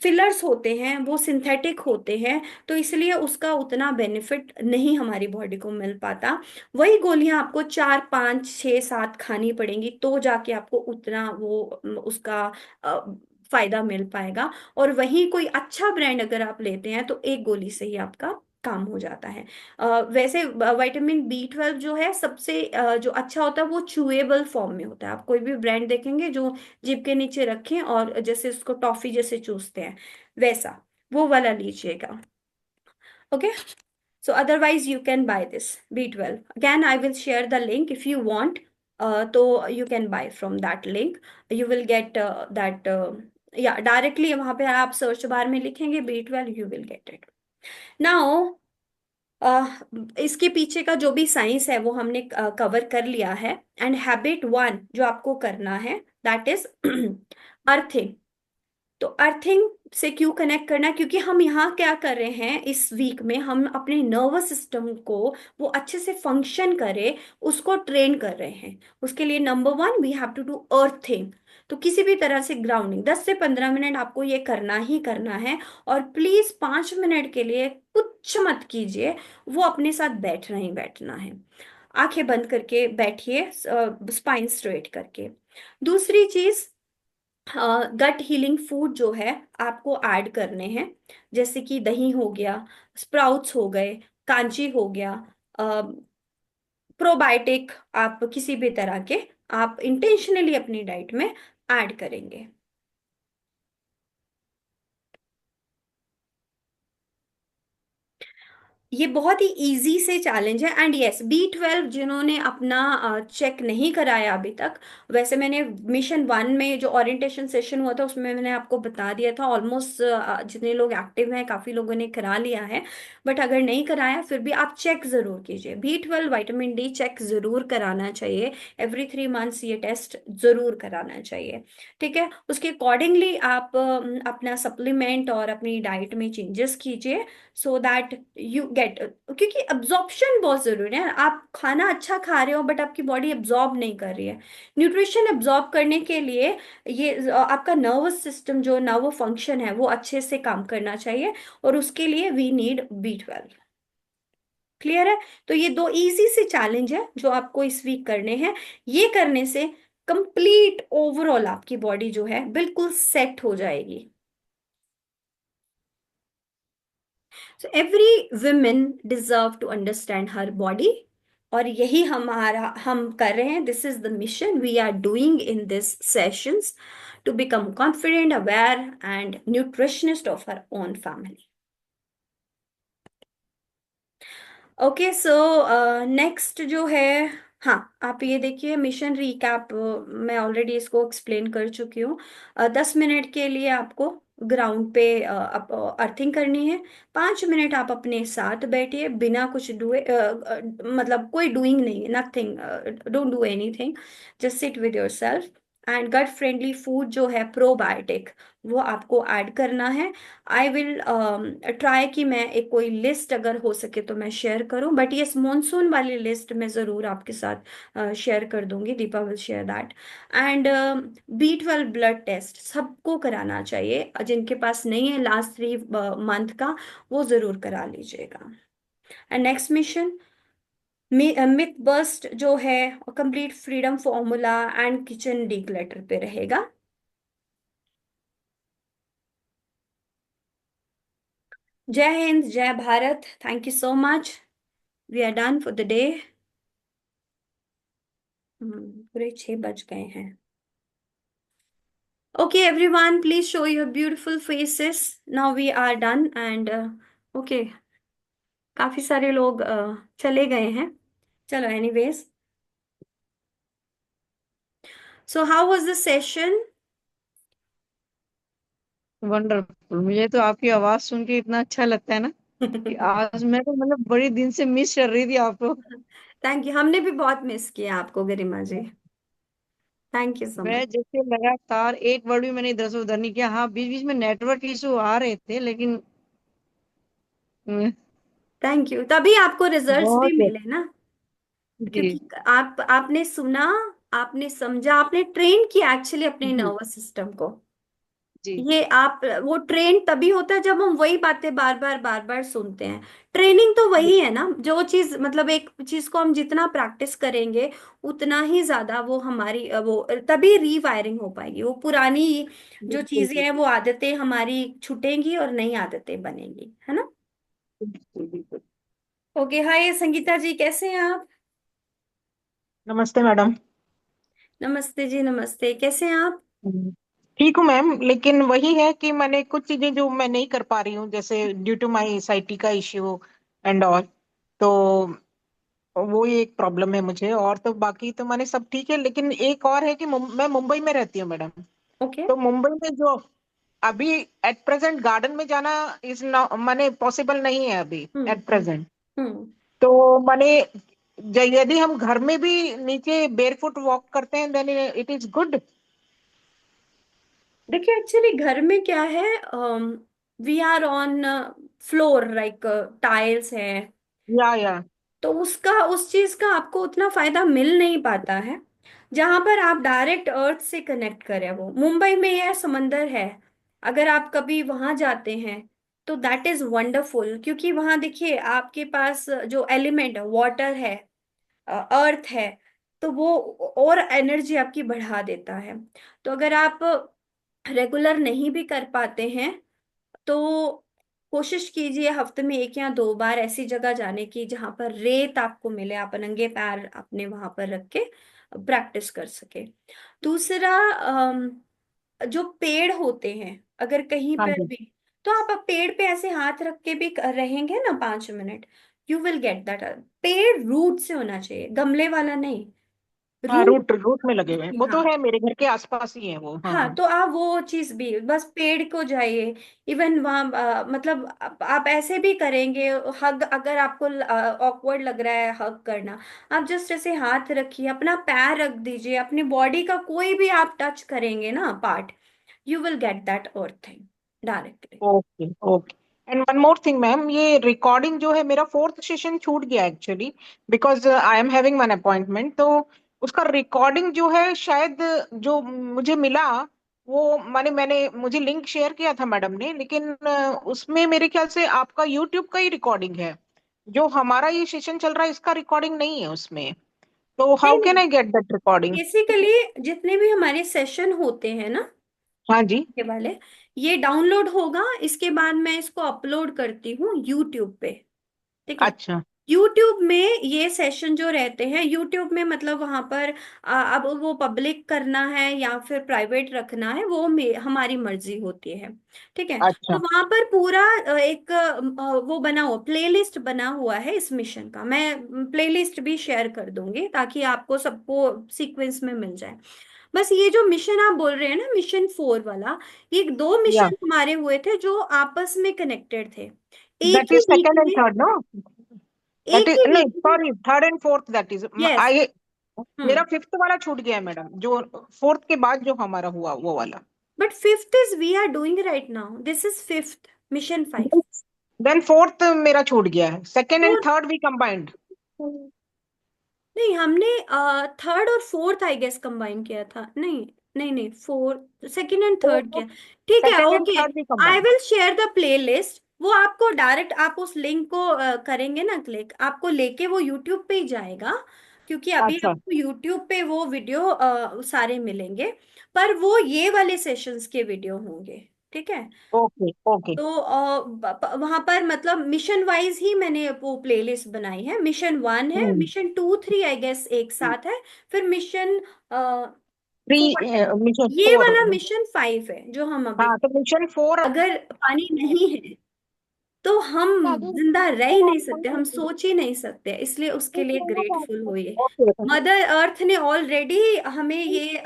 फिलर्स होते हैं, वो सिंथेटिक होते हैं, तो इसलिए उसका उतना बेनिफिट नहीं हमारी बॉडी को मिल पाता। वही गोलियां आपको 4 5 6 7 खानी पड़ेंगी, तो जाके आपको उतना वो उसका फायदा मिल पाएगा। और वही कोई अच्छा ब्रांड अगर आप लेते हैं तो एक गोली से ही आपका काम हो जाता है। वैसे विटामिन B12 जो है सबसे जो अच्छा होता है वो चूएबल फॉर्म में होता है। आप कोई भी ब्रांड देखेंगे जो जिभ के नीचे रखें और जैसे उसको टॉफी जैसे चूसते हैं, वैसा वो वाला लीजिएगा। Okay, so otherwise you can buy this B12, again I will share the link if you want, so you can buy from that link, you will get that yeah, directly वहां पे आप सर्च बार में लिखेंगे B12, you will get it now। इसके पीछे का जो भी साइंस है वो हमने कवर कर लिया है। एंड हैबिट 1 जो आपको करना है, दैट इज अर्थिंग। तो अर्थिंग से क्यों कनेक्ट करना है? क्योंकि हम यहाँ क्या कर रहे हैं, इस वीक में हम अपने नर्वस सिस्टम को वो अच्छे से फंक्शन करे, उसको ट्रेन कर रहे हैं। उसके लिए number 1 we have to do earthing. तो किसी भी तरह से ग्राउंडिंग 10 से 15 मिनट आपको ये करना ही करना है। और प्लीज 5 मिनट के लिए कुछ मत कीजिए, वो अपने साथ बैठना ही बैठना है। आंखें बंद करके बैठिए, स्पाइन स्ट्रेट करके। दूसरी चीज, गट हीलिंग फूड जो है आपको ऐड करने हैं, जैसे कि दही हो गया, स्प्राउट्स हो गए, कांची हो गया, प्रोबायोटिक, आप किसी भी तरह के आप इंटेंशनली अपनी डाइट में ऐड करेंगे। ये बहुत ही इजी से चैलेंज है। एंड यस, B12 जिन्होंने अपना चेक नहीं कराया अभी तक, वैसे मैंने मिशन 1 में जो ओरिएंटेशन सेशन हुआ था उसमें मैंने आपको बता दिया था, ऑलमोस्ट जितने लोग एक्टिव हैं काफी लोगों ने करा लिया है। बट अगर नहीं कराया फिर भी आप चेक जरूर कीजिए। B12 विटामिन D चेक जरूर कराना चाहिए, एवरी 3 मंथ्स ये टेस्ट जरूर कराना चाहिए। ठीक है, उसके अकॉर्डिंगली आप अपना सप्लीमेंट और अपनी डाइट में चेंजेस कीजिए, सो दैट यू गेट, क्योंकि अब्जॉर्प्शन बहुत जरूरी है। आप खाना अच्छा खा रहे हो बट आपकी बॉडी अब्जॉर्ब नहीं कर रही है। न्यूट्रिशन अब्जॉर्ब करने के लिए ये आपका नर्वस सिस्टम, जो नर्व फंक्शन है, वो अच्छे से काम करना चाहिए, और उसके लिए वी नीड B12। क्लियर है? तो ये दो इजी से चैलेंज है जो आपको इस वीक करने हैं। ये करने से कंप्लीट ओवरऑल आपकी बॉडी जो है बिल्कुल सेट हो जाएगी। So every women deserve to understand her body, और यही हम कर रहे हैं। This is the mission we are doing in this sessions, to become confident, aware and nutritionist of her own family. Okay, so next जो है, हाँ आप ये देखिए, मिशन रीकैप मैं ऑलरेडी इसको एक्सप्लेन कर चुकी हूँ। 10 मिनट के लिए आपको ग्राउंड पे अर्थिंग करनी है। 5 मिनट आप अपने साथ बैठिए बिना कुछ डुए, मतलब कोई डूइंग नहीं, nothing, don't do anything, just sit with your self. And gut friendly food जो है प्रोबायोटिक, वो आपको ऐड करना है। आई विल ट्राई कि मैं एक कोई लिस्ट अगर हो सके तो मैं शेयर करूं, बट ये मॉनसून वाली लिस्ट मैं ज़रूर आपके साथ शेयर कर दूंगी। Deepa will share that. And B12 blood test सबको कराना चाहिए, जिनके पास नहीं है लास्ट 3 मंथ का, वो ज़रूर करा लीजिएगा। And next mission myth bust जो है, complete freedom formula and kitchen declutter पे रहेगा। जय हिंद, जय Bharat, thank you so much. We are done for the day. पूरे 6 बज गए हैं। Okay everyone, please show your beautiful faces. Now we are done and okay, काफी सारे लोग चले गए हैं। चलो anyways, so how was the session? Wonderful. मुझे तो आपकी आवाज सुन के इतना अच्छा लगता है ना कि आज मैं तो मतलब बड़ी दिन से मिस कर रही थी आपको। थैंक यू, हमने भी बहुत मिस किया आपको गरिमा जी। थैंक यू सो मैं मच। जैसे लगातार एक वर्ड भी मैंने इधर से उधर नहीं किया। हाँ, बीच बीच में नेटवर्क इशू आ रहे थे, लेकिन थैंक यू, तभी आपको रिजल्ट्स भी बहुत मिले ना, जी क्योंकि आपने सुना, आपने समझा, आपने ट्रेन किया एक्चुअली अपने जी नर्वस सिस्टम को। जी ये आप, वो ट्रेन तभी होता है जब हम वही बातें बार बार सुनते हैं। ट्रेनिंग तो वही है ना, जो चीज मतलब एक चीज को हम जितना प्रैक्टिस करेंगे उतना ही ज्यादा वो हमारी वो तभी रीवायरिंग हो पाएगी। वो पुरानी जो बिल्कुल चीजें हैं, वो आदतें हमारी छूटेंगी और नई आदतें बनेंगी, है ना? बिल्कुल बिल्कुल। ओके, हाय संगीता जी, कैसे हैं आप? नमस्ते मैडम। नमस्ते जी, नमस्ते, कैसे हैं आप? हम्म, ठीक हूँ मैम, लेकिन वही है कि मैंने कुछ चीजें जो मैं नहीं कर पा रही हूँ, जैसे ड्यू टू माई साइटी का इश्यू एंड ऑल, तो वो ही एक प्रॉब्लम है मुझे। और तो बाकी तो मैंने सब ठीक है, लेकिन एक और है कि मैं मुंबई में रहती हूँ मैडम। ओके। तो मुंबई में जो अभी एट प्रेजेंट गार्डन में जाना इज माने पॉसिबल नहीं है अभी हम्म एट प्रेजेंट। हम्म तो माने यदि हम घर में भी नीचे बेरफुट वॉक करते हैं देन इट इज गुड। देखिए, एक्चुअली घर में क्या है, we are on floor, like tiles है, या तो उसका उस चीज का आपको उतना फायदा मिल नहीं पाता है। जहां पर आप डायरेक्ट अर्थ से कनेक्ट करें, वो मुंबई में यह समंदर है, अगर आप कभी वहां जाते हैं तो दैट इज वंडरफुल। क्योंकि वहां देखिए आपके पास जो एलिमेंट है, वाटर है, अर्थ है, तो वो और एनर्जी आपकी बढ़ा देता है। तो अगर आप रेगुलर नहीं भी कर पाते हैं तो कोशिश कीजिए हफ्ते में 1 या 2 बार ऐसी जगह जाने की जहां पर रेत आपको मिले, आप नंगे पैर अपने वहां पर रख के प्रैक्टिस कर सके। दूसरा, जो पेड़ होते हैं, अगर कहीं हाँ पर जी। भी, तो आप पेड़ पे ऐसे हाथ रख के भी रहेंगे ना 5 minute, you will get that. पेड़ रूट से होना चाहिए, गमले वाला नहीं, हाँ, रूट। रूट रूट में लगे हुए हैं, वो हाँ, तो है मेरे घर के आसपास ही है वो। हाँ, हाँ तो आप वो चीज भी बस पेड़ को जाइए। इवन वहाँ मतलब आप ऐसे भी करेंगे, हग अगर आपको ऑकवर्ड लग रहा है हग करना, आप जस्ट ऐसे हाथ रखिए, अपना पैर रख दीजिए, अपनी बॉडी का कोई भी आप टच करेंगे ना part, you will get that earthing directly. Okay okay. And one more thing ma'am, ये रिकॉर्डिंग जो है, मेरा 4th सेशन छूट गया actually, because I am having one appointment. तो उसका रिकॉर्डिंग जो है शायद जो मुझे मिला, वो मैंने मुझे लिंक शेयर किया था मैडम ने, लेकिन उसमें मेरे ख्याल से आपका यूट्यूब का ही रिकॉर्डिंग है। जो हमारा ये सेशन चल रहा है इसका रिकॉर्डिंग नहीं है उसमें। तो हाउ नहीं कैन नहीं, I get that recording? Basically जितने भी हमारे सेशन होते हैं ना हाँ जी। के वाले, ये डाउनलोड होगा, इसके बाद मैं इसको अपलोड करती हूँ यूट्यूब पे। ठीक है। अच्छा। यूट्यूब में ये सेशन जो रहते हैं, यूट्यूब में मतलब वहां पर अब वो पब्लिक करना है या फिर प्राइवेट रखना है, वो हमारी मर्जी होती है। ठीक है। तो अच्छा। वहां पर पूरा एक वो बना हुआ प्लेलिस्ट बना हुआ है इस मिशन का। मैं प्लेलिस्ट भी शेयर कर दूंगी ताकि आपको सबको सीक्वेंस में मिल जाए। बस ये जो मिशन आप बोल रहे हैं ना, मिशन 4 वाला, ये 2 या मिशन हमारे हुए थे जो आपस में कनेक्टेड थे। एक that he is week second end में, थर्ड, नो? दैट एक इज ही नहीं, वीक में। Sorry, third and fourth, that is yes. I. मेरा हम्म। 5th वाला छूट गया है मैडम, जो 4th के बाद जो हमारा हुआ वो वाला। But fifth is we are doing right now, this is fifth, mission 5। देन 4th मेरा छूट गया है, सेकंड एंड फोर्थ थर्ड भी कंबाइंड। नहीं, हमने थर्ड और फोर्थ आई गेस कंबाइन किया था। नहीं नहीं नहीं, फोर्थ, सेकंड एंड थर्ड किया। ठीक है, सेकंड एंड ओके। थर्ड भी I combined. Will share the playlist. वो आपको डायरेक्ट, आप उस लिंक को करेंगे ना क्लिक, आपको लेके वो यूट्यूब पे ही जाएगा, क्योंकि अभी अच्छा। आपको यूट्यूब पे वो वीडियो सारे मिलेंगे, पर वो ये वाले सेशंस के वीडियो होंगे। ठीक है। Okay okay. तो वहां पर मतलब मिशन वाइज ही मैंने वो प्लेलिस्ट बनाई है। मिशन 1 है, हम्म। मिशन 2 3 आई गेस एक साथ है, फिर मिशन 4 3 है, मिशन ये 4। वाला मिशन 5 है जो हम अभी। हाँ, तो मिशन 4। अगर पानी नहीं है तो हम जिंदा रह ही नहीं सकते, हम सोच ही नहीं सकते, इसलिए उसके लिए ग्रेटफुल होइए। मदर अर्थ ने ऑलरेडी हमें ये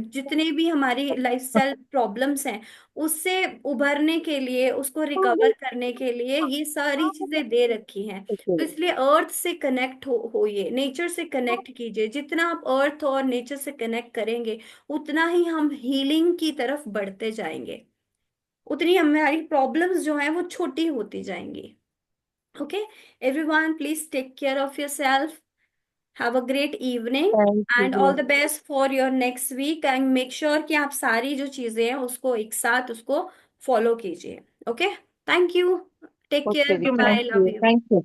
जितने भी हमारी लाइफस्टाइल प्रॉब्लम्स हैं उससे उभरने के लिए, उसको रिकवर करने के लिए ये सारी चीजें दे रखी हैं। तो इसलिए अर्थ से कनेक्ट होइए, नेचर से कनेक्ट कीजिए। जितना आप अर्थ और नेचर से कनेक्ट करेंगे उतना ही हम हीलिंग की तरफ बढ़ते जाएंगे, उतनी हमारी प्रॉब्लम्स जो हैं वो छोटी होती जाएंगी। Okay everyone, please take care of yourself, have a great evening thank and you. All the best for your next week, and make sure कि आप सारी जो चीजें हैं उसको एक साथ उसको फॉलो कीजिए। Okay, thank you, take okay care, जी, bye bye, thank love you, you. Thank you.